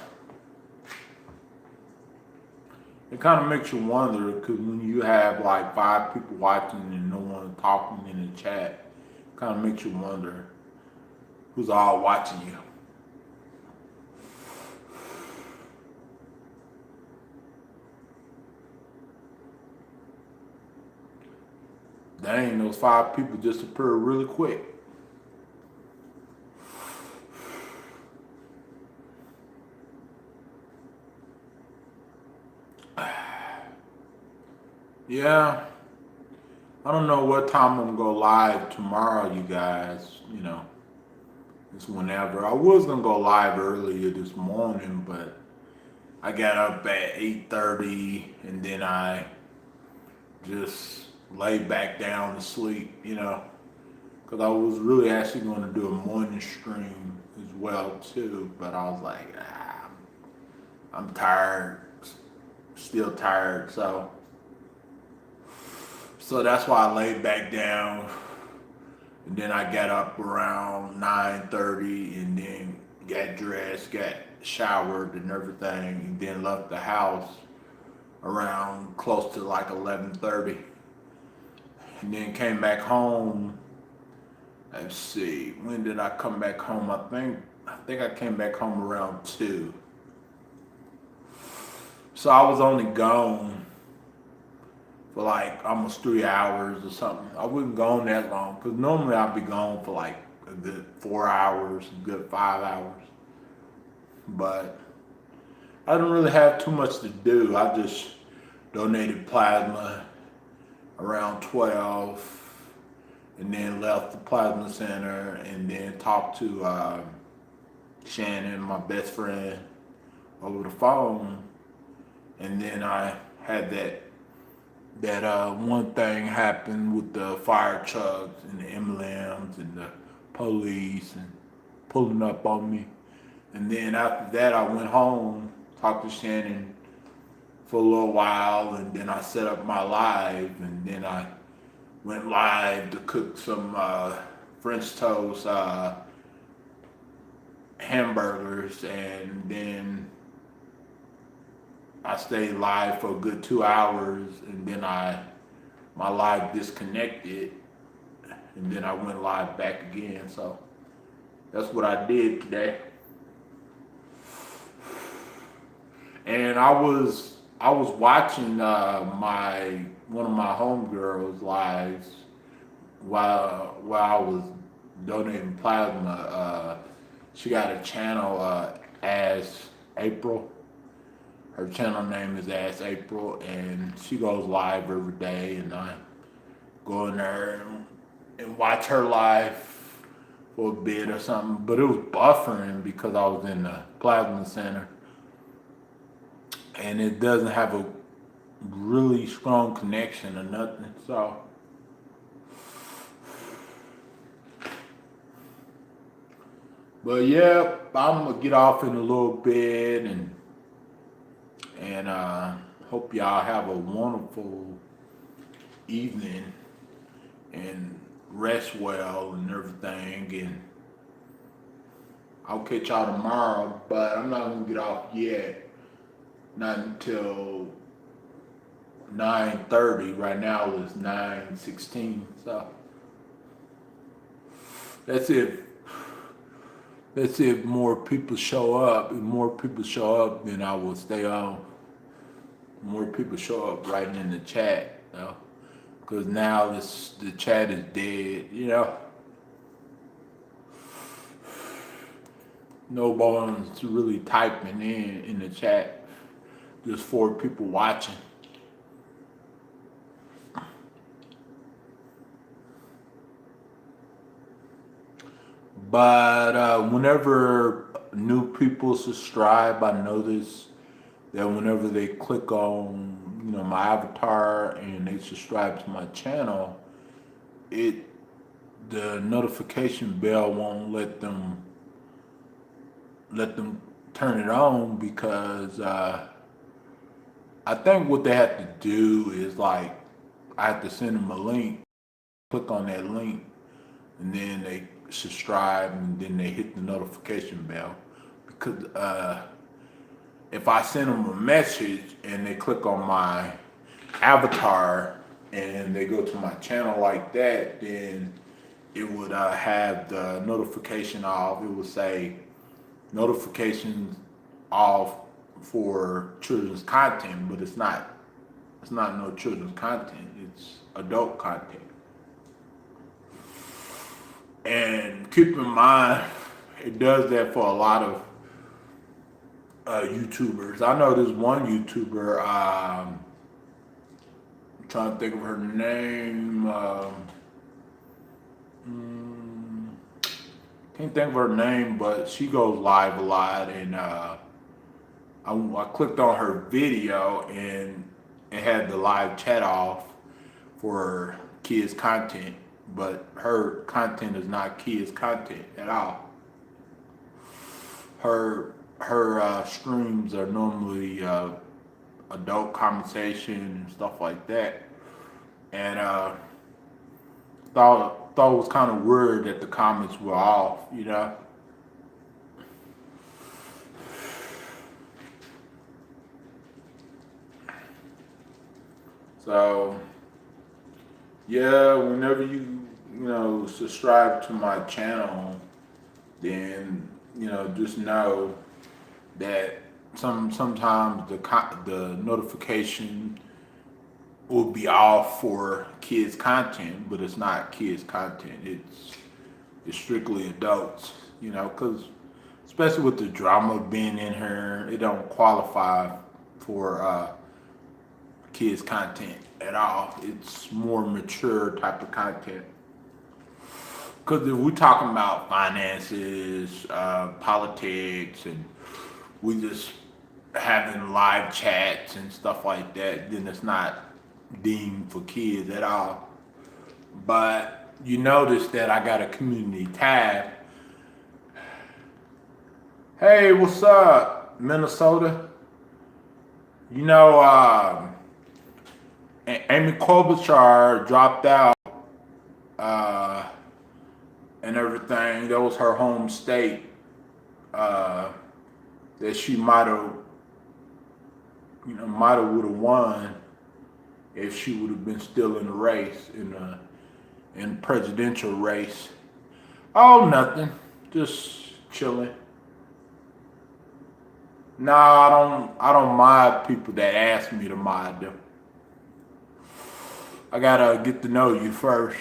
S1: It kind of makes you wonder, because when you have like 5 people watching and no one talking in the chat, it kind of makes you wonder who's all watching you. Dang, those 5 people disappeared really quick. Yeah, I don't know what time I'm gonna go live tomorrow, you guys. It's whenever. I was gonna go live earlier this morning, but I got up at 8:30 and then I just laid back down to sleep, because I was really actually going to do a morning stream as well too, but I was like, I'm tired, still tired, so that's why I laid back down, and then I got up around 9:30 and then got dressed, got showered and everything, and then left the house around close to like 11:30, and then came back home. Let's see, when did I come back home? I think I came back home around 2. So I was only gone for like almost 3 hours or something. I wasn't gone that long, because normally I'd be gone for like a good 4 hours, a good 5 hours. But I didn't really have too much to do. I just donated plasma around 12 and then left the plasma center and then talked to Shannon, my best friend, over the phone. And then I had that one thing happen with the fire trucks and the emblems and the police and pulling up on me. And then after that, I went home, talked to Shannon for a little while, and then I set up my live, and then I went live to cook some French toast hamburgers, and then I stayed live for a good 2 hours, and then my live disconnected, and then I went live back again. So that's what I did today. And I was watching one of my homegirls lives while I was donating plasma. She got a channel as April. Her channel name is As April, and she goes live every day, and I go in there and watch her live for a bit or something. But it was buffering because I was in the plasma center, and it doesn't have a really strong connection or nothing. So but yeah, I'm gonna get off in a little bit, and hope y'all have a wonderful evening and rest well and everything, and I'll catch y'all tomorrow, but I'm not gonna get off yet, not until 9:30. Right now it's 9:16, so let's see if more people show up. If more people show up, then I will stay on. More people show up writing in the chat, because because now the chat is dead, you know. No one's really typing in the chat, just 4 people watching. But whenever new people subscribe, I notice that whenever they click on, you know, my avatar and they subscribe to my channel, the notification bell won't let them turn it on, because I think what they have to do is, like, I have to send them a link, click on that link, and then they subscribe, and then they hit the notification bell. Because if I send them a message and they click on my avatar and they go to my channel like that, then it would have the notification off. It would say notifications off for children's content, but it's not no children's content, it's adult content. And keep in mind, it does that for a lot of YouTubers. I know this one YouTuber, I'm trying to think of her name, can't think of her name, but she goes live a lot, and I clicked on her video and it had the live chat off for kids content, but her content is not kids content at all. Her streams are normally adult conversation and stuff like that, and thought it was kind of weird that the comments were off, you know. So yeah, whenever you know, subscribe to my channel, then, you know, just know that sometimes the notification will be off for kids content, but it's not kids content. It's strictly adults, you know, because especially with the drama being in here, it don't qualify for kids content at all. It's more mature type of content. Because if we're talking about finances, politics, and we just having live chats and stuff like that, then it's not deemed for kids at all. But you notice that I got a community tab. Hey, what's up, Minnesota? You know, Amy Klobuchar dropped out and everything. That was her home state, that she might have would have won if she would have been still in the race, in presidential race. Oh, nothing, just chilling. Nah, I don't mod people that ask me to mod them. I gotta get to know you first.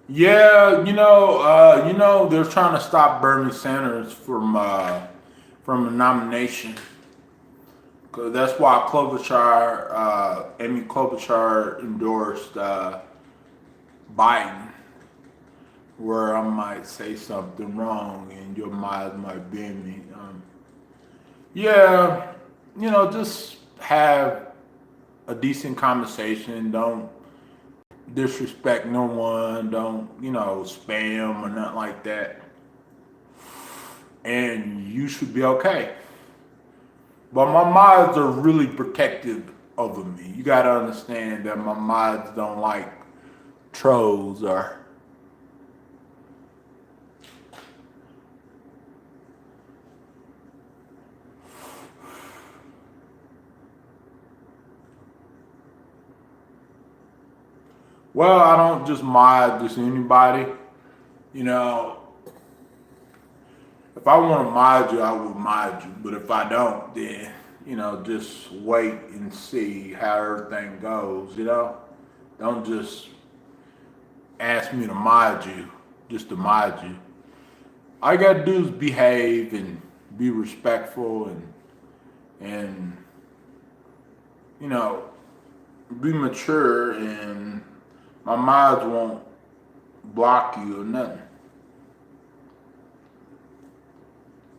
S1: Yeah, you know, they're trying to stop Bernie Sanders from a nomination, because that's why Amy Klobuchar endorsed Biden. Where I might say something wrong and your mind might bend me. Yeah, you know, just have a decent conversation. Don't disrespect no one. Don't, you know, spam or nothing like that. And you should be okay. But my mods are really protective over me. You gotta understand that my mods don't like trolls or well, I don't just mod just anybody. You know, if if I want to mod you, I will mod you. But if I don't, then, just wait and see how everything goes, Don't just ask me to mod you, just to mod you. All you gotta do is behave and be respectful and be mature, and my mods won't block you or nothing.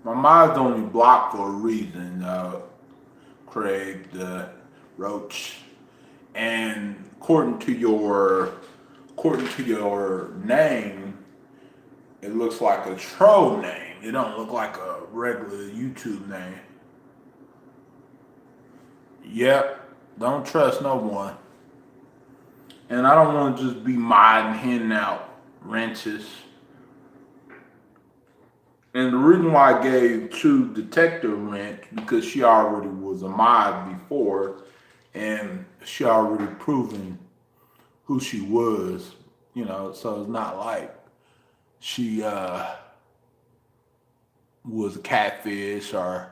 S1: My mods only block for a reason, Craig the Roach. And according to your name, it looks like a troll name. It don't look like a regular YouTube name. Yep, don't trust no one. And I don't want to just be modding, handing out wrenches. And the reason why I gave True Detective wrench, because she already was a mod before, and she already proven who she was, so it's not like she was a catfish or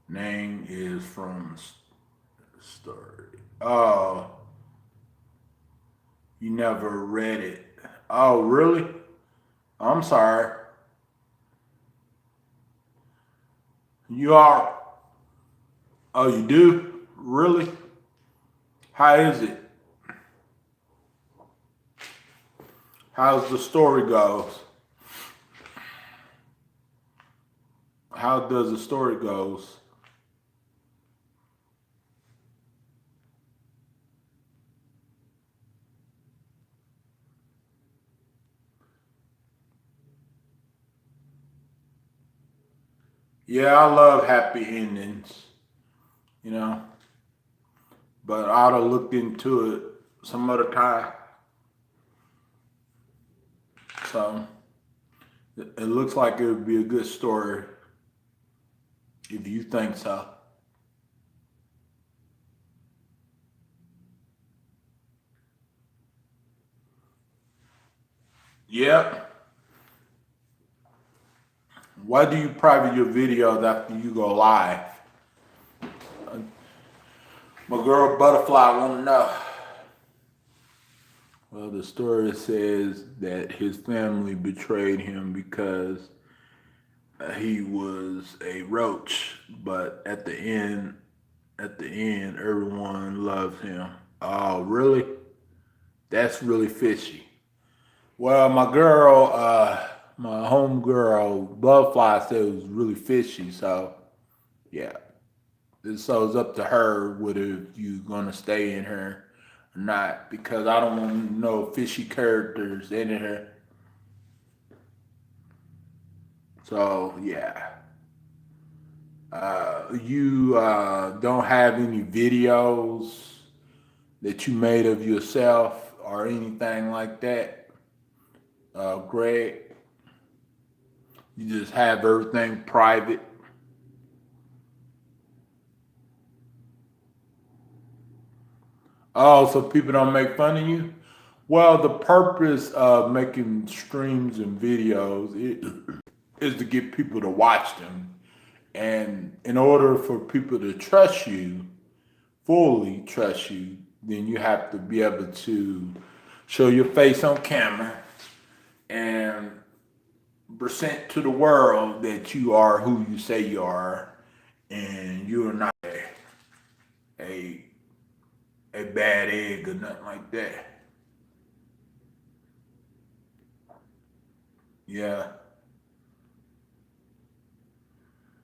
S1: name is from story. Oh, you never read it. Oh, really? I'm sorry. You are. Oh, you do? Really? How is it? How's the story goes? How does the story goes? Yeah, I love happy endings, but I ought to look into it some other time. So it looks like it would be a good story if you think so. Yep. Why do you private your videos after you go live? My girl Butterfly want to know. Well, the story says that his family betrayed him because he was a roach, but at the end, everyone loves him. Oh, really? That's really fishy. Well, my home girl, Butterfly, said it was really fishy. So, yeah. So it's up to her whether you're gonna stay in her or not, because I don't want no fishy characters in her. So yeah. You don't have any videos that you made of yourself or anything like that, Greg? You just have everything private. Oh, so people don't make fun of you? Well, the purpose of making streams and videos is to get people to watch them. And in order for people to trust you, fully trust you, then you have to be able to show your face on camera and present to the world that you are who you say you are, and you are not a a bad egg or nothing like that. Yeah,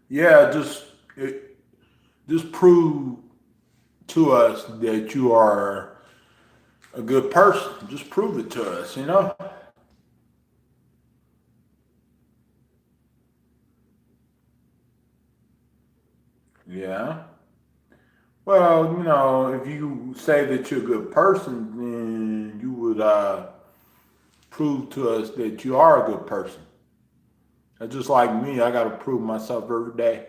S1: yeah. Just prove to us that you are a good person. Just prove it to us. Yeah. Well, if you say that you're a good person, then you would prove to us that you are a good person. That's just like me. I got to prove myself every day.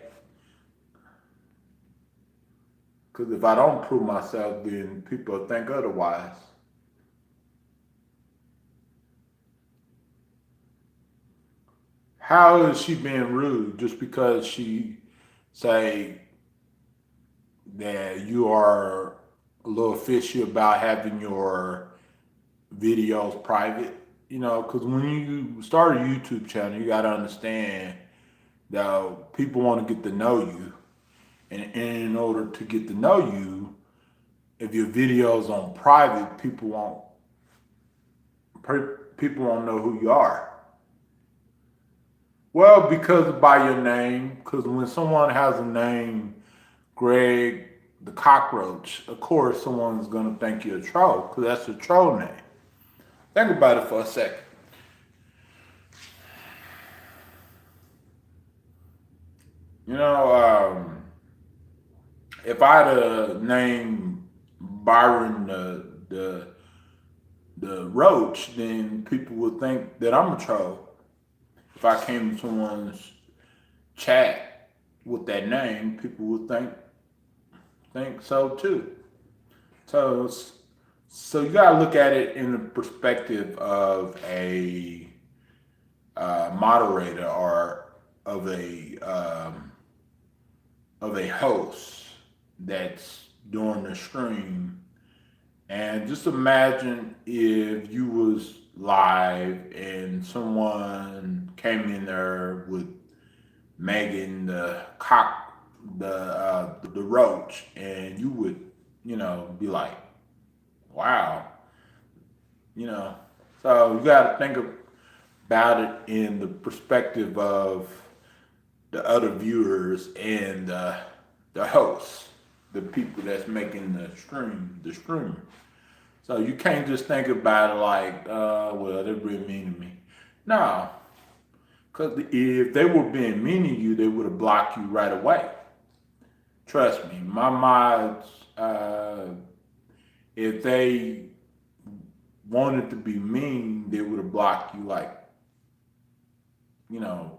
S1: Because if I don't prove myself, then people think otherwise. how is she being rude just because she say that you are a little fishy about having your videos private? You know, because when you start a YouTube channel, you got to understand that people want to get to know you. And in order to get to know you, if your video's on private, people won't know who you are. Well, because by your name, because when someone has a name, Greg the Cockroach, of course someone's gonna think you're a troll, because that's a troll name. Think about it for a second. You know, if I had a name Byron the Roach, then people would think that I'm a troll. If I came to someone's chat with that name, people would think so too. So so you gotta look at it in the perspective of a moderator or of a host that's doing the stream. And just imagine if you was live and someone came in there with Megan the roach, and you would, be like, wow, you know. So you got to think about it in the perspective of the other viewers and the hosts, the people that's making the stream. So you can't just think about it like, well, they're being mean to me. No, because if they were being mean to you, they would have blocked you right away. Trust me, my mods, if they wanted to be mean, they would have blocked you like, you know,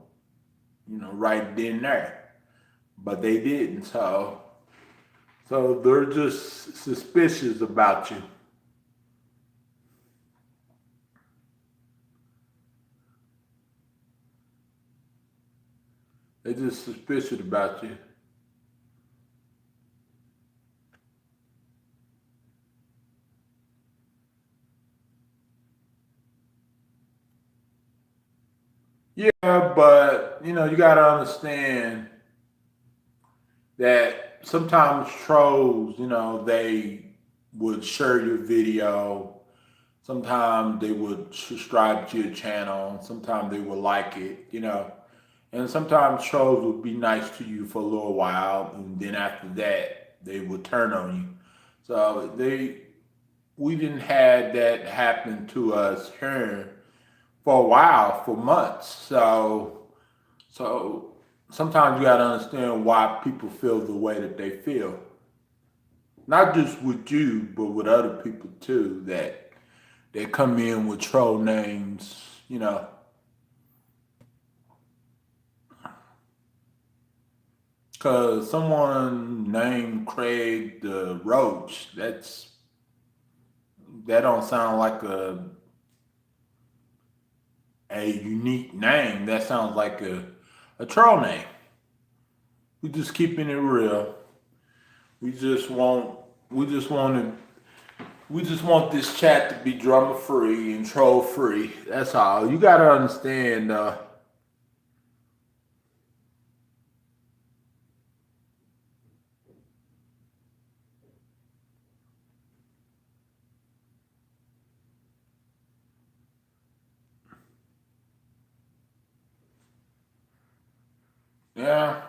S1: right then and there. But they didn't, so they're just suspicious about you. They're just suspicious about you. Yeah, but you gotta understand that sometimes trolls, they would share your video. Sometimes they would subscribe to your channel. Sometimes they would like it. And sometimes trolls would be nice to you for a little while, and then after that, they would turn on you. So we didn't have that happen to us here for a while, for months. So sometimes you got to understand why people feel the way that they feel. Not just with you, but with other people too, that they come in with troll names. Because someone named Craig the Roach, that don't sound like a unique name. That sounds like a troll name. We just keeping it real. We just want we just want we just want this chat to be drama free and troll free. That's all. You gotta understand. Yeah,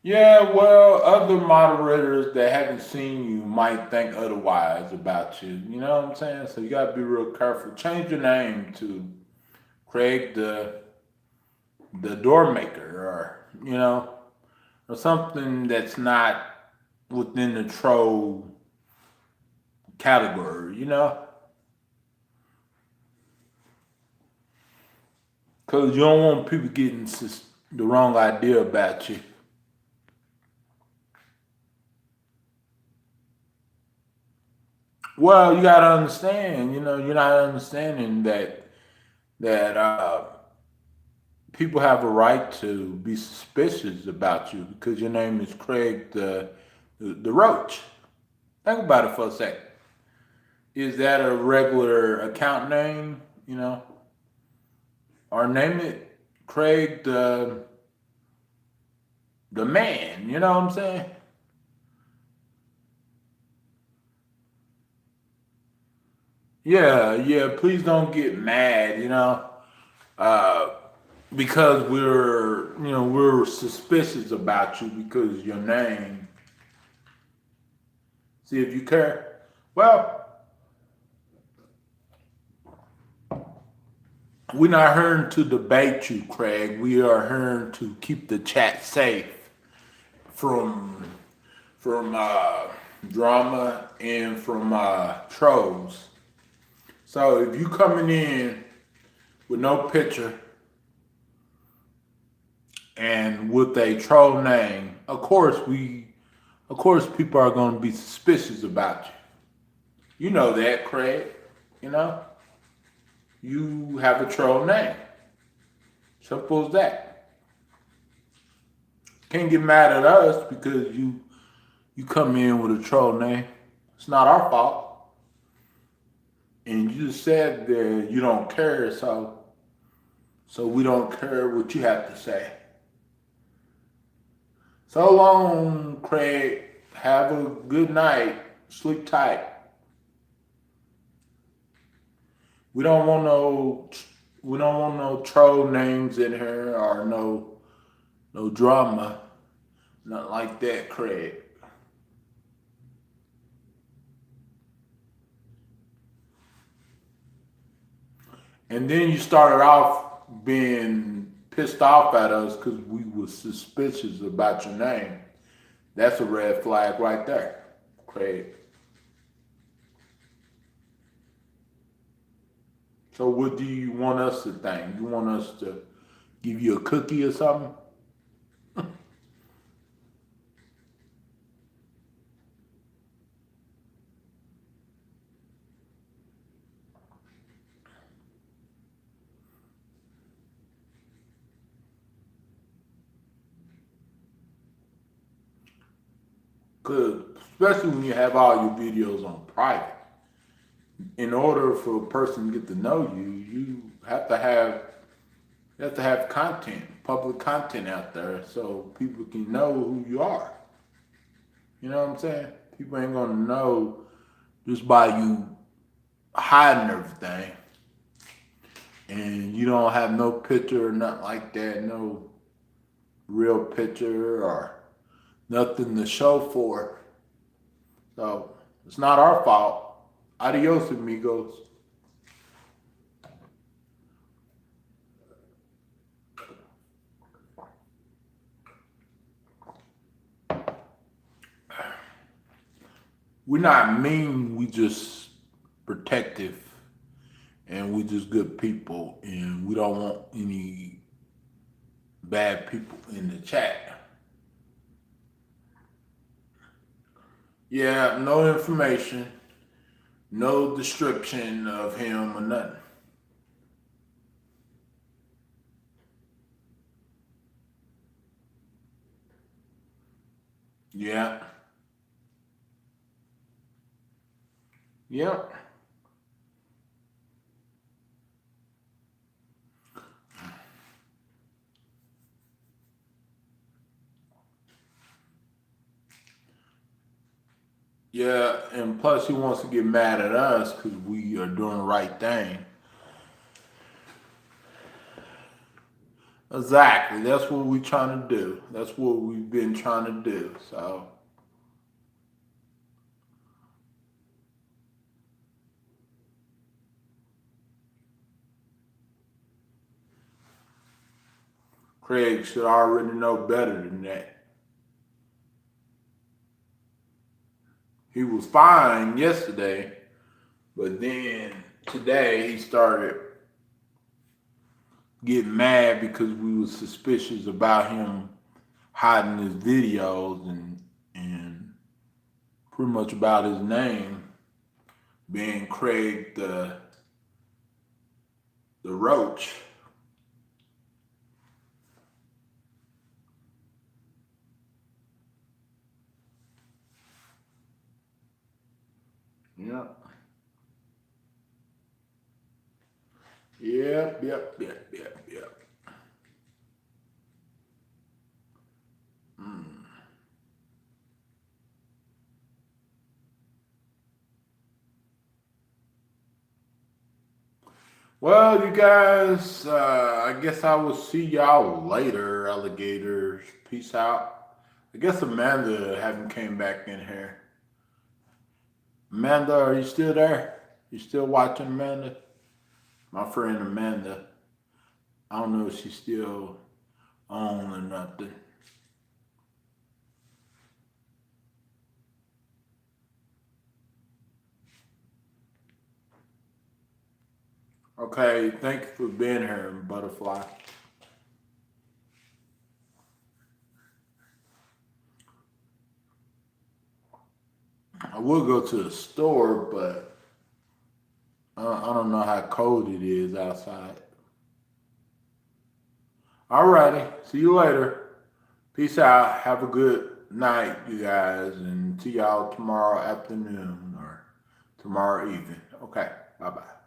S1: yeah. Well, other moderators that haven't seen you might think otherwise about you. You know what I'm saying? So you gotta be real careful. Change your name to Craig the door maker, or or something that's not within the troll category. Because you don't want people getting the wrong idea about you. Well, you gotta understand, you're not understanding that people have a right to be suspicious about you because your name is Craig the Roach. Think about it for a second. Is that a regular account name? You know, or name it Craig the Man. You know what I'm saying? Yeah, yeah. Please don't get mad. Uh, because we're suspicious about you because your name. See if you care. Well, we're not here to debate you, Craig. We are here to keep the chat safe from drama and from trolls. So if you coming in with no picture and with a troll name, of course people are going to be suspicious about you. You know that, Craig. You know, you have a troll name. Simple as that. Can't get mad at us because you come in with a troll name. It's not our fault. And you said that you don't care, so we don't care what you have to say. So long, Craig. Have a good night. Sleep tight. We don't want no troll names in here or no drama. Nothing like that, Craig. And then you started off being pissed off at us because we were suspicious about your name. That's a red flag right there, Craig. So what do you want us to think? You want us to give you a cookie or something? Because especially when you have all your videos on private, in order for a person to get to know you, you have to have content, public content out there, so people can know who you are. You know what I'm saying? People ain't gonna know just by you hiding everything, and you don't have no picture or nothing like that, no real picture or nothing to show for it. So it's not our fault. Adios, amigos. We're not mean, we just protective and we just good people and we don't want any bad people in the chat. Yeah, no information, no description of him or nothing. Yeah. Yep. Yeah, and plus he wants to get mad at us because we are doing the right thing. Exactly. That's what we're trying to do. That's what we've been trying to do. So, Craig should already know better than that. He was fine yesterday, but then today he started getting mad because we were suspicious about him hiding his videos and pretty much about his name being Craig the Roach. Yep. Yep. Well, you guys, I guess I will see y'all later, alligators. Peace out. I guess Amanda haven't came back in here. Amanda, are you still there? You still watching, Amanda? My friend Amanda. I don't know if she's still on or nothing. Okay, thank you for being here, Butterfly. I will go to the store, but I don't know how cold it is outside. Alrighty, see you later. Peace out. Have a good night, you guys, and see y'all tomorrow afternoon or tomorrow evening. Okay, bye bye.